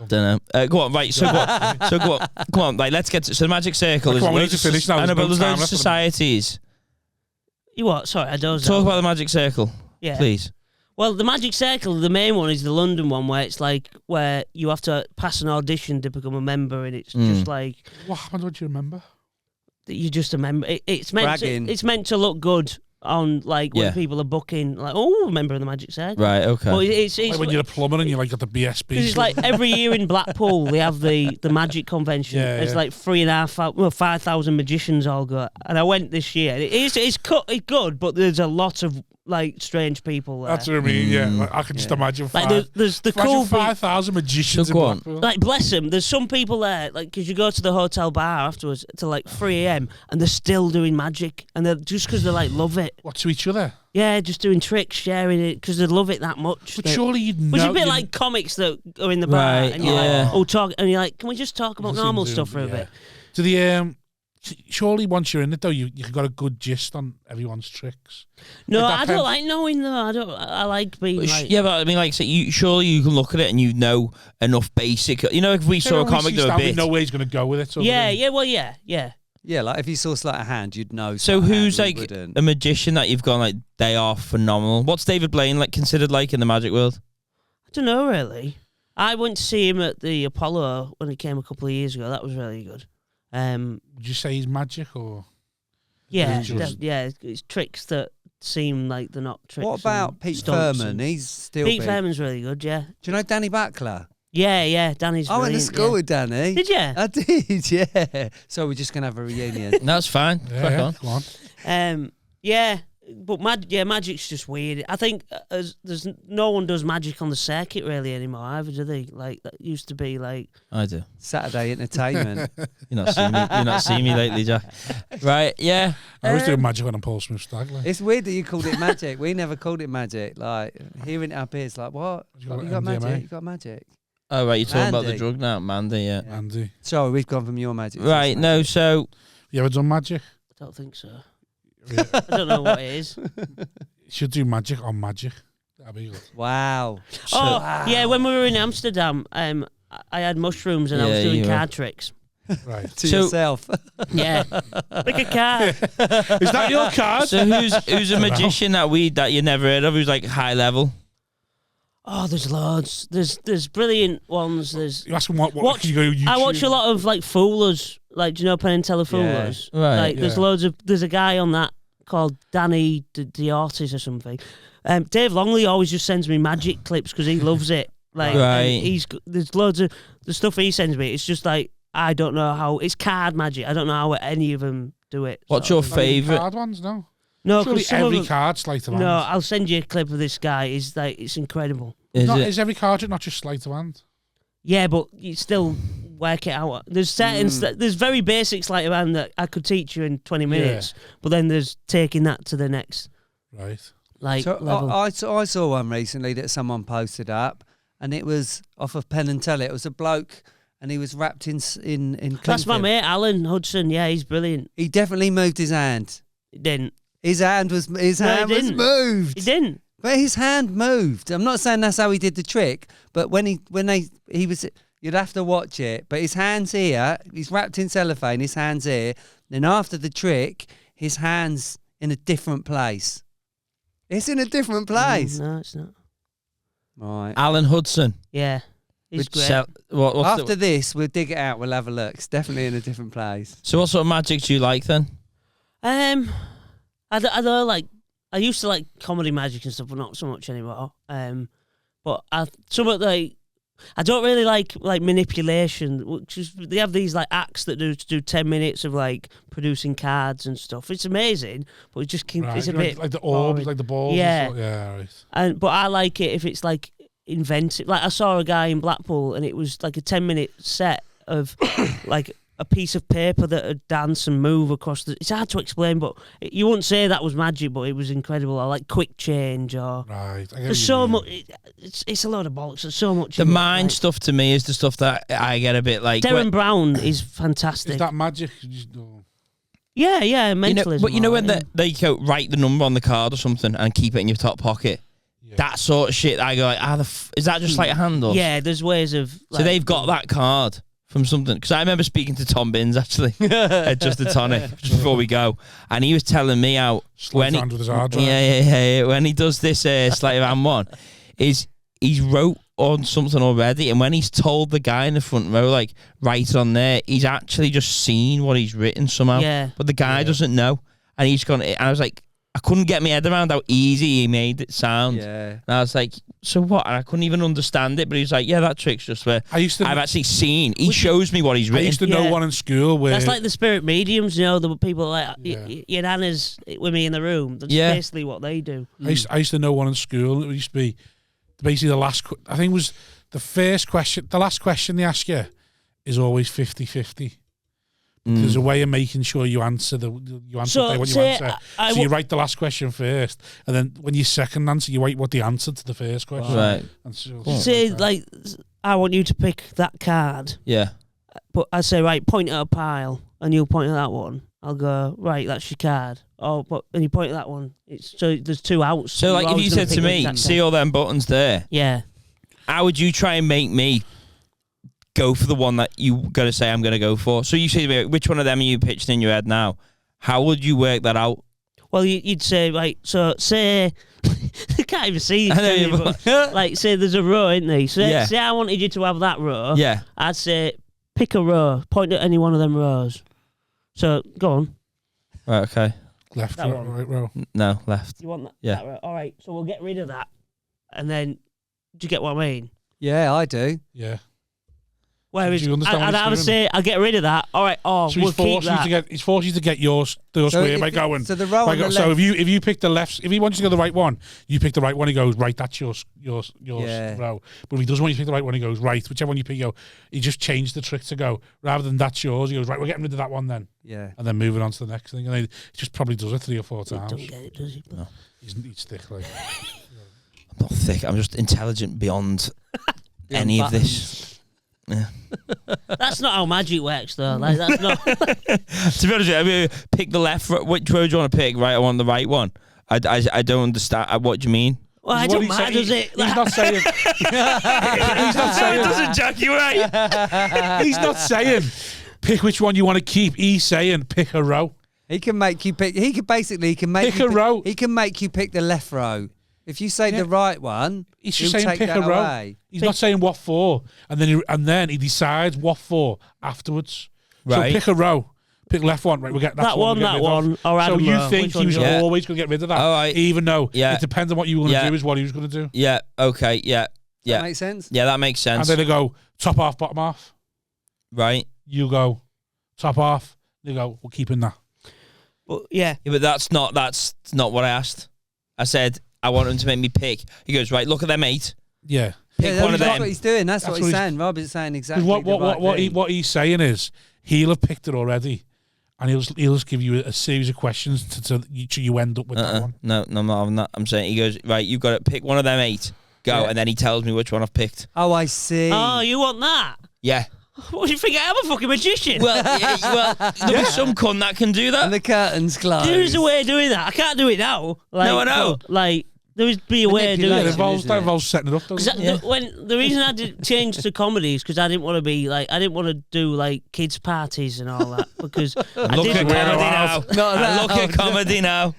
Don't know. Go on, right. So go on. Right, let's get to the Magic Circle. Come on, we There's need to finish now. I know, but There's no there's time loads of left for them. societies. You what? Sorry, I don't Talk about the Magic Circle, Yeah. please. Well, the Magic Circle, the main one is the London one, where it's like where you have to pass an audition to become a member, and it's just like What happened? What do you remember? that you're just a member. It's meant Bragging. it's meant to look good on like when Yeah. people are booking, like a member of the Magic Circle. Right. Okay. But it's Like when you're a plumber and you like got the BSB. It's like every year in Blackpool they have the magic convention. Yeah, It's yeah. like 5,000 magicians all go, and I went this year. It's good, but there's a lot of like strange people there. That's what I mean. Yeah, like, I can just imagine. Like there's the cool people. 5,000 magicians So in go on. Blackpool. Like bless them, there's some people there, like because you go to the hotel bar afterwards till like 3 a.m. and they're still doing magic, and they're just because they like love it. What, to each other? Yeah, just doing tricks, sharing it because they love it that much. But They- surely you'd know. Which is a bit you'd- like comics that are in the bar, Right, and you're yeah. like, talk, and you're like, can we just talk about Doesn't normal seem stuff to- for a yeah. bit? Do the surely once you're in it though, you've got a good gist on everyone's tricks. No, Like that I don't pen- like knowing though. I like being like. Yeah, but I mean, like, so surely you can look at it and you know enough basic. You know, if we saw a comic do a we bit. know where he's going to go with it. Sort of Yeah, thing. yeah, well, yeah. Yeah, like if you saw sleight of hand, you'd know. So sleight of who's hand, you like wouldn't. a magician that you've gone like they are phenomenal? What's David Blaine like considered like in the magic world? I don't know really. I went to see him at the Apollo when he came a couple of years ago. That was really good. Would you say he's magic or? Yeah, Is it just- yeah. It's tricks that seem like they're not tricks. What about and Pete stunts Furman? and- He's still Pete big. Furman's really good. Yeah, Do you know Danny Buckler? yeah. Danny's. I went to brilliant, school yeah. with Danny. Did you? I did, yeah. So we're just gonna have a reunion. That's fine. Crack Yeah, on. go on. Yeah, but magic's just weird. I think there's no one does magic on the circuit really anymore either, do they? Like that used to be like. I do. Saturday entertainment. You're not seeing me lately, Jack. Right? Yeah. I was doing magic on a Paul Smith stag. Like. It's weird that you called it magic. We never called it magic. Like hearing it up here, it's like, what? You You got got MDMA? magic? You got magic? Oh right, you're talking about the Mandy. drug now, Mandy. Yeah. Andy, Sorry, we've gone from your magic. to Right. this No. magic. So you ever done magic? I don't think so. Yeah. I don't know what it is. You should do magic on magic. That'd be good. Wow. Yeah, when we were in Amsterdam, I had mushrooms and I was Yeah, doing you card tricks. Right. to yourself. Yeah. Pick a card. Is that your card? So who's a magician that you never heard of? Who's like high level? Oh, there's loads. There's brilliant ones. There's. You ask them what can you go YouTube? I watch a lot of like Foolers. Like, do you know Penn and Teller Foolers? Yeah. Right. Like, there's loads of. There's a guy on that called Danny D'Artis or something. Dave Longley always just sends me magic clips because he loves it. Like, right. There's loads of the stuff he sends me. It's just like I don't know how it's card magic. I don't know how any of them do it. What's your favourite? Card ones? No. No, Surely some every of them, card's sleight of hand. No, I'll send you a clip of this guy. It's like it's incredible. Is every card not just sleight of hand? Yeah, but you still work it out. There's certain there's very basic sleight of hand that I could teach you in 20 minutes, but then there's taking that to the next level. I saw one recently that someone posted up, and it was off of Penn and Teller. It was a bloke, and he was wrapped in That's my mate Alan Hudson. Yeah, he's brilliant. He definitely moved his hand. He didn't. His hand was moved. He didn't. But his hand moved. I'm not saying that's how he did the trick, but when he was, you'd have to watch it. But his hand's here. He's wrapped in cellophane. His hand's here. Then after the trick, his hand's in a different place. It's in a different place. No, it's not. Right. Alan Hudson. Yeah. He's great. After this, we'll dig it out. We'll have a look. It's definitely in a different place. So what sort of magic do you like then? I don't like. I used to like comedy magic and stuff, but not so much anymore. But I don't really like manipulation. Which is, they have these like acts that do 10 minutes of like producing cards and stuff. It's amazing, but it just it's a bit like the orbs, like the balls. Yeah, and stuff. Yeah, right. But I like it if it's like inventive. Like I saw a guy in Blackpool, and it was like a 10-minute set of like a piece of paper that would dance and move across the. It's hard to explain, but you wouldn't say that was magic, but it was incredible. Or like quick change, or right. There's so much. It's a load of bollocks. There's so much. The mind stuff to me is the stuff that I get a bit like. Darren Brown is fantastic. Is that magic? Yeah, mentalism. But you know when they go write the number on the card or something and keep it in your top pocket. Yeah. That sort of shit. I go like, is that just like a handle? Yeah, there's ways of. Like, so they've got that card from something, because I remember speaking to Tom Binns actually at Just a Tonic just before we go, and he was telling me how when with his hard drive. Yeah, when he does this sleight of hand one, is he's wrote on something already, and when he's told the guy in the front row like write it on there, he's actually just seen what he's written somehow. Yeah, but the guy doesn't know, and he's gone. And I was like, I couldn't get my head around how easy he made it sound. Yeah. And I was like, so what? And I couldn't even understand it, but he's like, yeah, that trick's just where I've actually seen. He shows me what he's written. I used to know one in school where... That's like the spirit mediums, you know, the people like, your nana's with me in the room. That's basically what they do. I used to know one in school. It used to be basically the last... I think it was the first question... The last question they ask you is always 50-50. There's a way of making sure you answer what you answer. So you write the last question first, and then when you second answer, you write what the answer to the first question. Right. And so, like, I want you to pick that card. Yeah. But I say, right, point at a pile, and you'll point at that one. I'll go, right, that's your card. Oh, but and you point at that one. So there's two outs. So like, if you said to me, see all them buttons there. Yeah. How would you try and make me go for the one that you got to say I'm going to go for? So you say to me, which one of them are you pitched in your head now? How would you work that out? Well, you'd say, right, so say, I can't even see this, like, say there's a row, isn't there? So say I wanted you to have that row. Yeah. I'd say, pick a row, point at any one of them rows. So, go on. Right, okay. Left row, right row. No, left. You want that? Yeah. That row? All right, so we'll get rid of that. And then, do you get what I mean? Yeah, I do. Yeah. Whereas I'd have to say, I'll get rid of that. All right, so we'll keep that. He's forced you to get your square by going. So the row on the left. So if you pick the left, if he wants you to go the right one, you pick the right one. He goes right. That's your row. But if he doesn't want you to pick the right one, he goes right. Whichever one you pick, he just changed the trick to go rather than that's yours. He goes right. We're getting rid of that one then. Yeah. And then moving on to the next thing. And he just probably does it 3 or 4 times. He don't get it, does he? No. He's thick like. I'm not thick. I'm just intelligent beyond any of this. Yeah. That's not how magic works, though. Like, that's not. To be honest with you, pick the left. Which road do you want to pick? Right, I want the right one. I don't understand. What do you mean? Well, I don't matter, does it? He's not saying. He's not saying. It doesn't, Jack. You're right. He's not saying. Pick which one you want to keep. He's saying pick a row. He can make you pick. He can make Pick you a row. He can make you pick the left row. If you say the right one, he's just he'll saying take pick a that row. away. He's not saying what for, and then he decides what for afterwards. Right. So pick a row. Pick left one. Right, we get that one, that one. or So Adam you Rowe. think Which he one was do you want? always going to get rid of that, All right. even though Yeah. it depends on what you were going to do is what he was going to do. Yeah. Okay. Yeah. Yeah. That makes sense. Yeah, that makes sense. And then they go top half, bottom half. Right. You go top half. They go, we're keeping that. But yeah. Yeah, but that's not what I asked. I said I want him to make me pick. He goes, right, look at them 8. Yeah. Pick one of That's them. what he's doing. That's what he's he's saying. Rob is saying exactly What he's saying is he'll have picked it already, and he'll just give you a series of questions till you end up with that one. No, I'm not having that. I'm saying he goes, right, you've got to pick one of them 8. Go, and then he tells me which one I've picked. Oh, I see. Oh, you want that? Yeah. What do you think? I'm a fucking magician. Well, there'll be some cunt that can do that. And the curtains closed. There's a way of doing that. I can't do it now. Like, No, I know. but, like, there would be a way of doing That it. involves setting it up. Doesn't it? The reason I did change to comedy is because I didn't want to be like, I didn't want to do like kids parties and all that because I Look did at comedy now. Look at comedy now.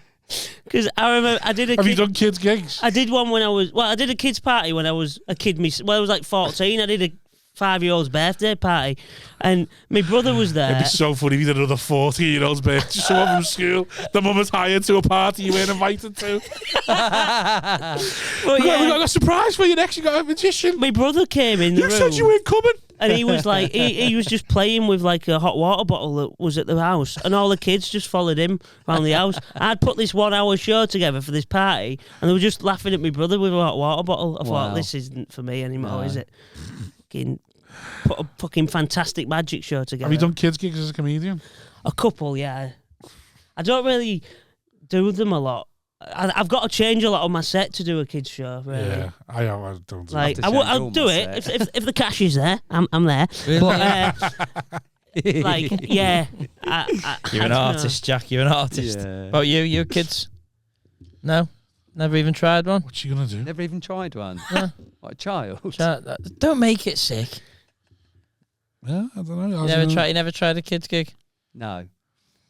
Because I remember I did a. Have you done kids gigs? I did one when I did a kids party when I was a kid. I was like 14. I did a 5-year-old's birthday party, and my brother was there. It'd be so funny if you did another 40-year-old's birthday. Someone from school, the mum was hired to a party you weren't invited to. Well, we got a surprise for you next. You got a magician. My brother came in the room. You said you weren't coming. And he was like, he was just playing with like a hot water bottle that was at the house, and all the kids just followed him around the house. I'd put this 1-hour show together for this party, and they were just laughing at my brother with a hot water bottle. I thought, this isn't for me anymore, is it? Put a fucking fantastic magic show together. Have you done kids gigs as a comedian? A couple, yeah. I don't really do them a lot. I've got to change a lot on my set to do a kids show. Really. Yeah, I don't. Like I'll do it if the cash is there. I'm there. But like, yeah. You're an artist, Jack. You're an artist. Yeah. About you kids? No, never even tried one. What you gonna do? Never even tried one. What a child. Don't make it sick. Yeah, I don't know. You never tried a kids gig? No.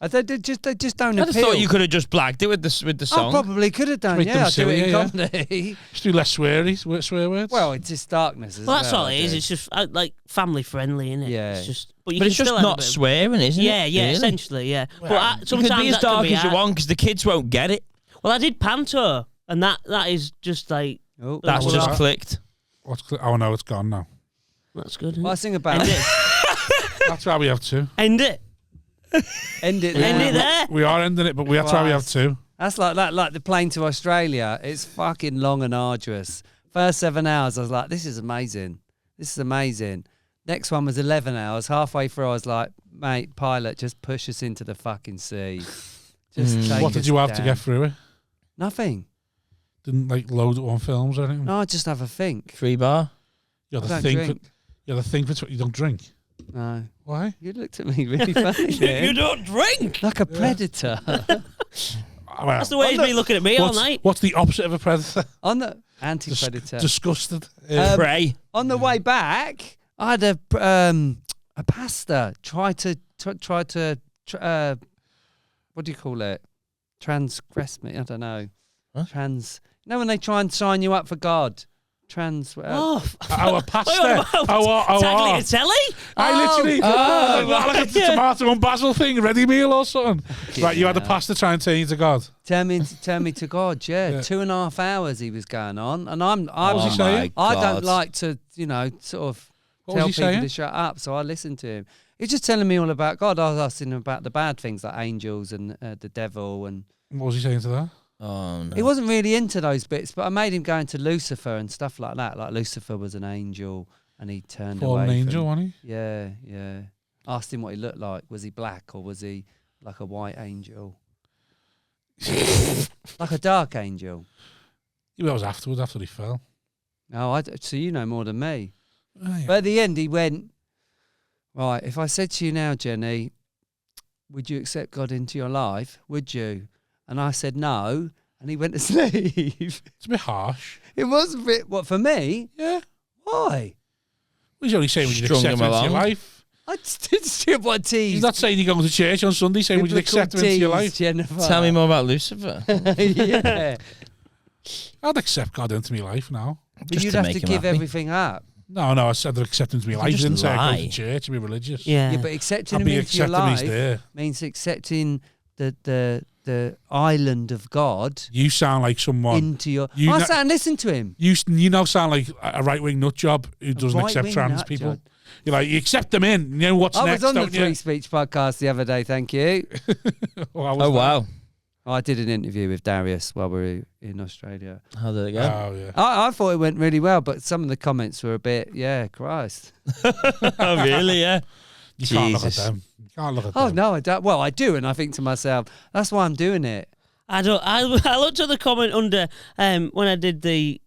They just don't I just appeal. thought you could have just blagged it with the song. I probably could have done. Make Yeah, them I do it in silly, comedy. Just do less swear words. Well, it's just darkness. Well, that's all it is. It's just like family friendly, isn't it? Yeah. It's just, but it's just not swearing, isn't it? Yeah, Really? essentially, yeah. Well, But You could sometimes be as that can dark be as you hard. want because the kids won't get it. Well, I did panto, and that is just like Oh, That's what just about- clicked. Oh no, it's gone now. that's good. well, I sing about End it. it. That's why we have two. End it. End it. End there. it there. We are ending it, but that's why we have two. That's like that. Like the plane to Australia. It's fucking long and arduous. First 7 hours, I was like, "This is amazing. This is amazing." Next one was 11 hours. Halfway through, I was like, "Mate, pilot, just push us into the fucking sea." Just take What did us you have to down." get through it? Nothing. Didn't like load it on films or anything? No, I just have a think. 3 bar. You I have to don't think. drink. You have to think for you don't drink. No. Why? You looked at me really funny. You then. don't drink. Like a predator. Well, That's the way he's been looking at me all what's, night. what's the opposite of a predator? On the anti-predator. Disgusted. Pray. On the way back, I had a pastor try to what do you call it? Transgress me. I don't know. Huh? You know when they try and sign you up for God? Oh, Our pastor. Tagliatelle? I literally like a tomato and basil thing, ready meal or something. Right, you had a pastor try and turn you to God. Turn me to God. Yeah. Yeah. 2.5 hours he was going on, and What was he saying? I don't like to, sort of What tell was he people saying? to shut up, so I listened to him. He's just telling me all about God. I was asking him about the bad things like angels and the devil, and What was he saying to that? Oh, no. he wasn't really into those bits. But I made him go into Lucifer and stuff like that. Like Lucifer was an angel, and he turned Fallen away. angel, from, wasn't Yeah, yeah. Asked him what he looked like. Was he black or was he like a white angel? Like a dark angel. he? That was afterwards, after he fell. No, so you know more than me. Oh, yeah. But at the end, he went, right, if I said to you now, Jenny, would you accept God into your life? Would you? And I said no, and he went to sleep. It's a bit harsh. It was a bit, what, for me? Yeah. Why? Well, he's only saying when you Strung accept him it into your along. life. I did what tease. He's not saying you're going to church on Sunday, saying would you accept him into your life? Jennifer. Tell me more about Lucifer. Yeah. I'd accept God into my life now. But Just you'd to have make to him give happy. everything up. No, I said I'd accept him into my life. I just didn't say I'd go lie. to church and be religious. Yeah. Yeah, but accepting I'd him be into your accepting he's life there. means accepting the island of God You sound like someone. into your... You I know- sat and listened to him. You now sound like a right-wing nut job who doesn't accept right-wing trans nut people. job. You're like, you accept them in. You know what's I next, was on the don't you? Free Speech podcast the other day, thank you. Oh, wow. I did an interview with Darius while we were in Australia. How did it go? Oh, yeah. I thought it went really well, but some of the comments were a bit, yeah, Christ. Oh, really? Yeah. You can't look at Jesus. them. You can't look at Oh, them. no, I don't. Well, I do, and I think to myself, that's why I'm doing it. I looked at the comment under when I did the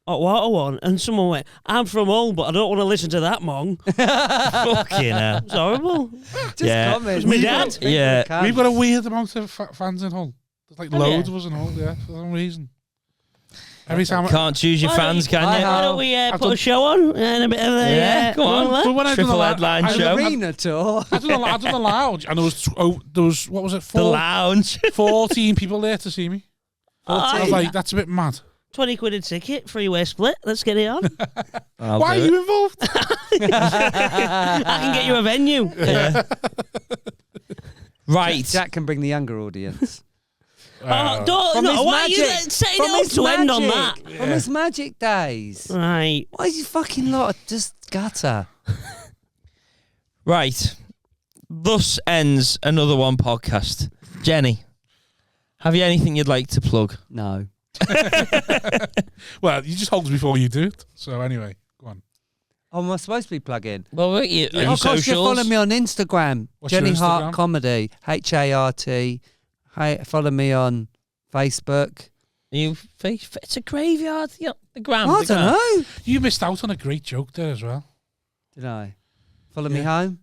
hot water one, and someone went, "I'm from Hull, but I don't want to listen to that mong." Fucking hell. It's horrible. Just Yeah. comments. It was my dad. Yeah. We've got a weird amount of fans in Hull. There's like Oh, loads yeah. of us in Hull, yeah, for some reason. Every time Can't choose your Why don't fans, we- can I you? have- why don't we I've put done- a show on and a bit of a Yeah, go on. what? But when I Triple done the headline I show. done- Arena tour. I done the lounge, and there was what was it? The lounge. 14 people there to see me. I was like, that's a bit mad. 20 quid a ticket, freeway split. Let's get it on. Why are you involved? I can get you a venue. Right. Jack can bring the younger audience. Oh, don't, no, why are you setting From it up his to end on that? magic. From his magic days. Right. Why is you fucking lot of just gutter? Right. Thus ends another one podcast. Jenny, have you anything you'd like to plug? No. Well, you just hold before you do it. So anyway, go on. Oh, am I supposed to be plugging? Well, are you Of course, you socials? follow me on Instagram. What's your Jenny Hart Instagram? Comedy. Hart. Hey, follow me on Facebook. It's a graveyard. Yeah, the gram. I the don't gram. know. You missed out on a great joke there as well. Did I? Follow me Yeah. home.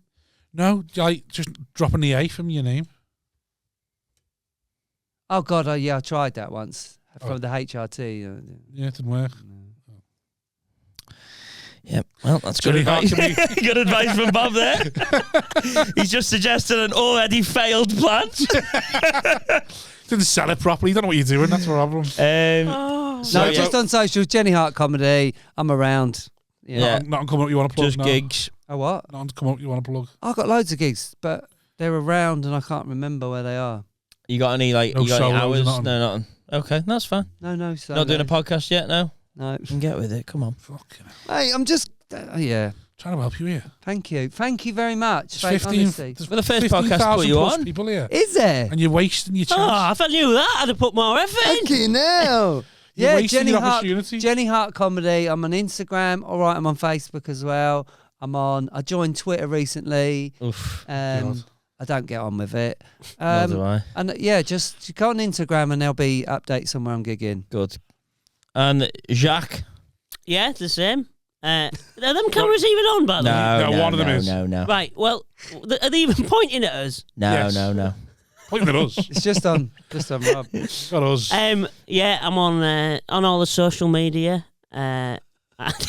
No, like just dropping the A from your name. Oh God, yeah, I tried that once from Oh. the HRT. Yeah, it didn't work. Yeah, well, that's good Jenny Hart advice. can Good advice from Bob there. He's just suggested an already failed plan. Didn't sell it properly. You don't know what you're doing. That's the problem. Oh. So, No, yeah, just on socials. Jenny Hart Comedy. I'm around. Yeah. Not come up. You want to plug? just no. gigs. Oh what? Not come up. You want to plug? I've got loads of gigs, but they're around and I can't remember where they are. You got any No you got any solos, hours? nothing. No, nothing. Okay, that's fine. No. So Not doing a podcast yet. No, No. you can get with it. Come on. Fucking hell. Hey, I'm just. Yeah. Trying to help you here. Thank you. Thank you very much. There's 15. Honestly. There's For the first 15,000 podcast, put you plus on. people here, Is there? and you're wasting your chance. Oh, if I knew that, I'd have put more effort in. Thank you now. You're Yeah, wasting Jenny your Hart. opportunity. Jenny Hart Comedy. I'm on Instagram. All right, I'm on Facebook as well. I joined Twitter recently. Oof. God. I don't get on with it. Nor do I. And yeah, just go on Instagram and there'll be updates on where I'm gigging. Good. And Jacques. Yeah, it's the same. Are them cameras even on, by the way? No, No, one of them is. No. Right, well, are they even pointing at us? No. Pointing at us. It's just on Rob. Got us. Yeah, I'm on all the social media.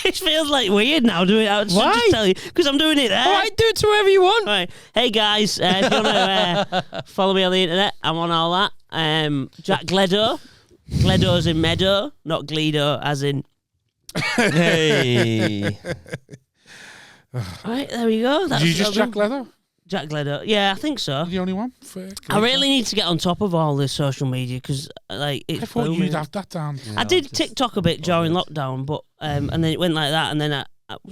This feels like weird now doing it. I should Why? just tell you because I'm doing it there. All right, do it to wherever you want. Right. Hey guys, if you want to follow me on the internet, I'm on all that. Jack Gleadow. Gleadow's in Meadow, not Gleadow, as in. Hey. Right, there we go. Did you just Jack Leather? Jack Gleadow. Yeah, I think so. The only one? Fair. I really need to get on top of all this social media because, like, it's I thought booming. you'd have that down. I did TikTok a bit during lockdown, but and then it went like that, and then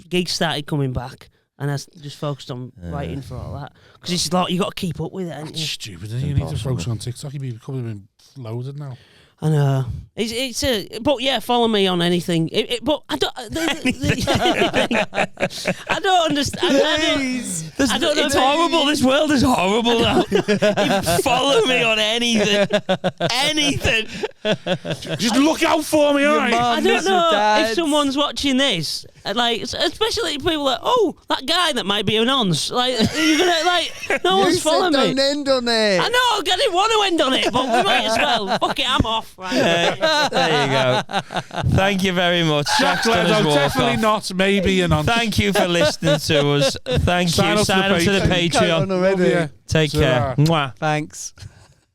gigs started coming back, and I just focused on writing for all that because it's like you got to keep up with it. Ain't That's you? stupid. You need to focus on TikTok. You'd be becoming loaded now. I know. But yeah, follow me on anything. But I don't. I don't understand. I don't know. It's horrible. This world is horrible now. You follow me on anything. Anything. Just look out for me, all right? I don't know if someone's watching this, like, especially people like, oh, that guy that might be a nonce. Like, you're gonna like, no one's following me. Don't end on it. I know, I didn't want to end on it, but we might as well. Fuck it, I'm off. Right. There you go. Thank you very much. Jack Jack's done his Gleadow, walk definitely off. not. Maybe a nonce. Thank you for listening to us. Thank you. Sign up to the Patreon. Already. Love you. Take care. Ta-ra. Mwah. Thanks.